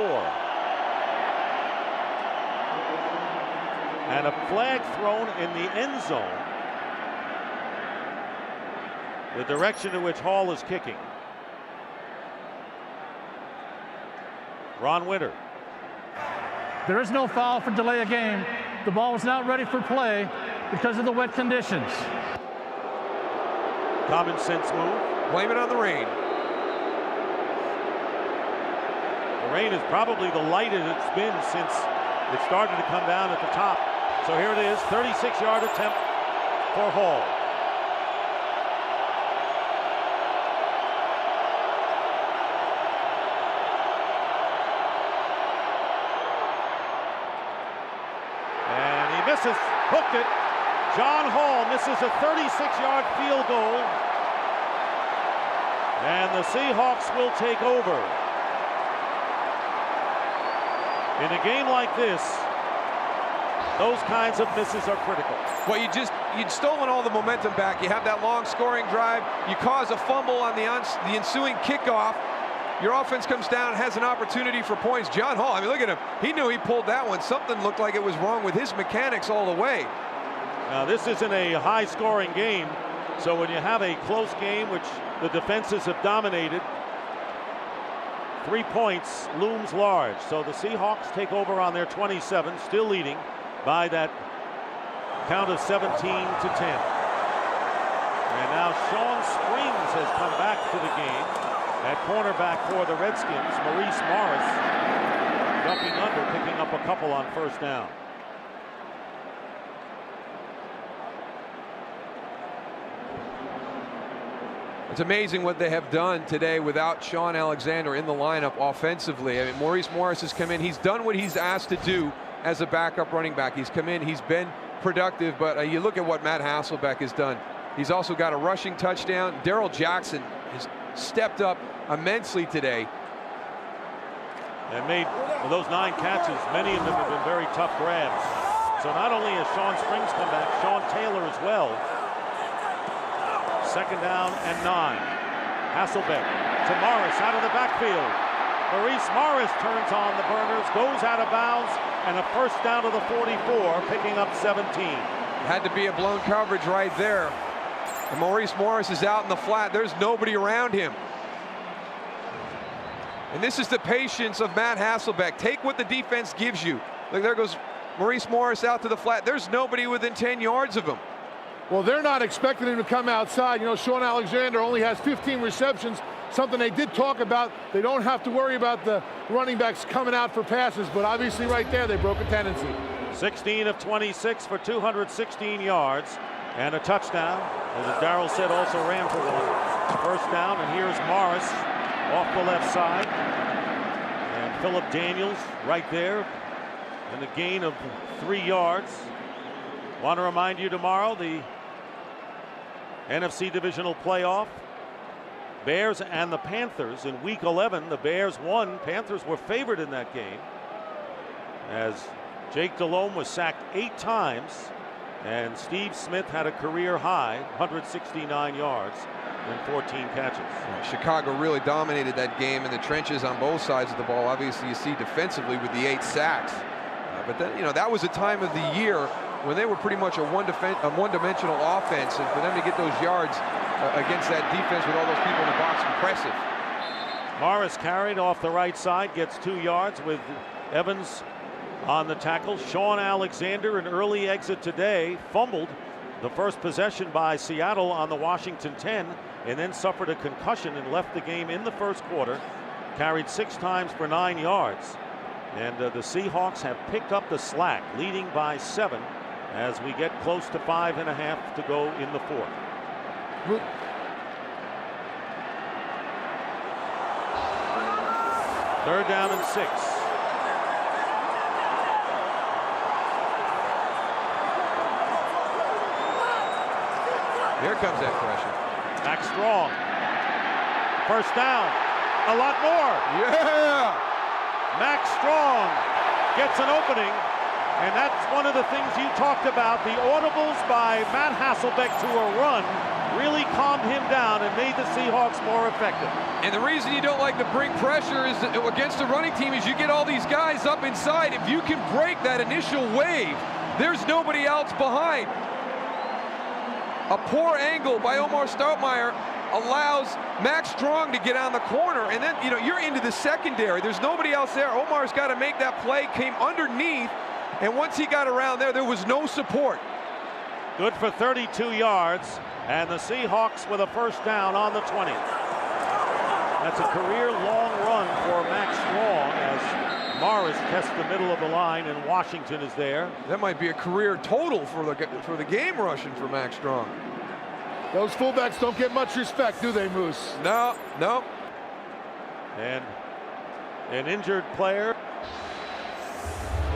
And a flag thrown in the end zone, the direction in which Hall is kicking. Ron Winter. There is no foul for delay of game. The ball was not ready for play because of the wet conditions. Common sense move. Blame it on the rain. The rain is probably the lightest it's been since it started to come down at the top. So here it is, 36-yard attempt for Hall. And he misses, hooked it. John Hall misses a 36-yard field goal. And the Seahawks will take over. In a game like this, those kinds of misses are critical. Well, you'd stolen all the momentum back. You have that long scoring drive. You cause a fumble on the ensuing kickoff. Your offense comes down, has an opportunity for points. John Hall, I mean, look at him. He knew he pulled that one. Something looked like it was wrong with his mechanics all the way. Now, this isn't a high-scoring game, so when you have a close game, which the defenses have dominated, 3 points looms large. So the Seahawks take over on their 27, still leading by that count of 17-10. And now Sean Springs has come back to the game at cornerback for the Redskins. Maurice Morris ducking under, picking up a couple on first down. It's amazing what they have done today without Sean Alexander in the lineup offensively. I mean, Maurice Morris has come in. He's done what he's asked to do as a backup running back. He's come in, he's been productive, but you look at what Matt Hasselbeck has done. He's also got a rushing touchdown. Darrell Jackson has stepped up immensely today. And made those 9 catches, many of them have been very tough grabs. So not only has Sean Springs come back, Sean Taylor as well. Second down and 9. Hasselbeck to Morris out of the backfield. Maurice Morris turns on the burners, goes out of bounds, and a first down to the 44, picking up 17. Had to be a blown coverage right there. And Maurice Morris is out in the flat. There's nobody around him. And this is the patience of Matt Hasselbeck. Take what the defense gives you. Look, there goes Maurice Morris out to the flat. There's nobody within 10 yards of him. Well, they're not expecting him to come outside. You know, Sean Alexander only has 15 receptions, something they did talk about. They don't have to worry about the running backs coming out for passes, but obviously right there they broke a tendency. 16 of 26 for 216 yards and a touchdown. As Darrell said, also ran for one. First down, and here's Morris off the left side. And Philip Daniels right there, and a gain of 3 yards. Want to remind you tomorrow, the NFC Divisional playoff, Bears and the Panthers in Week 11. The Bears won. Panthers were favored in that game, as Jake Delhomme was sacked 8 times, and Steve Smith had a career high 169 yards and 14 catches. Chicago really dominated that game in the trenches on both sides of the ball. Obviously, you see defensively with the 8 sacks. But then, you know, that was a time of the year when they were pretty much a one-dimensional offense, and for them to get those yards against that defense with all those people in the box, impressive. Morris carried off the right side, gets 2 yards with Evans on the tackle. Sean Alexander, an early exit today, fumbled the first possession by Seattle on the Washington 10, and then suffered a concussion and left the game in the first quarter. Carried 6 times for 9 yards. And the Seahawks have picked up the slack, leading by 7 as we get close to 5.5 to go in the fourth. Third down and 6. Here comes that pressure. Back strong. First down. A lot more. Yeah! Max Strong gets an opening, and that's one of the things you talked about. The audibles by Matt Hasselbeck to a run really calmed him down and made the Seahawks more effective. And the reason you don't like to bring pressure is against the running team is you get all these guys up inside. If you can break that initial wave, there's nobody else behind. A poor angle by Omar Stoutmire allows Max Strong to get on the corner, and then, you know, you're into the secondary. There's nobody else there. Omar's got to make that play, came underneath, and once he got around there was no support. Good for 32 yards, and the Seahawks with a first down on the 20. That's a career-long run for Max Strong as Morris tests the middle of the line, and Washington is there. That might be a career total for the game rushing for Max Strong. Those fullbacks don't get much respect, do they, Moose? No, no. And an injured player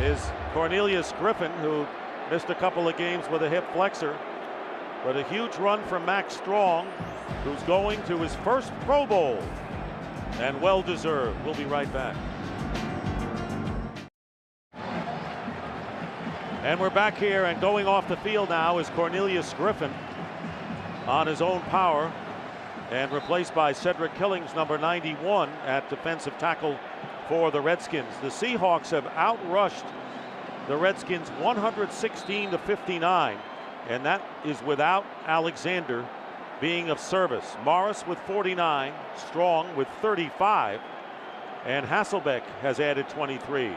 is Cornelius Griffin, who missed a couple of games with a hip flexor. But a huge run from Max Strong, who's going to his first Pro Bowl, and well-deserved. We'll be right back. And we're back here, and going off the field now is Cornelius Griffin on his own power, and replaced by Cedric Killings, number 91, at defensive tackle for the Redskins. The Seahawks have outrushed the Redskins 116-59, and that is without Alexander being of service. Morris with 49, Strong with 35, and Hasselbeck has added 23.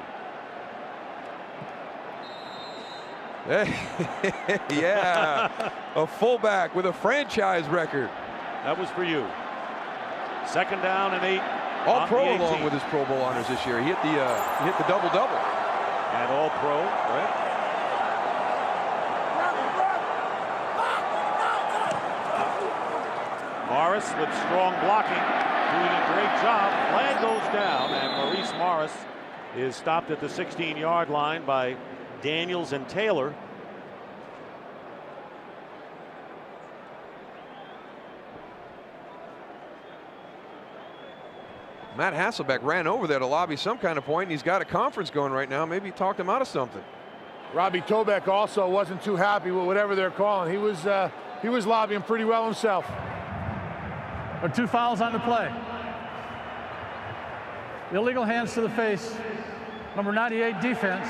Yeah, a fullback with a franchise record. That was for you. Second down and 8. All Pro along with his Pro Bowl honors this year. He hit the double-double. And All Pro, right? Morris with strong blocking, doing a great job. Flag goes down, and Maurice Morris is stopped at the 16-yard line by Daniels and Taylor. Matt Hasselbeck ran over there to lobby some kind of point, and he's got a conference going right now. Maybe he talked him out of something. Robbie Tobeck also wasn't too happy with whatever they're calling. He was lobbying pretty well himself. There are 2 fouls on the play. Illegal hands to the face. Number 98 defense.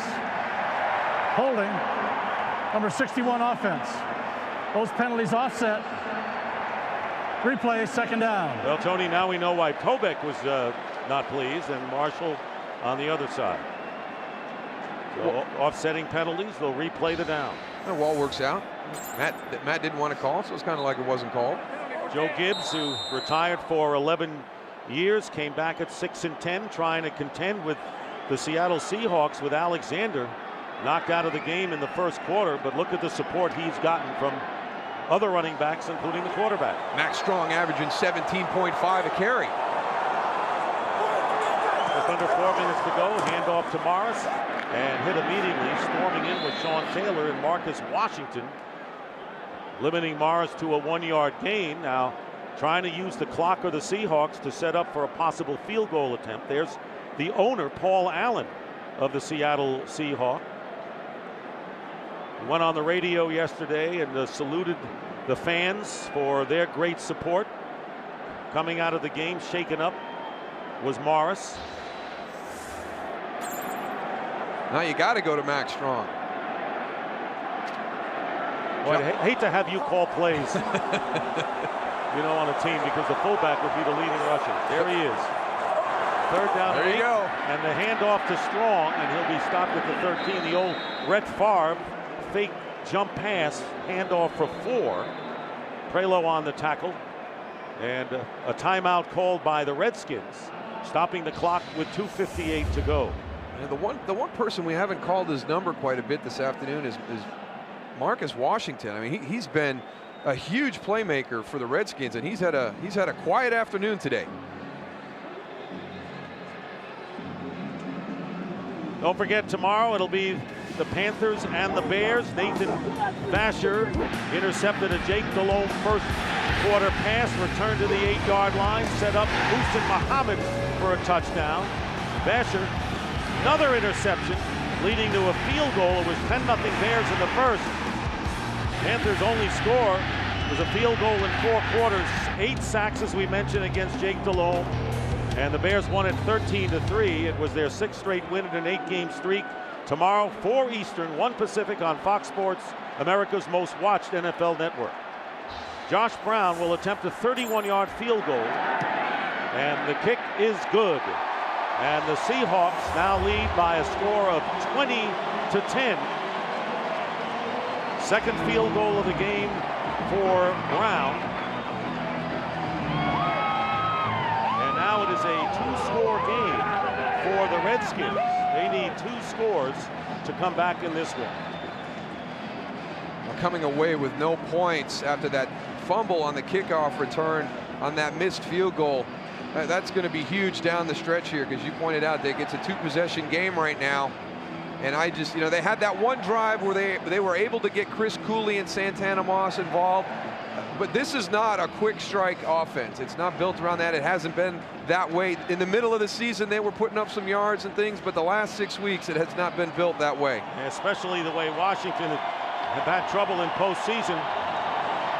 Holding. Number 61 offense. Those penalties offset. Replay, second down. Well, Tony, now we know why Kobek was not pleased, and Marshall on the other side. So offsetting penalties, they'll replay the down. The wall works out. Matt didn't want to call, so it's kind of like it wasn't called. Joe Gibbs, who retired for 11 years, came back at 6-10, trying to contend with the Seattle Seahawks with Alexander knocked out of the game in the first quarter. But look at the support he's gotten from other running backs, including the quarterback. Max Strong averaging 17.5 a carry. With under 4 minutes to go, handoff to Morris, and hit immediately, storming in with Sean Taylor and Marcus Washington, limiting Morris to a 1-yard gain. Now trying to use the clock of the Seahawks to set up for a possible field goal attempt. There's the owner, Paul Allen, of the Seattle Seahawks. He went on the radio yesterday and saluted the fans for their great support. Coming out of the game shaken up was Morris. Now you got to go to Max Strong. Boy, I hate to have you call plays, you know, on a team, because the fullback would be the leading rusher. There he is. Third down. There you go. And the handoff to Strong, and he'll be stopped at the 13. The old Brett Favre fake jump pass, handoff for 4. Prelo on the tackle, and a timeout called by the Redskins, stopping the clock with 2:58 to go. And the one person we haven't called his number quite a bit this afternoon is Marcus Washington. I mean, he's been a huge playmaker for the Redskins, and he's had a quiet afternoon today. Don't forget, tomorrow it'll be the Panthers and the Bears. Nathan Vasher intercepted a Jake Delhomme first quarter pass, returned to the 8-yard line, set up Hussein Muhammad for a touchdown. Vasher, another interception, leading to a field goal. It was 10-0 Bears in the first. Panthers' only score was a field goal in 4 quarters. 8 sacks, as we mentioned, against Jake Delhomme. And the Bears won it 13-3. It was their 6th straight win in an 8-game streak. Tomorrow, 4 Eastern, 1 Pacific on Fox Sports, America's most watched NFL network. Josh Brown will attempt a 31-yard field goal, and the kick is good. And the Seahawks now lead by a score of 20-10. Second field goal of the game for Brown. And now it is a 2-score game for the Redskins. They need 2 scores to come back in this one. Coming away with no points after that fumble on the kickoff return on that missed field goal. That's going to be huge down the stretch here, because you pointed out that it's a 2-possession game right now. And I just, they had that one drive where they were able to get Chris Cooley and Santana Moss involved. But this is not a quick strike offense. It's not built around that. It hasn't been that way. In the middle of the season, they were putting up some yards and things, but the last 6 weeks, it has not been built that way. Especially the way Washington have had trouble in postseason.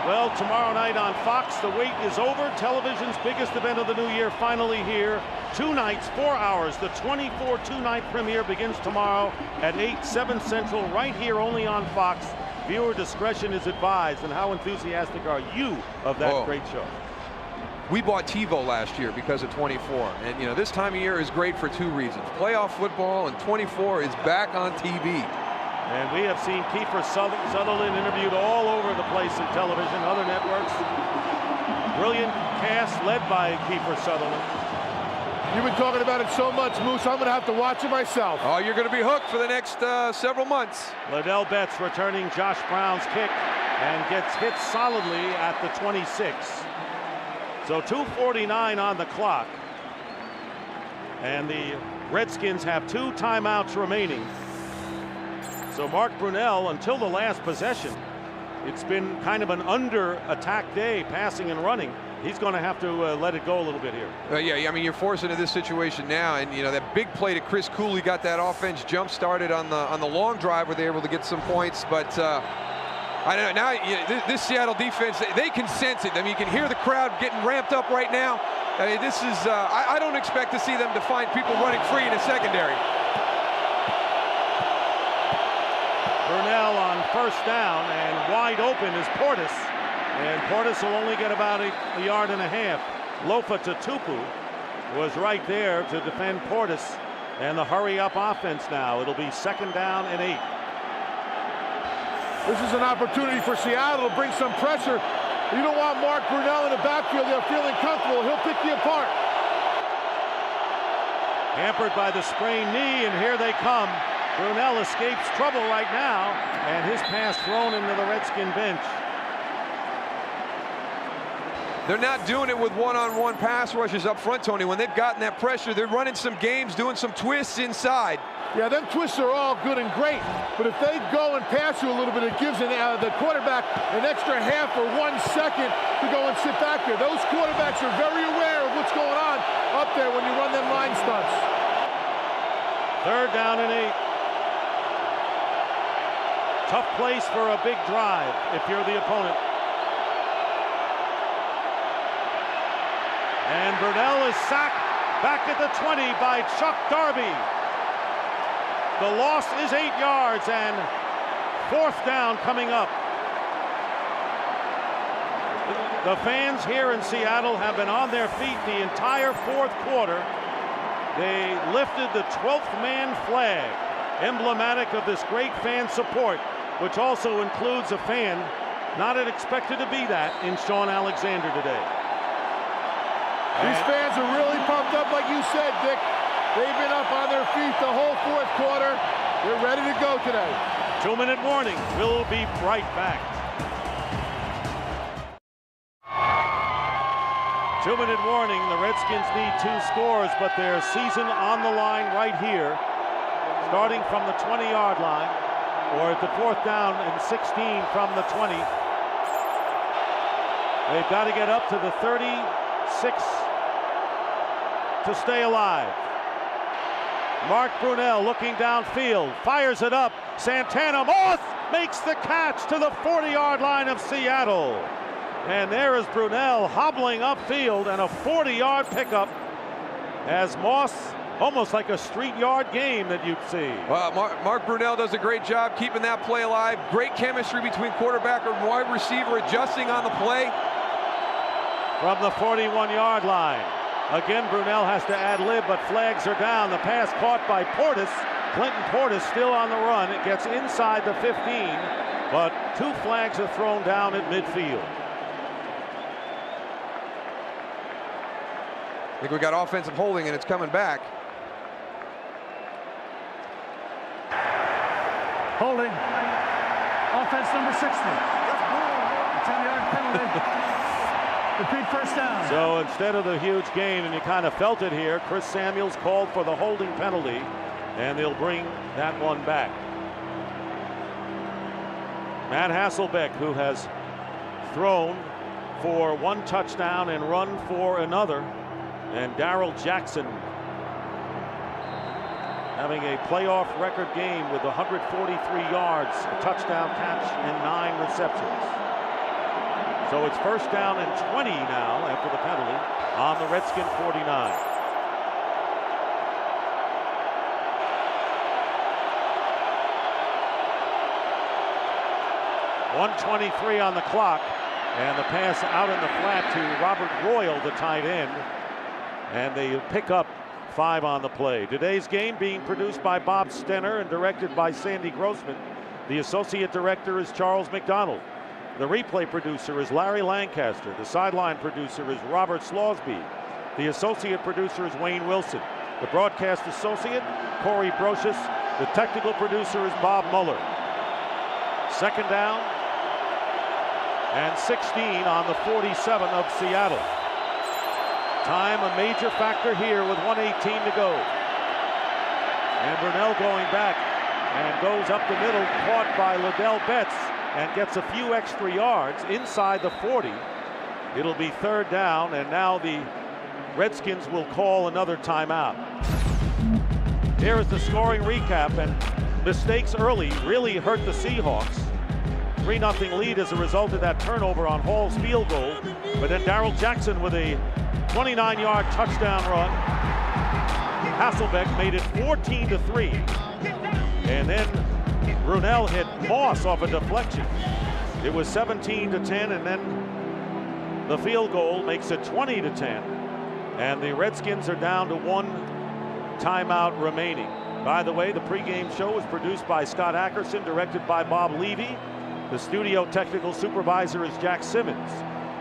Well, tomorrow night on Fox, the wait is over. Television's biggest event of the new year finally here. 2 nights, 4 hours. The 24 2-night premiere begins tomorrow at 8, 7 Central, right here only on Fox. Viewer discretion is advised. And how enthusiastic are you of that great show? We bought TiVo last year because of 24. And, this time of year is great for 2 reasons. Playoff football, and 24 is back on TV. And we have seen Kiefer Sutherland interviewed all over the place in television, other networks. Brilliant cast led by Kiefer Sutherland. You've been talking about it so much, Moose, I'm going to have to watch it myself. Oh, you're going to be hooked for the next several months. Liddell Betts returning Josh Brown's kick and gets hit solidly at the 26. So 2:49 on the clock. And the Redskins have 2 timeouts remaining. So Mark Brunell, until the last possession, it's been kind of an under-attack day, passing and running. He's going to have to let it go a little bit here. Yeah, I mean, you're forced into this situation now, and that big play to Chris Cooley got that offense jump-started on the long drive where they were able to get some points. But I don't know, now this Seattle defense, they can sense it. I mean, you can hear the crowd getting ramped up right now. I mean, this is I don't expect to see them to find people running free in the secondary. Brunell on first down, and wide open is Portis. And Portis will only get about a yard and a half. Lofa Tatupu was right there to defend Portis. And the hurry-up offense now. It'll be 2nd down and 8. This is an opportunity for Seattle to bring some pressure. You don't want Mark Brunell in the backfield. They're feeling comfortable. He'll pick you apart. Hampered by the sprained knee, and here they come. Brunell escapes trouble right now, and his pass thrown into the Redskin bench. They're not doing it with one-on-one pass rushes up front, Tony. When they've gotten that pressure, they're running some games, doing some twists inside. Yeah, them twists are all good and great, but if they go and pass you a little bit, it gives the quarterback an extra half or 1 second to go and sit back there. Those quarterbacks are very aware of what's going on up there when you run them line stunts. 3rd down and 8. Tough place for a big drive if you're the opponent. And Brunell is sacked back at the 20 by Chuck Darby. The loss is 8 yards, and 4th down coming up. The fans here in Seattle have been on their feet the entire 4th quarter. They lifted the 12th man flag, emblematic of this great fan support, which also includes a fan not expected to be that in Sean Alexander today. These fans are really pumped up, like you said, Dick. They've been up on their feet the whole 4th quarter. They're ready to go today. 2-minute warning. We'll be right back. 2-minute warning. The Redskins need 2 scores, but their season on the line right here, starting from the 20-yard line, or at the 4th down and 16 from the 20. They've got to get up to the 36 to stay alive. Mark Brunell looking downfield, fires it up. Santana Moss makes the catch to the 40-yard line of Seattle. And there is Brunell hobbling upfield, and a 40-yard pickup as Moss, almost like a street yard game that you'd see. Well, Mark Brunell does a great job keeping that play alive. Great chemistry between quarterback and wide receiver, adjusting on the play. From the 41-yard line. Again, Brunell has to ad-lib, but flags are down. The pass caught by Portis. Clinton Portis still on the run. It gets inside the 15, but 2 flags are thrown down at midfield. I think we got offensive holding, and it's coming back. Holding. Offense number 60. 10-yard penalty. Repeat first down. So instead of the huge gain, and you kind of felt it here, Chris Samuels called for the holding penalty, and they'll bring that one back. Matt Hasselbeck, who has thrown for 1 touchdown and run for another, and Darrell Jackson having a playoff record game with 143 yards, a touchdown catch, and 9 receptions. So it's 1st down and 20 now after the penalty on the Redskin 49. .123 on the clock, and the pass out in the flat to Robert Royal, the tight end, and they pick up 5 on the play. Today's game being produced by Bob Stenner and directed by Sandy Grossman. The associate director is Charles McDonald. The replay producer is Larry Lancaster. The sideline producer is Robert Slosby. The associate producer is Wayne Wilson. The broadcast associate, Corey Brocious. The technical producer is Bob Mueller. 2nd down and 16 on the 47 of Seattle. Time a major factor here with 1:18 to go. And Brunell going back and goes up the middle, caught by Liddell Betts, and gets a few extra yards inside the 40. It'll be 3rd down, and now the Redskins will call another timeout. Here is the scoring recap, and mistakes early really hurt the Seahawks. 3-0 lead as a result of that turnover on Hall's field goal, but then Darrell Jackson with a 29-yard touchdown run. Hasselbeck made it 14-3, and then Brunell hit Moss off a deflection. It was 17-10, and then the field goal makes it 20-10. And the Redskins are down to 1 timeout remaining. By the way, the pregame show was produced by Scott Ackerson, directed by Bob Levy. The studio technical supervisor is Jack Simmons.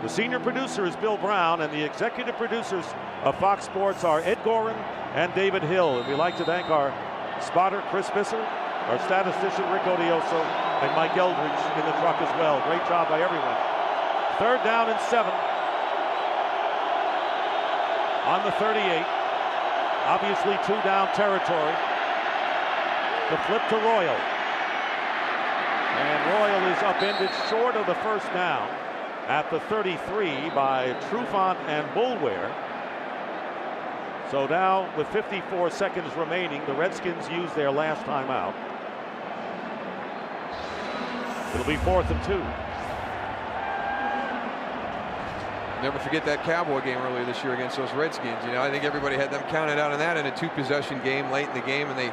The senior producer is Bill Brown, and the executive producers of Fox Sports are Ed Gorin and David Hill. And we'd like to thank our spotter, Chris Visser, our statistician, Rick Odioso, and Mike Eldridge in the truck as well. Great job by everyone. 3rd down and 7 on the 38. Obviously 2-down territory. The flip to Royal. And Royal is upended short of the first down at the 33 by Trufant and Boulware. So now with 54 seconds remaining, the Redskins use their last timeout. It'll be 4th and 2. Never forget that Cowboy game earlier this year against those Redskins. You know, I think everybody had them counted out in that in a 2-possession game late in the game, and they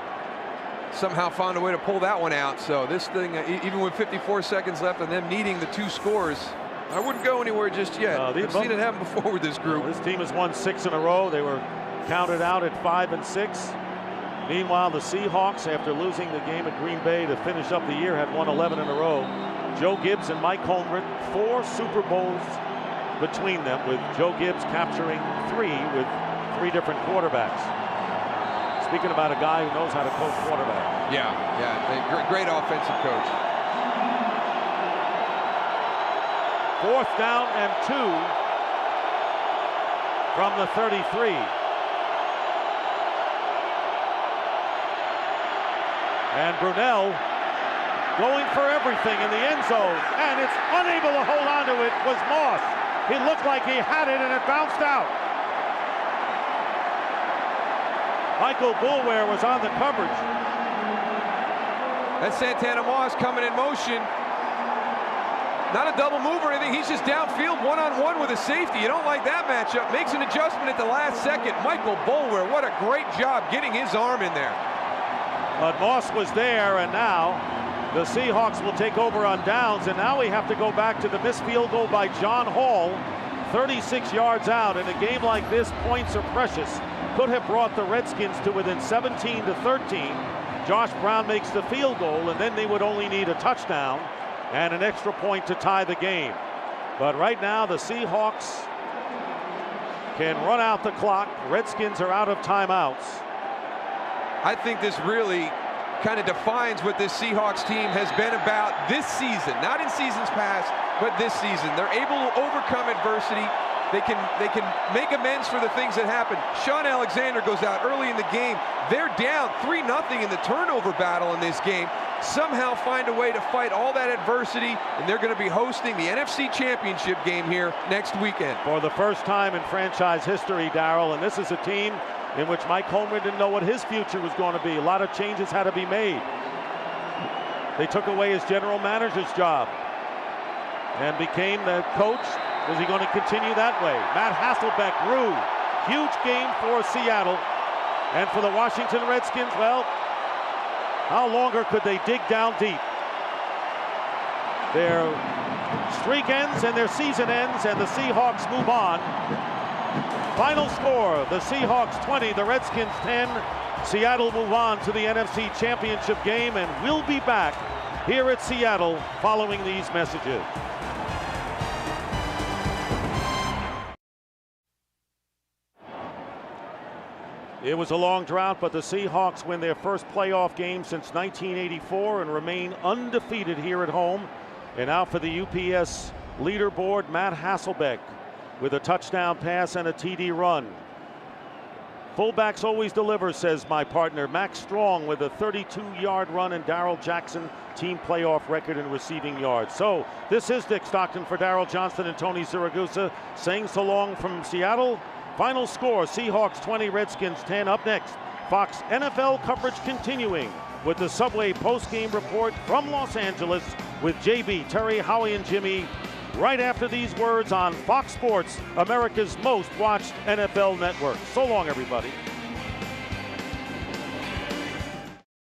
somehow found a way to pull that one out. So this thing, even with 54 seconds left and them needing the 2 scores, I wouldn't go anywhere just yet. I've seen it happen before with this group. This team has won 6 in a row. They were counted out at 5 and 6. Meanwhile, the Seahawks, after losing the game at Green Bay to finish up the year, had won 11 in a row. Joe Gibbs and Mike Holmgren, 4 Super Bowls between them, with Joe Gibbs capturing 3 with 3 different quarterbacks. Speaking about a guy who knows how to coach quarterback. Yeah, great offensive coach. 4th down and 2 from the 33. And Brunell going for everything in the end zone, and it's unable to hold on to it was Moss. He looked like he had it, and it bounced out. Michael Boulware was on the coverage. That's Santana Moss coming in motion. Not a double move or anything. He's just downfield one-on-one with a safety. You don't like that matchup. Makes an adjustment at the last second. Michael Boulware, what a great job getting his arm in there. But Moss was there, and now the Seahawks will take over on downs, and now we have to go back to the missed field goal by John Hall, 36 yards out. In a game like this, points are precious. Could have brought the Redskins to within 17-13. Josh Brown makes the field goal, and then they would only need a touchdown and an extra point to tie the game. But right now, the Seahawks can run out the clock. Redskins are out of timeouts. I think this really kind of defines what this Seahawks team has been about this season. Not in seasons past, but this season. They're able to overcome adversity. They can make amends for the things that happened. Sean Alexander goes out early in the game. They're down 3-0 in the turnover battle in this game. Somehow find a way to fight all that adversity, and they're going to be hosting the NFC Championship game here next weekend. For the first time in franchise history, Darryl, and this is a team in which Mike Holmgren didn't know what his future was going to be. A lot of changes had to be made. They took away his general manager's job and became the coach. Is he going to continue that way? Matt Hasselbeck grew. Huge game for Seattle. And for the Washington Redskins, well, how longer could they dig down deep? Their streak ends and their season ends, and the Seahawks move on. Final score, the Seahawks 20, the Redskins 10. Seattle move on to the NFC Championship game, and we'll be back here at Seattle following these messages. It was a long drought, but the Seahawks win their first playoff game since 1984 and remain undefeated here at home. And now for the UPS leaderboard, Matt Hasselbeck with a touchdown pass and a TD run. Fullbacks always deliver, says my partner Max Strong with a 32-yard run, and Darrell Jackson team playoff record in receiving yards. So this is Dick Stockton for Darrell Johnston and Tony Siragusa saying so long from Seattle. Final score, Seahawks 20, Redskins 10. Up next, Fox NFL coverage continuing with the Subway post-game report from Los Angeles with JB, Terry, Howie, and Jimmy right after these words on Fox Sports, America's most watched NFL network. So long, everybody.